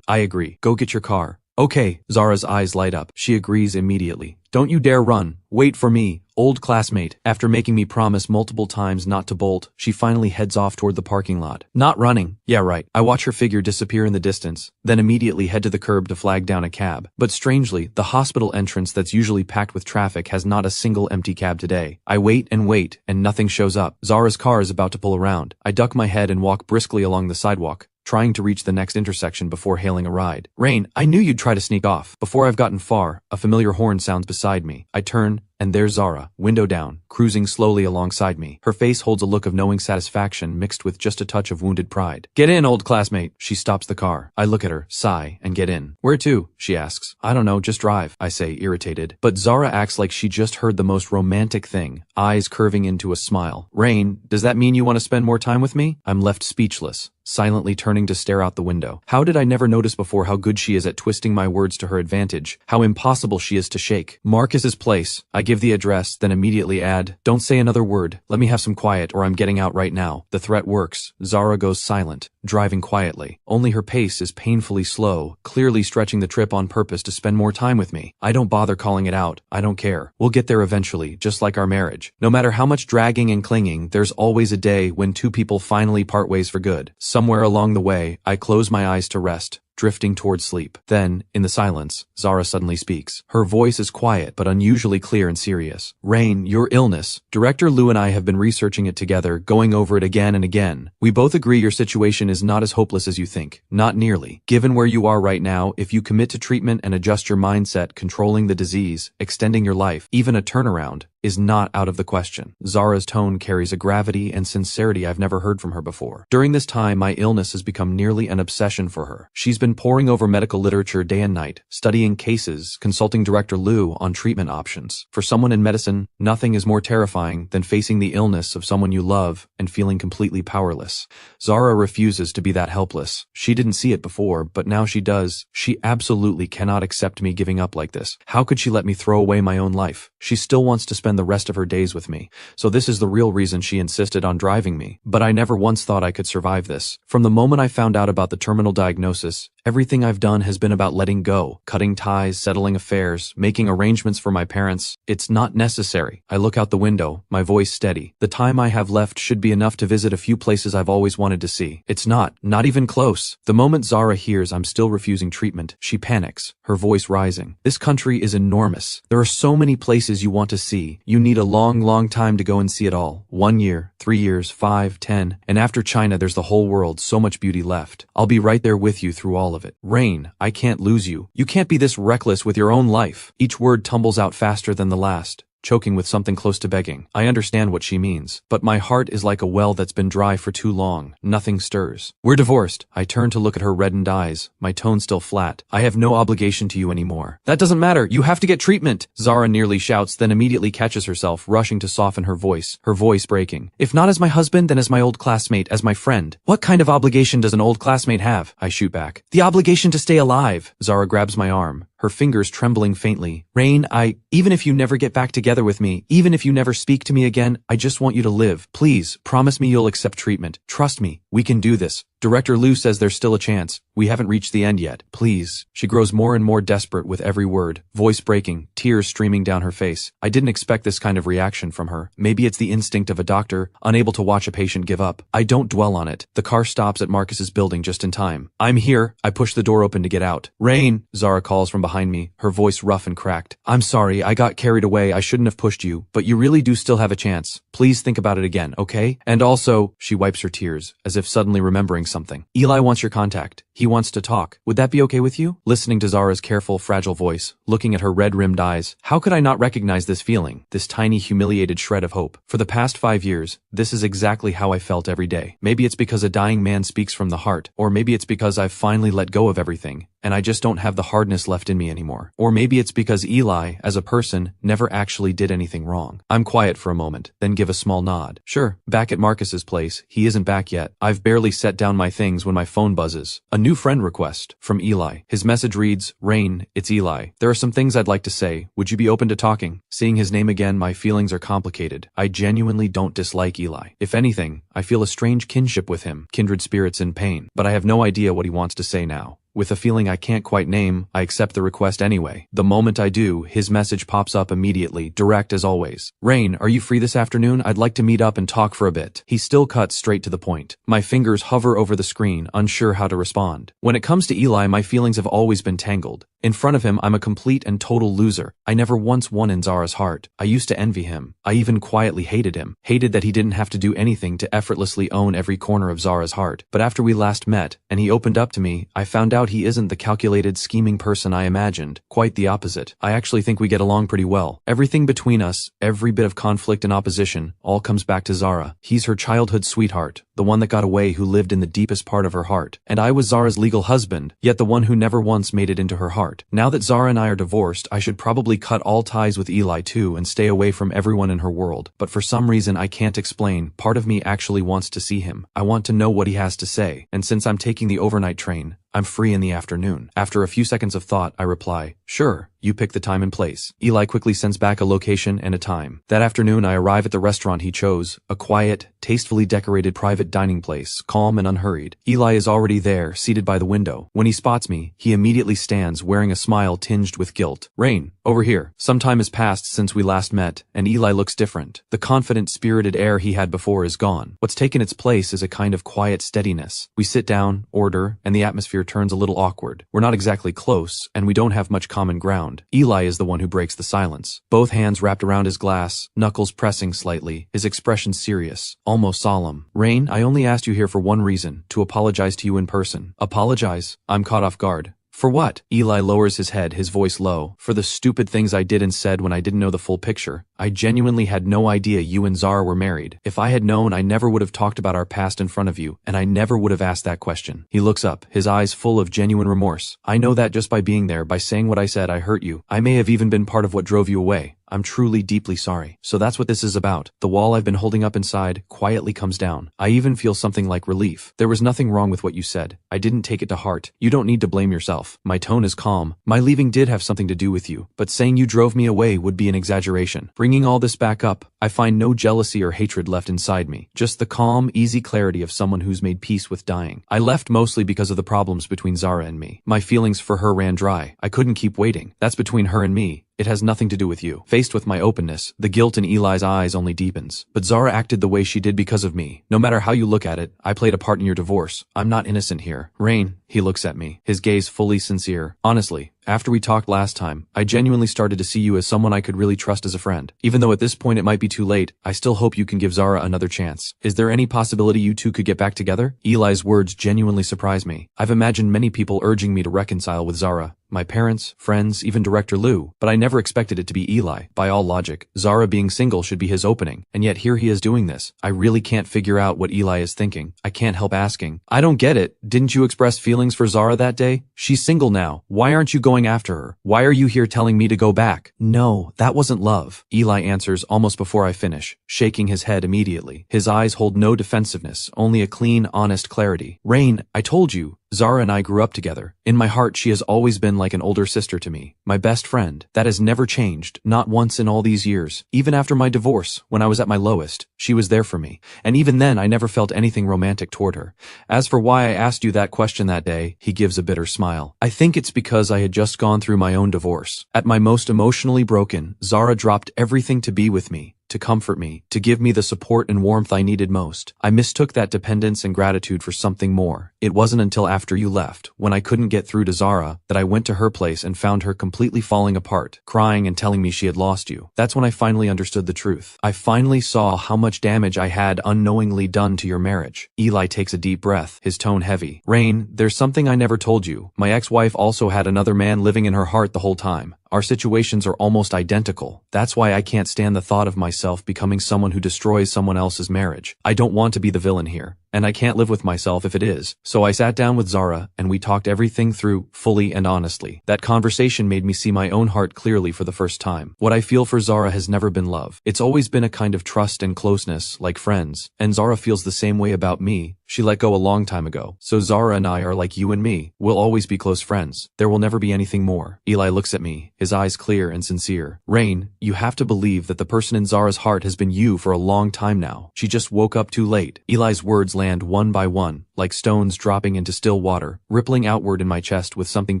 I agree. Go get your car. Okay. Zara's eyes light up. She agrees immediately. Don't you dare run. Wait for me. Old classmate. After making me promise multiple times not to bolt, she finally heads off toward the parking lot. Not running. Yeah, right. I watch her figure disappear in the distance, then immediately head to the curb to flag down a cab. But strangely, the hospital entrance that's usually packed with traffic has not a single empty cab today. I wait, and nothing shows up. Zara's car is about to pull around. I duck my head and walk briskly along the sidewalk, trying to reach the next intersection before hailing a ride. Rain, I knew you'd try to sneak off. Before I've gotten far, a familiar horn sounds beside me. I turn, and there's Zara, window down, cruising slowly alongside me. Her face holds a look of knowing satisfaction mixed with just a touch of wounded pride. Get in, old classmate. She stops the car. I look at her, sigh, and get in. Where to? She asks. I don't know, just drive, I say, irritated. But Zara acts like she just heard the most romantic thing, eyes curving into a smile. Rain, does that mean you want to spend more time with me? I'm left speechless, silently turning to stare out the window. How did I never notice before how good she is at twisting my words to her advantage, how impossible she is to shake. Marcus's place. I give the address, then immediately add, don't say another word. Let me have some quiet or I'm getting out right now. The threat works. Zara goes silent, driving quietly. Only her pace is painfully slow, clearly stretching the trip on purpose to spend more time with me. I don't bother calling it out. I don't care. We'll get there eventually, just like our marriage. No matter how much dragging and clinging, there's always a day when two people finally part ways for good. Somewhere along the way, I close my eyes to rest, drifting towards sleep. Then, in the silence, Zara suddenly speaks. Her voice is quiet but unusually clear and serious. Rain, your illness. Director Liu and I have been researching it together, going over it again and again. We both agree your situation is not as hopeless as you think. Not nearly. Given where you are right now, if you commit to treatment and adjust your mindset, controlling the disease, extending your life, even a turnaround, is not out of the question. Zara's tone carries a gravity and sincerity I've never heard from her before. During this time, my illness has become nearly an obsession for her. She's been poring over medical literature day and night, studying cases, consulting Director Liu on treatment options. For someone in medicine, nothing is more terrifying than facing the illness of someone you love and feeling completely powerless. Zara refuses to be that helpless. She didn't see it before, but now she does. She absolutely cannot accept me giving up like this. How could she let me throw away my own life? She still wants to spend the rest of her days with me, so this is the real reason she insisted on driving me. But I never once thought I could survive this. From the moment I found out about the terminal diagnosis, everything I've done has been about letting go, cutting ties, settling affairs, making arrangements for my parents. It's not necessary. I look out the window, my voice steady. The time I have left should be enough to visit a few places I've always wanted to see. It's not even close. The moment Zara hears I'm still refusing treatment, she panics, her voice rising. This country is enormous. There are so many places you want to see. You need a long time to go and see it all. 1 year, 3 years, 5, 10, and after China there's the whole world, so much beauty left. I'll be right there with you through all of it. Rain, I can't lose you. You can't be this reckless with your own life. Each word tumbles out faster than the last. choking with something close to begging. I understand what she means, but my heart is like a well that's been dry for too long. Nothing stirs. We're divorced. I turn to look at her reddened eyes, my tone still flat. I have no obligation to you anymore. That doesn't matter. You have to get treatment. Zara nearly shouts, then immediately catches herself, rushing to soften her voice breaking. If not as my husband, then as my old classmate, as my friend. What kind of obligation does an old classmate have? I shoot back. The obligation to stay alive. Zara grabs my arm, her fingers trembling faintly. Rain, even if you never get back together with me, even if you never speak to me again, I just want you to live. Please, promise me you'll accept treatment. Trust me, we can do this. Director Liu says there's still a chance. We haven't reached the end yet. Please. She grows more and more desperate with every word, voice breaking, tears streaming down her face. I didn't expect this kind of reaction from her. Maybe it's the instinct of a doctor, unable to watch a patient give up. I don't dwell on it. The car stops at Marcus's building just in time. I'm here. I push the door open to get out. Rain, Zara calls from behind me, her voice rough and cracked. I'm sorry, I got carried away. I shouldn't have pushed you, but you really do still have a chance. Please think about it again, okay? And also, she wipes her tears, as if suddenly remembering something. Eli wants your contact. He wants to talk. Would that be okay with you? Listening to Zara's careful, fragile voice, looking at her red-rimmed eyes, how could I not recognize this feeling, this tiny, humiliated shred of hope? For the past 5 years, this is exactly how I felt every day. Maybe it's because a dying man speaks from the heart, or maybe it's because I've finally let go of everything, and I just don't have the hardness left in me anymore. Or maybe it's because Eli, as a person, never actually did anything wrong. I'm quiet for a moment, then give a small nod. Sure, back at Marcus's place, he isn't back yet. I've barely set down my things when my phone buzzes. A new friend request from Eli. His message reads, Rain, it's Eli. There are some things I'd like to say. Would you be open to talking? Seeing his name again, my feelings are complicated. I genuinely don't dislike Eli. If anything, I feel a strange kinship with him, kindred spirits in pain. But I have no idea what he wants to say now. With a feeling I can't quite name, I accept the request anyway. The moment I do, his message pops up immediately, direct as always. Rain, are you free this afternoon? I'd like to meet up and talk for a bit. He still cuts straight to the point. My fingers hover over the screen, unsure how to respond. When it comes to Eli, my feelings have always been tangled. In front of him, I'm a complete and total loser. I never once won in Zara's heart. I used to envy him. I even quietly hated him. Hated that he didn't have to do anything to effortlessly own every corner of Zara's heart. But after we last met, and he opened up to me, I found out he isn't the calculated, scheming person I imagined. Quite the opposite. I actually think we get along pretty well. Everything between us, every bit of conflict and opposition, all comes back to Zara. He's her childhood sweetheart, the one that got away who lived in the deepest part of her heart. And I was Zara's legal husband, yet the one who never once made it into her heart. Now that Zara and I are divorced, I should probably cut all ties with Eli too and stay away from everyone in her world. But for some reason I can't explain, part of me actually wants to see him. I want to know what he has to say. And since I'm taking the overnight train, I'm free in the afternoon. After a few seconds of thought, I reply, sure, you pick the time and place. Eli quickly sends back a location and a time. That afternoon, I arrive at the restaurant he chose, a quiet, tastefully decorated private dining place, calm and unhurried. Eli is already there, seated by the window. When he spots me, he immediately stands, wearing a smile tinged with guilt. Rain, over here. Some time has passed since we last met, and Eli looks different. The confident, spirited air he had before is gone. What's taken its place is a kind of quiet steadiness. We sit down, order, and the atmosphere turns a little awkward. We're not exactly close, and we don't have much common ground. Eli is the one who breaks the silence. Both hands wrapped around his glass, knuckles pressing slightly, his expression serious, almost solemn. Rain, I only asked you here for one reason, to apologize to you in person. Apologize? I'm caught off guard. For what? Eli lowers his head, his voice low. For the stupid things I did and said when I didn't know the full picture. I genuinely had no idea you and Zara were married. If I had known, I never would have talked about our past in front of you, and I never would have asked that question. He looks up, his eyes full of genuine remorse. I know that just by being there, by saying what I said, I hurt you. I may have even been part of what drove you away. I'm truly deeply sorry. So that's what this is about. The wall I've been holding up inside quietly comes down. I even feel something like relief. There was nothing wrong with what you said. I didn't take it to heart. You don't need to blame yourself. My tone is calm. My leaving did have something to do with you, but saying you drove me away would be an exaggeration. Bringing all this back up, I find no jealousy or hatred left inside me. Just the calm, easy clarity of someone who's made peace with dying. I left mostly because of the problems between Zara and me. My feelings for her ran dry. I couldn't keep waiting. That's between her and me. It has nothing to do with you. Faced with my openness, the guilt in Eli's eyes only deepens. But Zara acted the way she did because of me. No matter how you look at it, I played a part in your divorce. I'm not innocent here. Rain, he looks at me, his gaze fully sincere. Honestly, after we talked last time, I genuinely started to see you as someone I could really trust as a friend. Even though at this point it might be too late, I still hope you can give Zara another chance. Is there any possibility you two could get back together? Eli's words genuinely surprise me. I've imagined many people urging me to reconcile with Zara, my parents, friends, even Director Liu, but I never expected it to be Eli. By all logic, Zara being single should be his opening, and yet here he is doing this. I really can't figure out what Eli is thinking. I can't help asking. I don't get it. Didn't you express feelings for Zara that day? She's single now. Why aren't you going after her? Why are you here telling me to go back? No, that wasn't love. Eli answers almost before I finish, shaking his head immediately. His eyes hold no defensiveness, only a clean, honest clarity. Rain, I told you. Zara and I grew up together. In my heart, she has always been like an older sister to me. My best friend. That has never changed, not once in all these years. Even after my divorce, when I was at my lowest, she was there for me. And even then, I never felt anything romantic toward her. As for why I asked you that question that day, he gives a bitter smile. I think it's because I had just gone through my own divorce. At my most emotionally broken, Zara dropped everything to be with me, to comfort me, to give me the support and warmth I needed most. I mistook that dependence and gratitude for something more. It wasn't until after you left, when I couldn't get through to Zara, that I went to her place and found her completely falling apart, crying and telling me she had lost you. That's when I finally understood the truth. I finally saw how much damage I had unknowingly done to your marriage. Eli takes a deep breath, his tone heavy. Rain, there's something I never told you. My ex-wife also had another man living in her heart the whole time. Our situations are almost identical. That's why I can't stand the thought of myself becoming someone who destroys someone else's marriage. I don't want to be the villain here, and I can't live with myself if it is. So I sat down with Zara, and we talked everything through, fully and honestly. That conversation made me see my own heart clearly for the first time. What I feel for Zara has never been love. It's always been a kind of trust and closeness, like friends. And Zara feels the same way about me. She let go a long time ago. So Zara and I are like you and me. We'll always be close friends. There will never be anything more. Eli looks at me, his eyes clear and sincere. Rain, you have to believe that the person in Zara's heart has been you for a long time now. She just woke up too late. Eli's words land one by one, like stones dropping into still water, rippling outward in my chest with something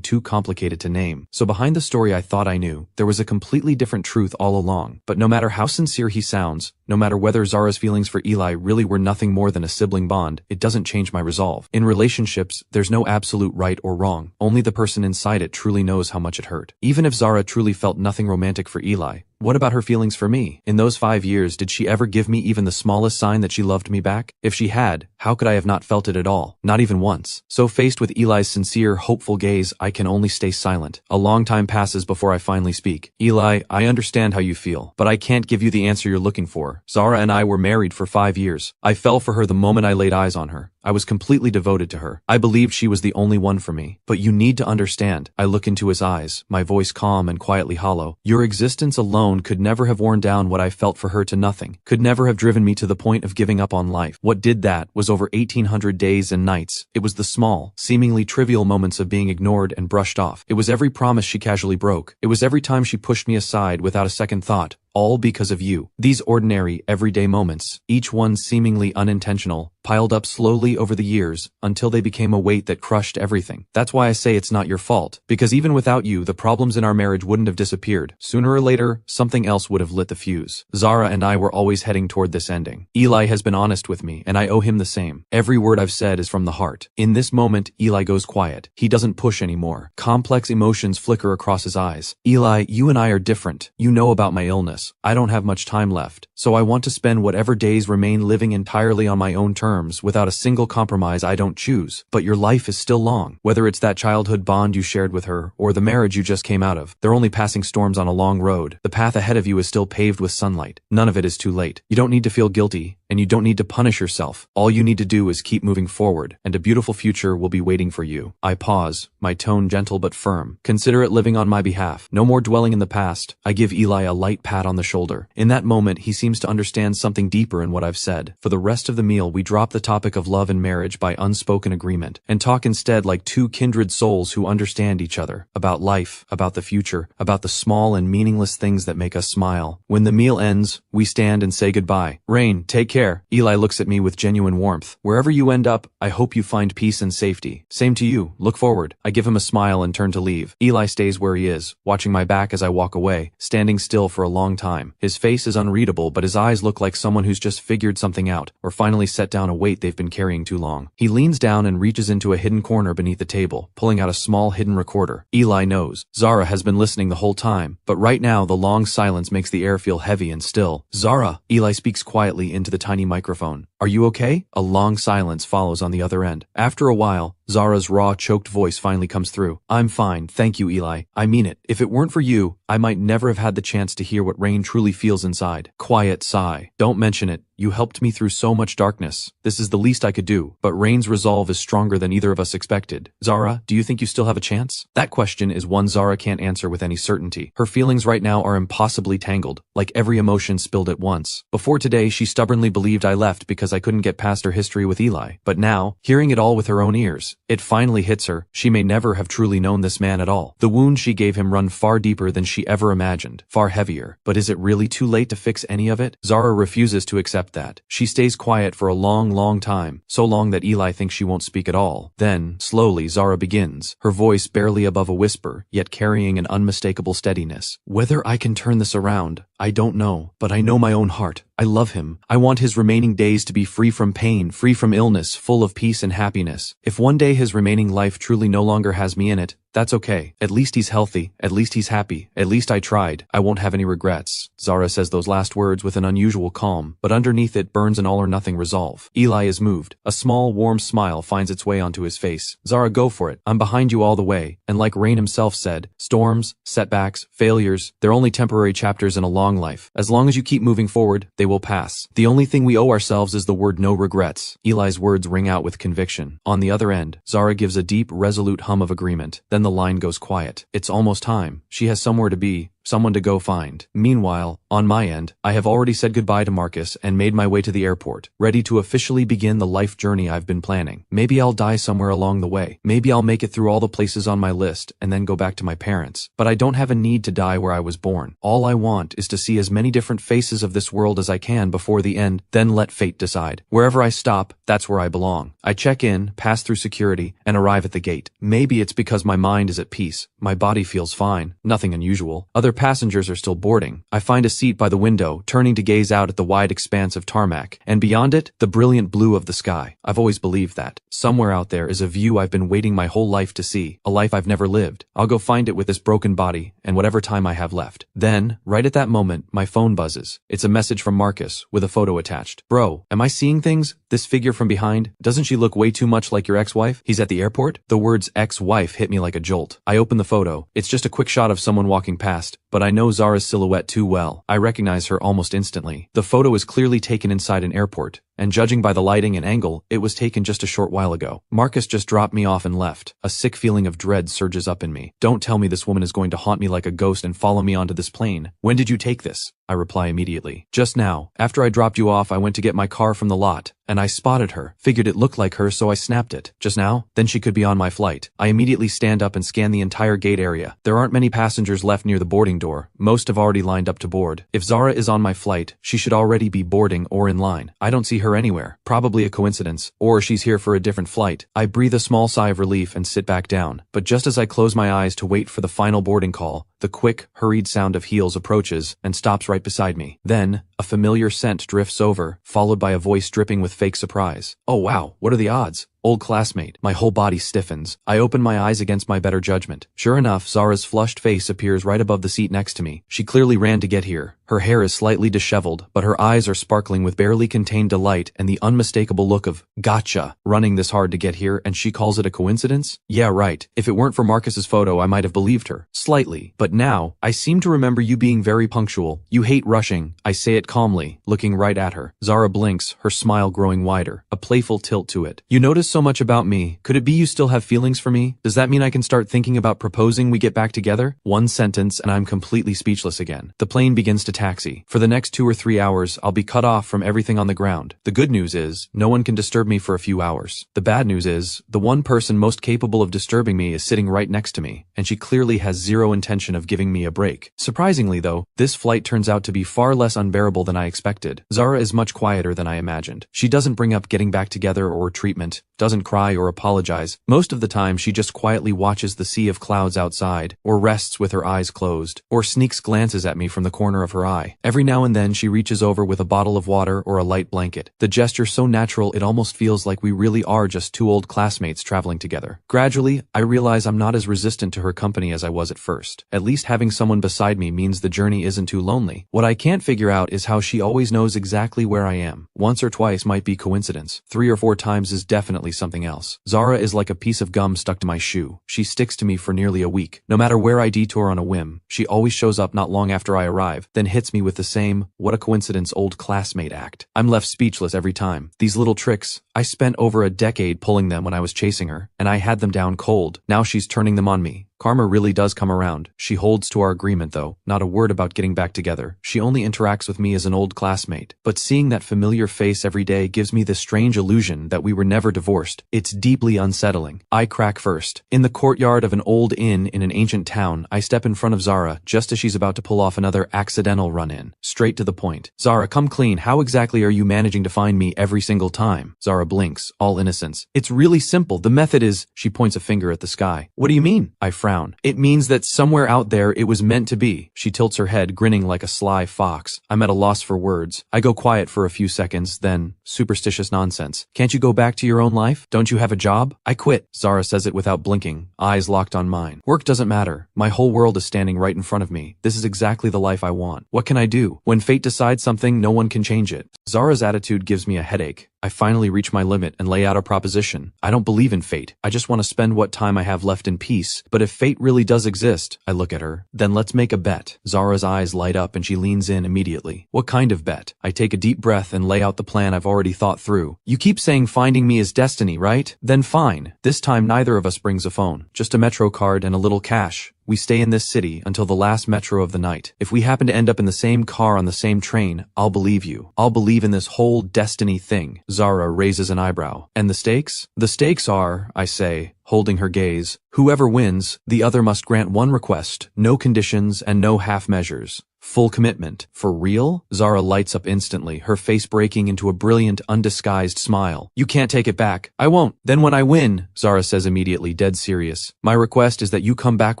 too complicated to name. So behind the story I thought I knew, there was a completely different truth all along. But no matter how sincere he sounds, no matter whether Zara's feelings for Eli really were nothing more than a sibling bond, it doesn't change my resolve. In relationships, there's no absolute right or wrong. Only the person inside it truly knows how much it hurt. Even if Zara truly felt nothing romantic for Eli, what about her feelings for me? In those 5 years, did she ever give me even the smallest sign that she loved me back? If she had, how could I have not felt it at all? Not even once. So faced with Eli's sincere, hopeful gaze, I can only stay silent. A long time passes before I finally speak. Eli, I understand how you feel, but I can't give you the answer you're looking for. Zara and I were married for 5 years. I fell for her the moment I laid eyes on her. I was completely devoted to her. I believed she was the only one for me. But you need to understand. I look into his eyes, my voice calm and quietly hollow. Your existence alone could never have worn down what I felt for her to nothing, could never have driven me to the point of giving up on life. What did that was over 1,800 days and nights. It was the small, seemingly trivial moments of being ignored and brushed off. It was every promise she casually broke. It was every time she pushed me aside without a second thought. All because of you. These ordinary, everyday moments, each one seemingly unintentional, piled up slowly over the years until they became a weight that crushed everything. That's why I say it's not your fault, because even without you, the problems in our marriage wouldn't have disappeared. Sooner or later, something else would have lit the fuse. Zara and I were always heading toward this ending. Eli has been honest with me, and I owe him the same. Every word I've said is from the heart. In this moment, Eli goes quiet. He doesn't push anymore. Complex emotions flicker across his eyes. Eli, you and I are different. You know about my illness. I don't have much time left, so I want to spend whatever days remain living entirely on my own terms, without a single compromise I don't choose. But your life is still long. Whether it's that childhood bond you shared with her, or the marriage you just came out of, they're only passing storms on a long road. The path ahead of you is still paved with sunlight. None of it is too late. You don't need to feel guilty, and you don't need to punish yourself. All you need to do is keep moving forward, and a beautiful future will be waiting for you. I pause, my tone gentle but firm. Consider it living on my behalf. No more dwelling in the past. I give Eli a light pat on the shoulder. In that moment, he seems to understand something deeper in what I've said. For the rest of the meal, we drop the topic of love and marriage by unspoken agreement, and talk instead like two kindred souls who understand each other. About life, about the future, about the small and meaningless things that make us smile. When the meal ends, we stand and say goodbye. Rain, take care. Eli looks at me with genuine warmth. Wherever you end up, I hope you find peace and safety. Same to you. Look forward. I give him a smile and turn to leave. Eli stays where he is, watching my back as I walk away, standing still for a long time. His face is unreadable, but his eyes look like someone who's just figured something out, or finally set down a weight they've been carrying too long. He leans down and reaches into a hidden corner beneath the table, pulling out a small hidden recorder. Eli knows. Zara has been listening the whole time, but right now the long silence makes the air feel heavy and still. Zara, Eli speaks quietly into the tiny microphone. Are you okay? A long silence follows on the other end. After a while, Zara's raw, choked voice finally comes through. I'm fine, thank you, Eli. I mean it. If it weren't for you, I might never have had the chance to hear what Rain truly feels inside. Quiet sigh. Don't mention it. You helped me through so much darkness. This is the least I could do, but Rain's resolve is stronger than either of us expected. Zara, do you think you still have a chance? That question is one Zara can't answer with any certainty. Her feelings right now are impossibly tangled, like every emotion spilled at once. Before today, she stubbornly believed I left because I couldn't get past her history with Eli. But now, hearing it all with her own ears, it finally hits her. She may never have truly known this man at all. The wounds she gave him run far deeper than she ever imagined, far heavier. But is it really too late to fix any of it? Zara refuses to accept that. She stays quiet for a long time, so long that Eli thinks she won't speak at all. Then, slowly, Zara begins, her voice barely above a whisper, yet carrying an unmistakable steadiness. Whether I can turn this around, I don't know, but I know my own heart. I love him. I want his remaining days to be free from pain, free from illness, full of peace and happiness. If one day his remaining life truly no longer has me in it, that's okay. At least he's healthy. At least he's happy. At least I tried. I won't have any regrets. Zara says those last words with an unusual calm, but underneath it burns an all-or-nothing resolve. Eli is moved. A small, warm smile finds its way onto his face. Zara, go for it. I'm behind you all the way. And like Rain himself said, storms, setbacks, failures, they're only temporary chapters in a long life. As long as you keep moving forward, they will pass. The only thing we owe ourselves is the word no regrets. Eli's words ring out with conviction. On the other end, Zara gives a deep, resolute hum of agreement. Then the line goes quiet. It's almost time. She has somewhere to be. Someone to go find. Meanwhile, on my end, I have already said goodbye to Marcus and made my way to the airport, ready to officially begin the life journey I've been planning. Maybe I'll die somewhere along the way. Maybe I'll make it through all the places on my list and then go back to my parents. But I don't have a need to die where I was born. All I want is to see as many different faces of this world as I can before the end, then let fate decide. Wherever I stop, that's where I belong. I check in, pass through security, and arrive at the gate. Maybe it's because my mind is at peace. My body feels fine. Nothing unusual. Other passengers are still boarding. I find a seat by the window, turning to gaze out at the wide expanse of tarmac, and beyond it, the brilliant blue of the sky. I've always believed that. Somewhere out there is a view I've been waiting my whole life to see, a life I've never lived. I'll go find it with this broken body, and whatever time I have left. Then, right at that moment, my phone buzzes. It's a message from Marcus, with a photo attached. Bro, am I seeing things? This figure from behind, doesn't she look way too much like your ex-wife? He's at the airport? The words ex-wife hit me like a jolt. I open the photo. It's just a quick shot of someone walking past, but I know Zara's silhouette too well. I recognize her almost instantly. The photo is clearly taken inside an airport, and judging by the lighting and angle, it was taken just a short while ago. Marcus just dropped me off and left. A sick feeling of dread surges up in me. Don't tell me this woman is going to haunt me like a ghost and follow me onto this plane. When did you take this? I reply immediately. Just now. After I dropped you off, I went to get my car from the lot, and I spotted her. Figured it looked like her, so I snapped it. Just now? Then she could be on my flight. I immediately stand up and scan the entire gate area. There aren't many passengers left near the boarding door. Most have already lined up to board. If Zara is on my flight, she should already be boarding or in line. I don't see her anywhere. Probably a coincidence. Or she's here for a different flight. I breathe a small sigh of relief and sit back down. But just as I close my eyes to wait for the final boarding call, the quick, hurried sound of heels approaches and stops right beside me. Then, a familiar scent drifts over, followed by a voice dripping with fake surprise. Oh wow, what are the odds? Old classmate. My whole body stiffens. I open my eyes against my better judgment. Sure enough, Zara's flushed face appears right above the seat next to me. She clearly ran to get here. Her hair is slightly disheveled, but her eyes are sparkling with barely contained delight and the unmistakable look of gotcha running this hard to get here, and she calls it a coincidence? Yeah, right. If it weren't for Marcus's photo, I might have believed her. Slightly. But now, I seem to remember you being very punctual. You hate rushing. I say it calmly, looking right at her. Zara blinks, her smile growing wider, a playful tilt to it. You notice so much about me. Could it be you still have feelings for me? Does that mean I can start thinking about proposing we get back together? One sentence and I'm completely speechless again. The plane begins to taxi. For the next 2 or 3 hours, I'll be cut off from everything on the ground. The good news is, no one can disturb me for a few hours. The bad news is, the one person most capable of disturbing me is sitting right next to me, and she clearly has zero intention of giving me a break. Surprisingly though, this flight turns out to be far less unbearable than I expected. Zara is much quieter than I imagined. She doesn't bring up getting back together or treatment, doesn't cry or apologize. Most of the time, she just quietly watches the sea of clouds outside, or rests with her eyes closed, or sneaks glances at me from the corner of her eye. Every now and then, she reaches over with a bottle of water or a light blanket. The gesture so natural it almost feels like we really are just two old classmates traveling together. Gradually, I realize I'm not as resistant to her company as I was at first. At least having someone beside me means the journey isn't too lonely. What I can't figure out is how she always knows exactly where I am. Once or twice might be coincidence. 3 or 4 times is definitely something else. Zara is like a piece of gum stuck to my shoe. She sticks to me for nearly a week. No matter where I detour on a whim, she always shows up not long after I arrive, then hits me with the same, what a coincidence old classmate act. I'm left speechless every time. These little tricks, I spent over a decade pulling them when I was chasing her, and I had them down cold. Now she's turning them on me. Karma really does come around. She holds to our agreement though, not a word about getting back together. She only interacts with me as an old classmate. But seeing that familiar face every day gives me this strange illusion that we were never divorced. It's deeply unsettling. I crack first. In the courtyard of an old inn in an ancient town, I step in front of Zara just as she's about to pull off another accidental run-in. Straight to the point. Zara, come clean. How exactly are you managing to find me every single time? Zara blinks, all innocence. It's really simple. The method is, she points a finger at the sky. What do you mean? I frown. It means that somewhere out there it was meant to be. She tilts her head, grinning like a sly fox. I'm at a loss for words. I go quiet for a few seconds, then, superstitious nonsense. Can't you go back to your own life? Don't you have a job? I quit. Zara says it without blinking, eyes locked on mine. Work doesn't matter. My whole world is standing right in front of me. This is exactly the life I want. What can I do? When fate decides something, no one can change it. Zara's attitude gives me a headache. I finally reach my limit and lay out a proposition. I don't believe in fate. I just want to spend what time I have left in peace. But if fate really does exist, I look at her, then let's make a bet. Zara's eyes light up and she leans in immediately. What kind of bet? I take a deep breath and lay out the plan I've already thought through. You keep saying finding me is destiny, right? Then fine. This time neither of us brings a phone. Just a Metro card and a little cash. We stay in this city until the last metro of the night. If we happen to end up in the same car on the same train, I'll believe you. I'll believe in this whole destiny thing. Zara raises an eyebrow. And the stakes? The stakes are, I say, holding her gaze, whoever wins, the other must grant one request, no conditions and no half measures. Full commitment. For real? Zara lights up instantly, her face breaking into a brilliant, undisguised smile. You can't take it back. I won't. Then when I win, Zara says immediately, dead serious. My request is that you come back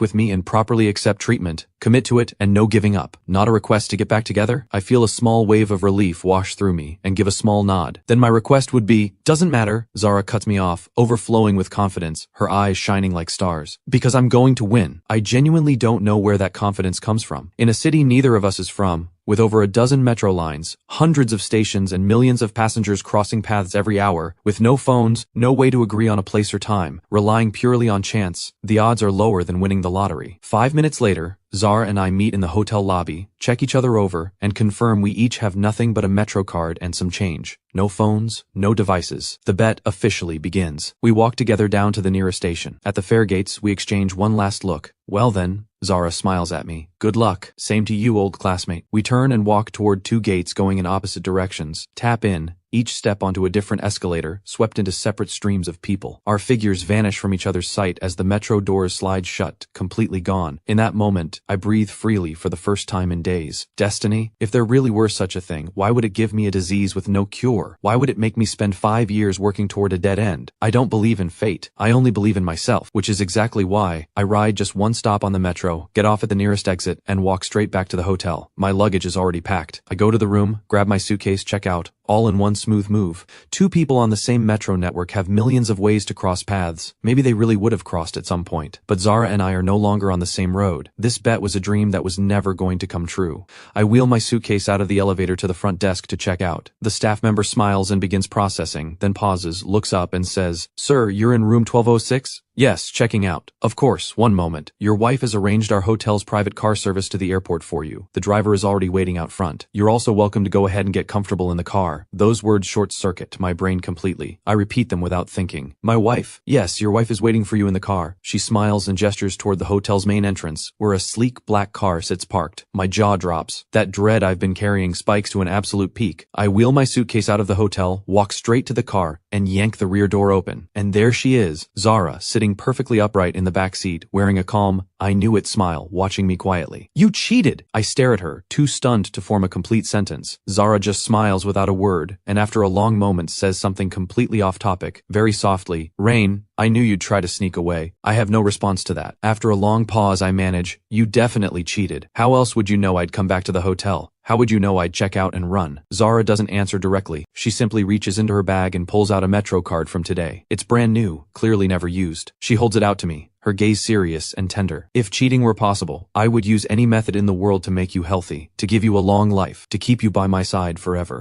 with me and properly accept treatment. Commit to it and no giving up. Not a request to get back together? I feel a small wave of relief wash through me and give a small nod. Then my request would be, doesn't matter. Zara cuts me off, overflowing with confidence, her eyes shining like stars. Because I'm going to win. I genuinely don't know where that confidence comes from. In a city neither of us is from, with over a dozen metro lines, hundreds of stations and millions of passengers crossing paths every hour, with no phones, no way to agree on a place or time, relying purely on chance, the odds are lower than winning the lottery. 5 minutes later, Zara and I meet in the hotel lobby, check each other over, and confirm we each have nothing but a Metro card and some change. No phones, no devices. The bet officially begins. We walk together down to the nearest station. At the fare gates, we exchange one last look. Well then, Zara smiles at me. Good luck. Same to you, old classmate. We turn and walk toward 2 gates going in opposite directions. Tap in. Each step onto a different escalator, swept into separate streams of people. Our figures vanish from each other's sight as the metro doors slide shut, completely gone. In that moment, I breathe freely for the first time in days. Destiny? If there really were such a thing, why would it give me a disease with no cure? Why would it make me spend 5 years working toward a dead end? I don't believe in fate. I only believe in myself, which is exactly why I ride just one stop on the metro, get off at the nearest exit, and walk straight back to the hotel. My luggage is already packed. I go to the room, grab my suitcase, check out. All in one smooth move. 2 people on the same metro network have millions of ways to cross paths. Maybe they really would have crossed at some point. But Zara and I are no longer on the same road. This bet was a dream that was never going to come true. I wheel my suitcase out of the elevator to the front desk to check out. The staff member smiles and begins processing, then pauses, looks up and says, "Sir, you're in room 1206? Yes, checking out. Of course, one moment. Your wife has arranged our hotel's private car service to the airport for you. The driver is already waiting out front. You're also welcome to go ahead and get comfortable in the car." Those words short-circuit my brain completely. I repeat them without thinking. My wife? Yes, your wife is waiting for you in the car. She smiles and gestures toward the hotel's main entrance, where a sleek black car sits parked. My jaw drops. That dread I've been carrying spikes to an absolute peak. I wheel my suitcase out of the hotel, walk straight to the car, and yank the rear door open. And there she is, Zara, sitting perfectly upright in the back seat, wearing a calm, I knew it smile, watching me quietly. "You cheated!" I stare at her, too stunned to form a complete sentence. Zara just smiles without a word, and after a long moment says something completely off topic, very softly, "Rain, I knew you'd try to sneak away." I have no response to that. After a long pause I manage, "You definitely cheated. How else would you know I'd come back to the hotel? How would you know I'd check out and run?" Zara doesn't answer directly. She simply reaches into her bag and pulls out a Metro card from today. It's brand new, clearly never used. She holds it out to me. her gaze serious and tender. If cheating were possible, I would use any method in the world to make you healthy, to give you a long life, to keep you by my side forever.